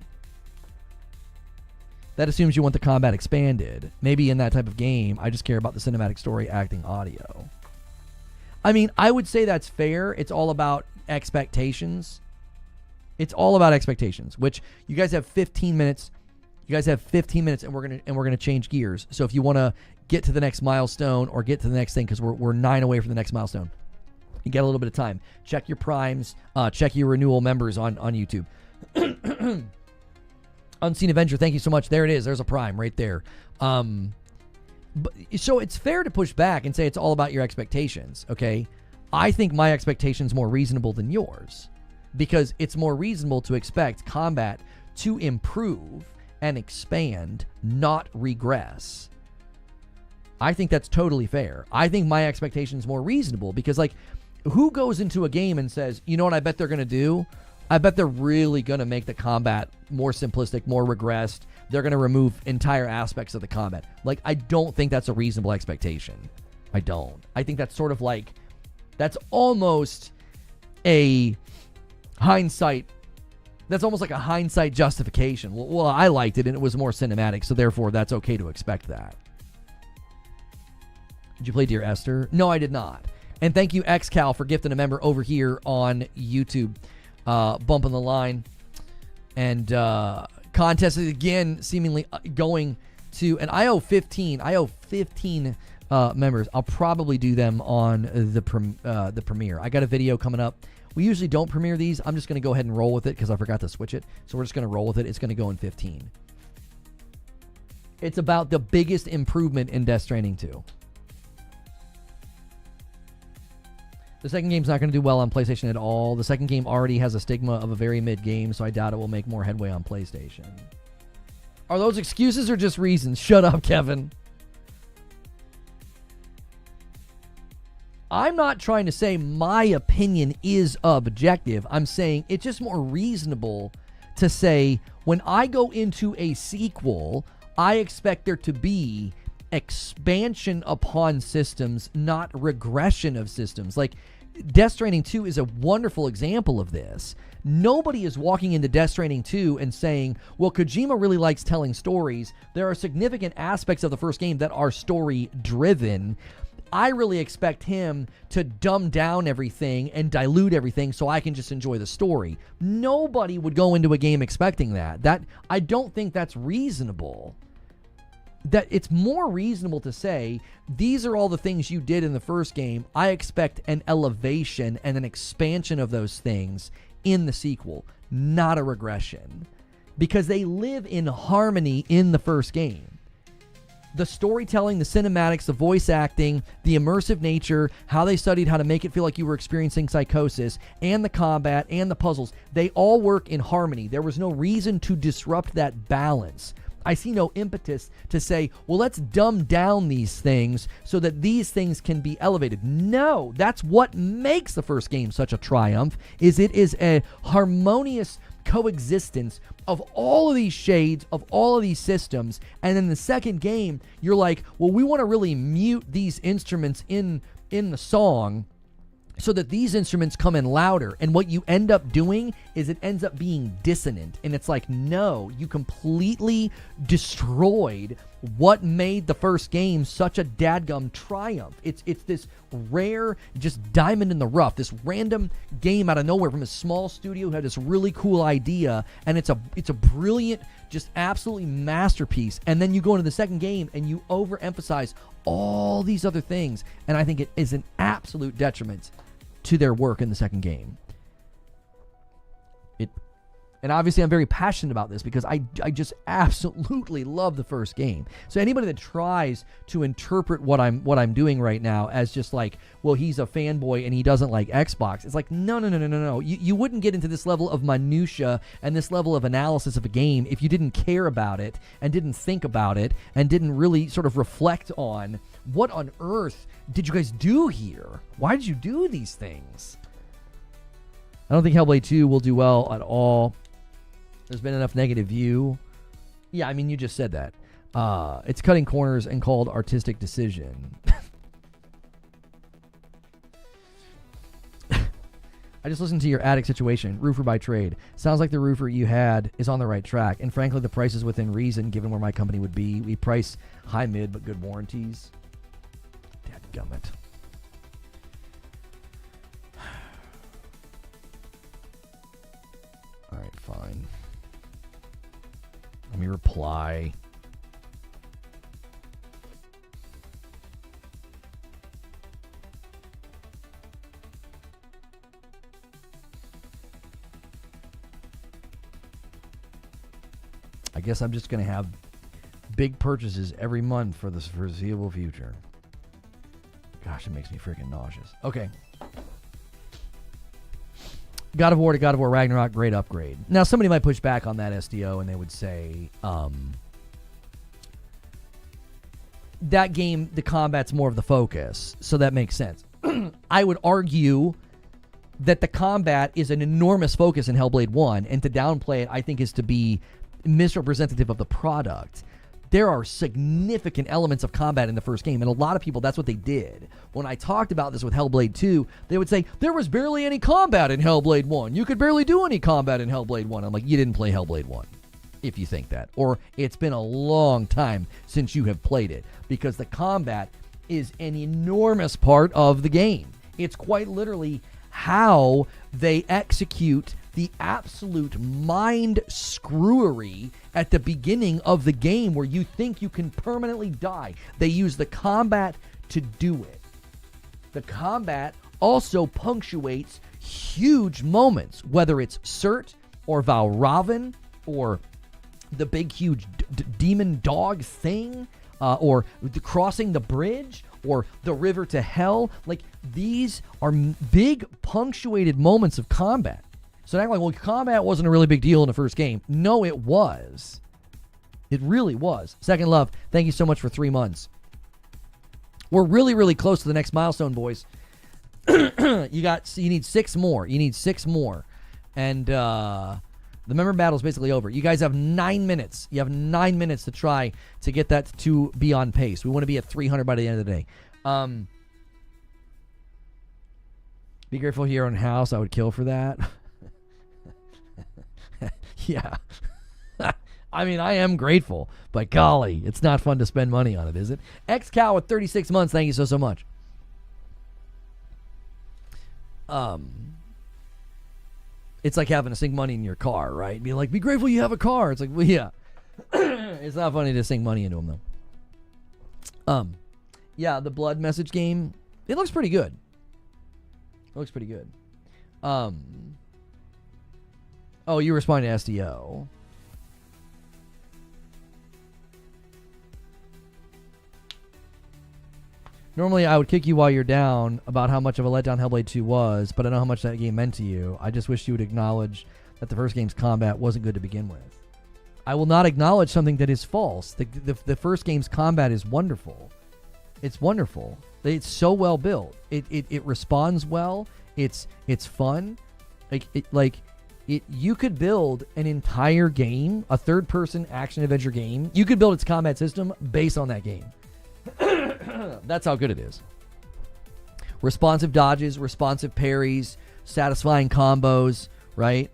that assumes you want the combat expanded. Maybe in that type of game, I just care about the cinematic story, acting, audio. I mean, I would say that's fair. It's all about expectations. It's all about expectations, which you guys have 15 minutes. You guys have 15 minutes, and we're gonna change gears. So if you want to get to the next milestone or get to the next thing, because we're 9 away from the next milestone, you get a little bit of time. Check your primes. Check your renewal members on YouTube. Unseen Avenger, thank you so much. There it is. There's a prime right there. So it's fair to push back and say it's all about your expectations, okay? I think my expectation's more reasonable than yours, because it's more reasonable to expect combat to improve and expand, not regress. I think that's totally fair. I think my expectation's more reasonable because, like, who goes into a game and says, you know what I bet they're going to do? I bet they're really going to make the combat more simplistic, more regressed. They're going to remove entire aspects of the combat. Like, I don't think that's a reasonable expectation. I don't. I think that's sort of like, that's almost a hindsight. That's almost like a hindsight justification. Well, I liked it and it was more cinematic, so therefore that's okay to expect that. Did you play Dear Esther? No, I did not. And thank you, XCal, for gifting a member over here on YouTube. Bumping the line. And contest is again seemingly going to, and I owe 15 members. I'll probably do them on the premiere. I got a video coming up. We usually don't premiere these. I'm just going to go ahead and roll with it because I forgot to switch it. So we're just going to roll with it. It's going to go in 15. It's about the biggest improvement in Death Stranding 2. The second game's not going to do well on PlayStation at all. The second game already has a stigma of a very mid game, so I doubt it will make more headway on PlayStation. Are those excuses or just reasons? Shut up, Kevin. I'm not trying to say my opinion is objective. I'm saying it's just more reasonable to say when I go into a sequel, I expect there to be expansion upon systems, not regression of systems. Like, Death Stranding 2 is a wonderful example of this. Nobody is walking into Death Stranding 2 and saying, well, Kojima really likes telling stories. There are significant aspects of the first game that are story-driven. I really expect him to dumb down everything and dilute everything so I can just enjoy the story. Nobody would go into a game expecting that. I don't think that's reasonable. That it's more reasonable to say, these are all the things you did in the first game. I expect an elevation and an expansion of those things in the sequel, not a regression. Because they live in harmony in the first game. The storytelling, the cinematics, the voice acting, the immersive nature, how they studied how to make it feel like you were experiencing psychosis, and the combat, and the puzzles, they all work in harmony. There was no reason to disrupt that balance. I see no impetus to say, well, let's dumb down these things so that these things can be elevated. No, that's what makes the first game such a triumph, is it is a harmonious coexistence of all of these shades, of all of these systems. And in the second game, you're like, well, we want to really mute these instruments in the song so that these instruments come in louder. And what you end up doing is it ends up being dissonant. And it's like, no, you completely destroyed what made the first game such a dadgum triumph. It's this rare, just diamond in the rough, this random game out of nowhere from a small studio who had this really cool idea, and it's a brilliant, just absolutely masterpiece. And then you go into the second game and you overemphasize all these other things, and I think it is an absolute detriment to their work in the second game. And obviously I'm very passionate about this because I just absolutely love the first game. So anybody that tries to interpret what I'm doing right now as just like, well, he's a fanboy and he doesn't like Xbox, it's like, no. You wouldn't get into this level of minutia and this level of analysis of a game if you didn't care about it and didn't think about it and didn't really sort of reflect on what on earth did you guys do here? Why did you do these things? I don't think Hellblade 2 will do well at all. There's been enough negative view. Yeah, I mean, you just said that. It's cutting corners and called artistic decision. I just listened to your attic situation, roofer by trade. Sounds like the roofer you had is on the right track. And frankly, the price is within reason given where my company would be. We price high mid, but good warranties. Dadgummit. All right, fine. Let me reply. I guess I'm just going to have big purchases every month for the foreseeable future. Gosh, it makes me freaking nauseous. Okay. God of War to God of War Ragnarok, great upgrade. Now, somebody might push back on that SDO and they would say, that game, the combat's more of the focus, so that makes sense. I would argue that the combat is an enormous focus in Hellblade 1, and to downplay it, I think, is to be misrepresentative of the product. There are significant elements of combat in the first game, and a lot of people, that's what they did. When I talked about this with Hellblade 2, they would say, there was barely any combat in Hellblade 1. You could barely do any combat in Hellblade 1. I'm like, you didn't play Hellblade 1, if you think that. Or it's been a long time since you have played it, because the combat is an enormous part of the game. It's quite literally how they execute the absolute mind screwery at the beginning of the game where you think you can permanently die. They use the combat to do it. The combat also punctuates huge moments, whether it's Cert or Valravn or the big huge demon dog thing, or crossing the bridge, or the river to hell. Like, these are big punctuated moments of combat. So act like, well, combat wasn't a really big deal in the first game. No, it was. It really was. Second Love, thank you so much for 3 months. We're really, really close to the next milestone, boys. You need 6 more. You need 6 more. And the member battle is basically over. You guys have 9 minutes. You have 9 minutes to try to get that to be on pace. We want to be at 300 by the end of the day. Be grateful here on house. I would kill for that. Yeah. I mean, I am grateful, but golly, it's not fun to spend money on it, is it? XCow with 36 months. Thank you so much. It's like having to sink money in your car, right? Be like, be grateful you have a car. It's like, well, yeah. It's not funny to sink money into them, though. Yeah, the blood message game, it looks pretty good. It looks pretty good. Oh, you responded to SDO. Normally, I would kick you while you're down about how much of a letdown Hellblade 2 was, but I know how much that game meant to you. I just wish you would acknowledge that the first game's combat wasn't good to begin with. I will not acknowledge something that is false. The first game's combat is wonderful. It's wonderful. It's so well built. It responds well. It's fun. You could build an entire game, a third-person action-adventure game. You could build its combat system based on that game. That's how good it is. Responsive dodges, responsive parries, satisfying combos, right?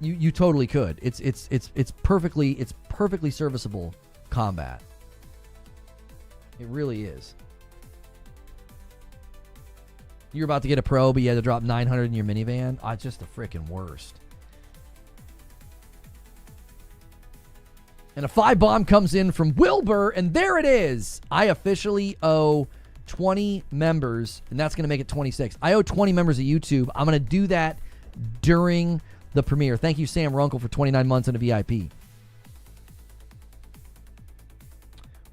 You totally could. It's perfectly serviceable combat. It really is. You're about to get a pro, but you had to drop 900 in your minivan. Oh, it's just the freaking worst. And a 5 bomb comes in from Wilbur, and there it is. I officially owe 20 members, and that's going to make it 26. I owe 20 members of YouTube. I'm going to do that during the premiere. Thank you, Sam Runkle, for 29 months in a VIP.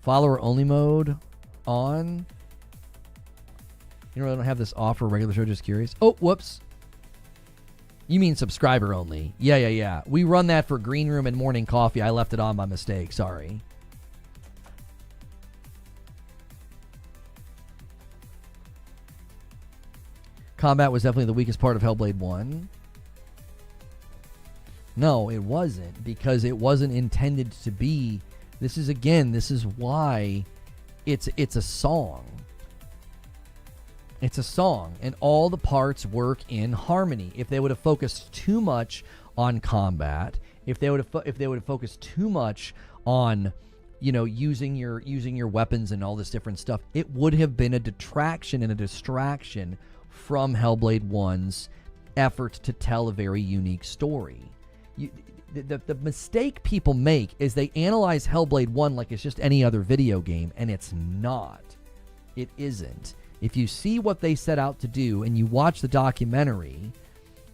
Follower only mode on. You know, I don't have this off for a regular show, just curious. Oh, whoops. You mean subscriber only. Yeah. We run that for Green Room and Morning Coffee. I left it on by mistake. Sorry. Combat was definitely the weakest part of Hellblade 1. No, it wasn't, because it wasn't intended to be. This is why it's a song. It's a song, and all the parts work in harmony. If they would have focused too much on combat, if they would have focused too much on, you know, using your weapons and all this different stuff, it would have been a detraction and a distraction from Hellblade 1's effort to tell a very unique story. The mistake people make is they analyze Hellblade 1 like it's just any other video game, and it's not. It isn't. If you see what they set out to do and you watch the documentary,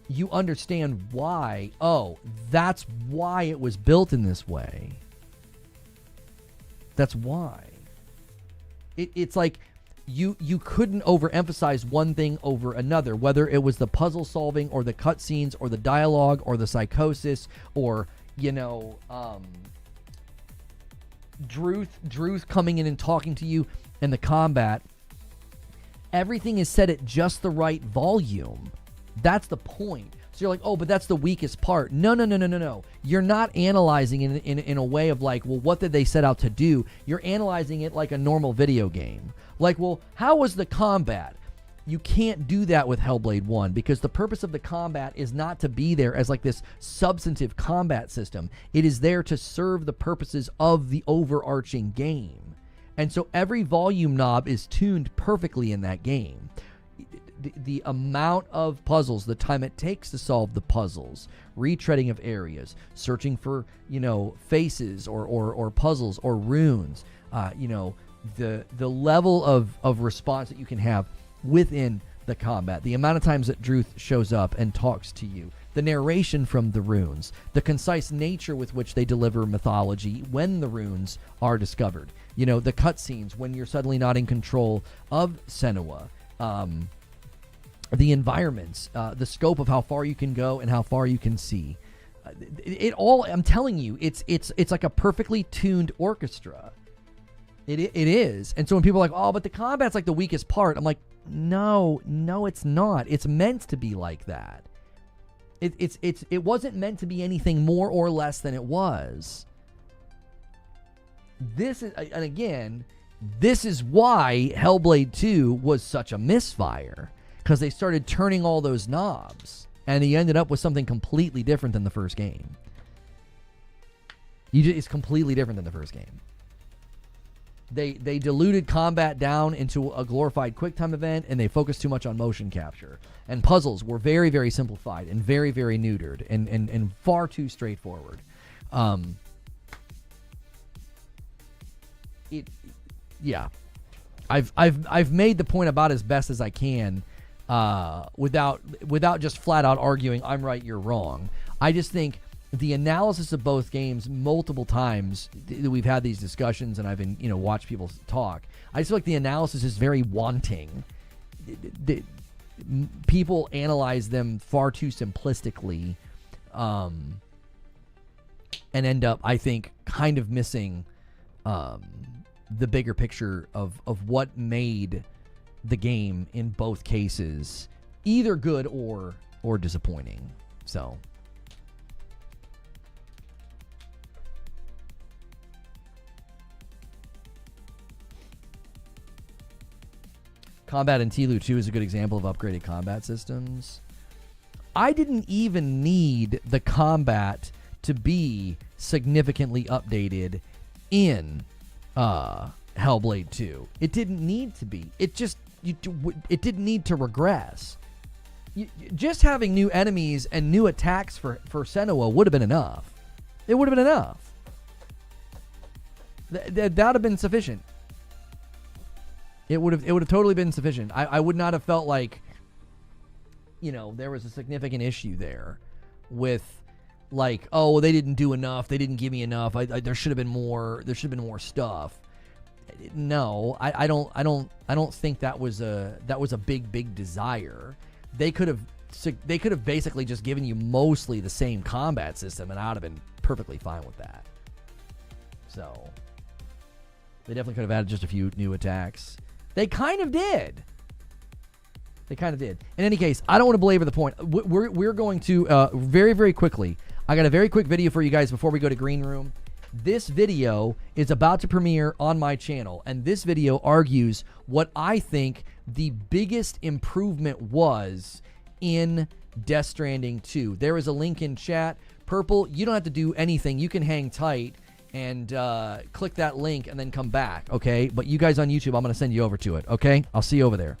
you understand why. Oh, that's why it was built in this way. That's why. It's like you couldn't overemphasize one thing over another, whether it was the puzzle solving or the cutscenes or the dialogue or the psychosis or, you know, Druth coming in and talking to you and the combat. Everything is set at just the right volume. That's the point. So you're like, oh, but that's the weakest part. No. You're not analyzing it in a way of like, well, what did they set out to do? You're analyzing it like a normal video game. Like, well, how was the combat? You can't do that with Hellblade 1 because the purpose of the combat is not to be there as like this substantive combat system. It is there to serve the purposes of the overarching game. And so every volume knob is tuned perfectly in that game. The amount of puzzles, the time it takes to solve the puzzles, retreading of areas, searching for, you know, faces or puzzles or runes, you know, the level of response that you can have within the combat, the amount of times that Druth shows up and talks to you, the narration from the runes, the concise nature with which they deliver mythology when the runes are discovered, you know, the cutscenes when you're suddenly not in control of Senua, the environments, the scope of how far you can go and how far you can see. It all, I'm telling you, it's like a perfectly tuned orchestra. It is. And so when people are like, oh, but the combat's like the weakest part, I'm like, no, it's not. It's meant to be like that. It wasn't meant to be anything more or less than it was. This is, and again, this is why Hellblade 2 was such a misfire, because they started turning all those knobs, and he ended up with something completely different than the first game. It's completely different than the first game. They diluted combat down into a glorified QuickTime event, and they focused too much on motion capture. And puzzles were very, very simplified and very, very neutered and far too straightforward. I've made the point about as best as I can, without just flat out arguing I'm right, you're wrong. I just think the analysis of both games multiple times, we've had these discussions and I've been, you know, watched people talk. I just feel like the analysis is very wanting. People analyze them far too simplistically, and end up, I think, kind of missing the bigger picture of what made the game in both cases either good or disappointing. So combat in TLU 2 is a good example of upgraded combat systems. I didn't even need the combat to be significantly updated in Hellblade 2. It didn't need to be. It didn't need to regress. Just having new enemies and new attacks for Senua would have been enough. It would have been enough. That would have been sufficient. It would have totally been sufficient. I would not have felt like, you know, there was a significant issue there with, like, oh, they didn't do enough. They didn't give me enough. There should have been more. There should have been more stuff. No, I don't think that was a big desire. They could have basically just given you mostly the same combat system, and I'd have been perfectly fine with that. So they definitely could have added just a few new attacks. They kind of did. In any case, I don't want to belabor the point. We're going to very, very quickly. I got a very quick video for you guys before we go to Green Room. This video is about to premiere on my channel, and this video argues what I think the biggest improvement was in Death Stranding 2. There is a link in chat. Purple, you don't have to do anything. You can hang tight and click that link and then come back, okay? But you guys on YouTube, I'm going to send you over to it, okay? I'll see you over there.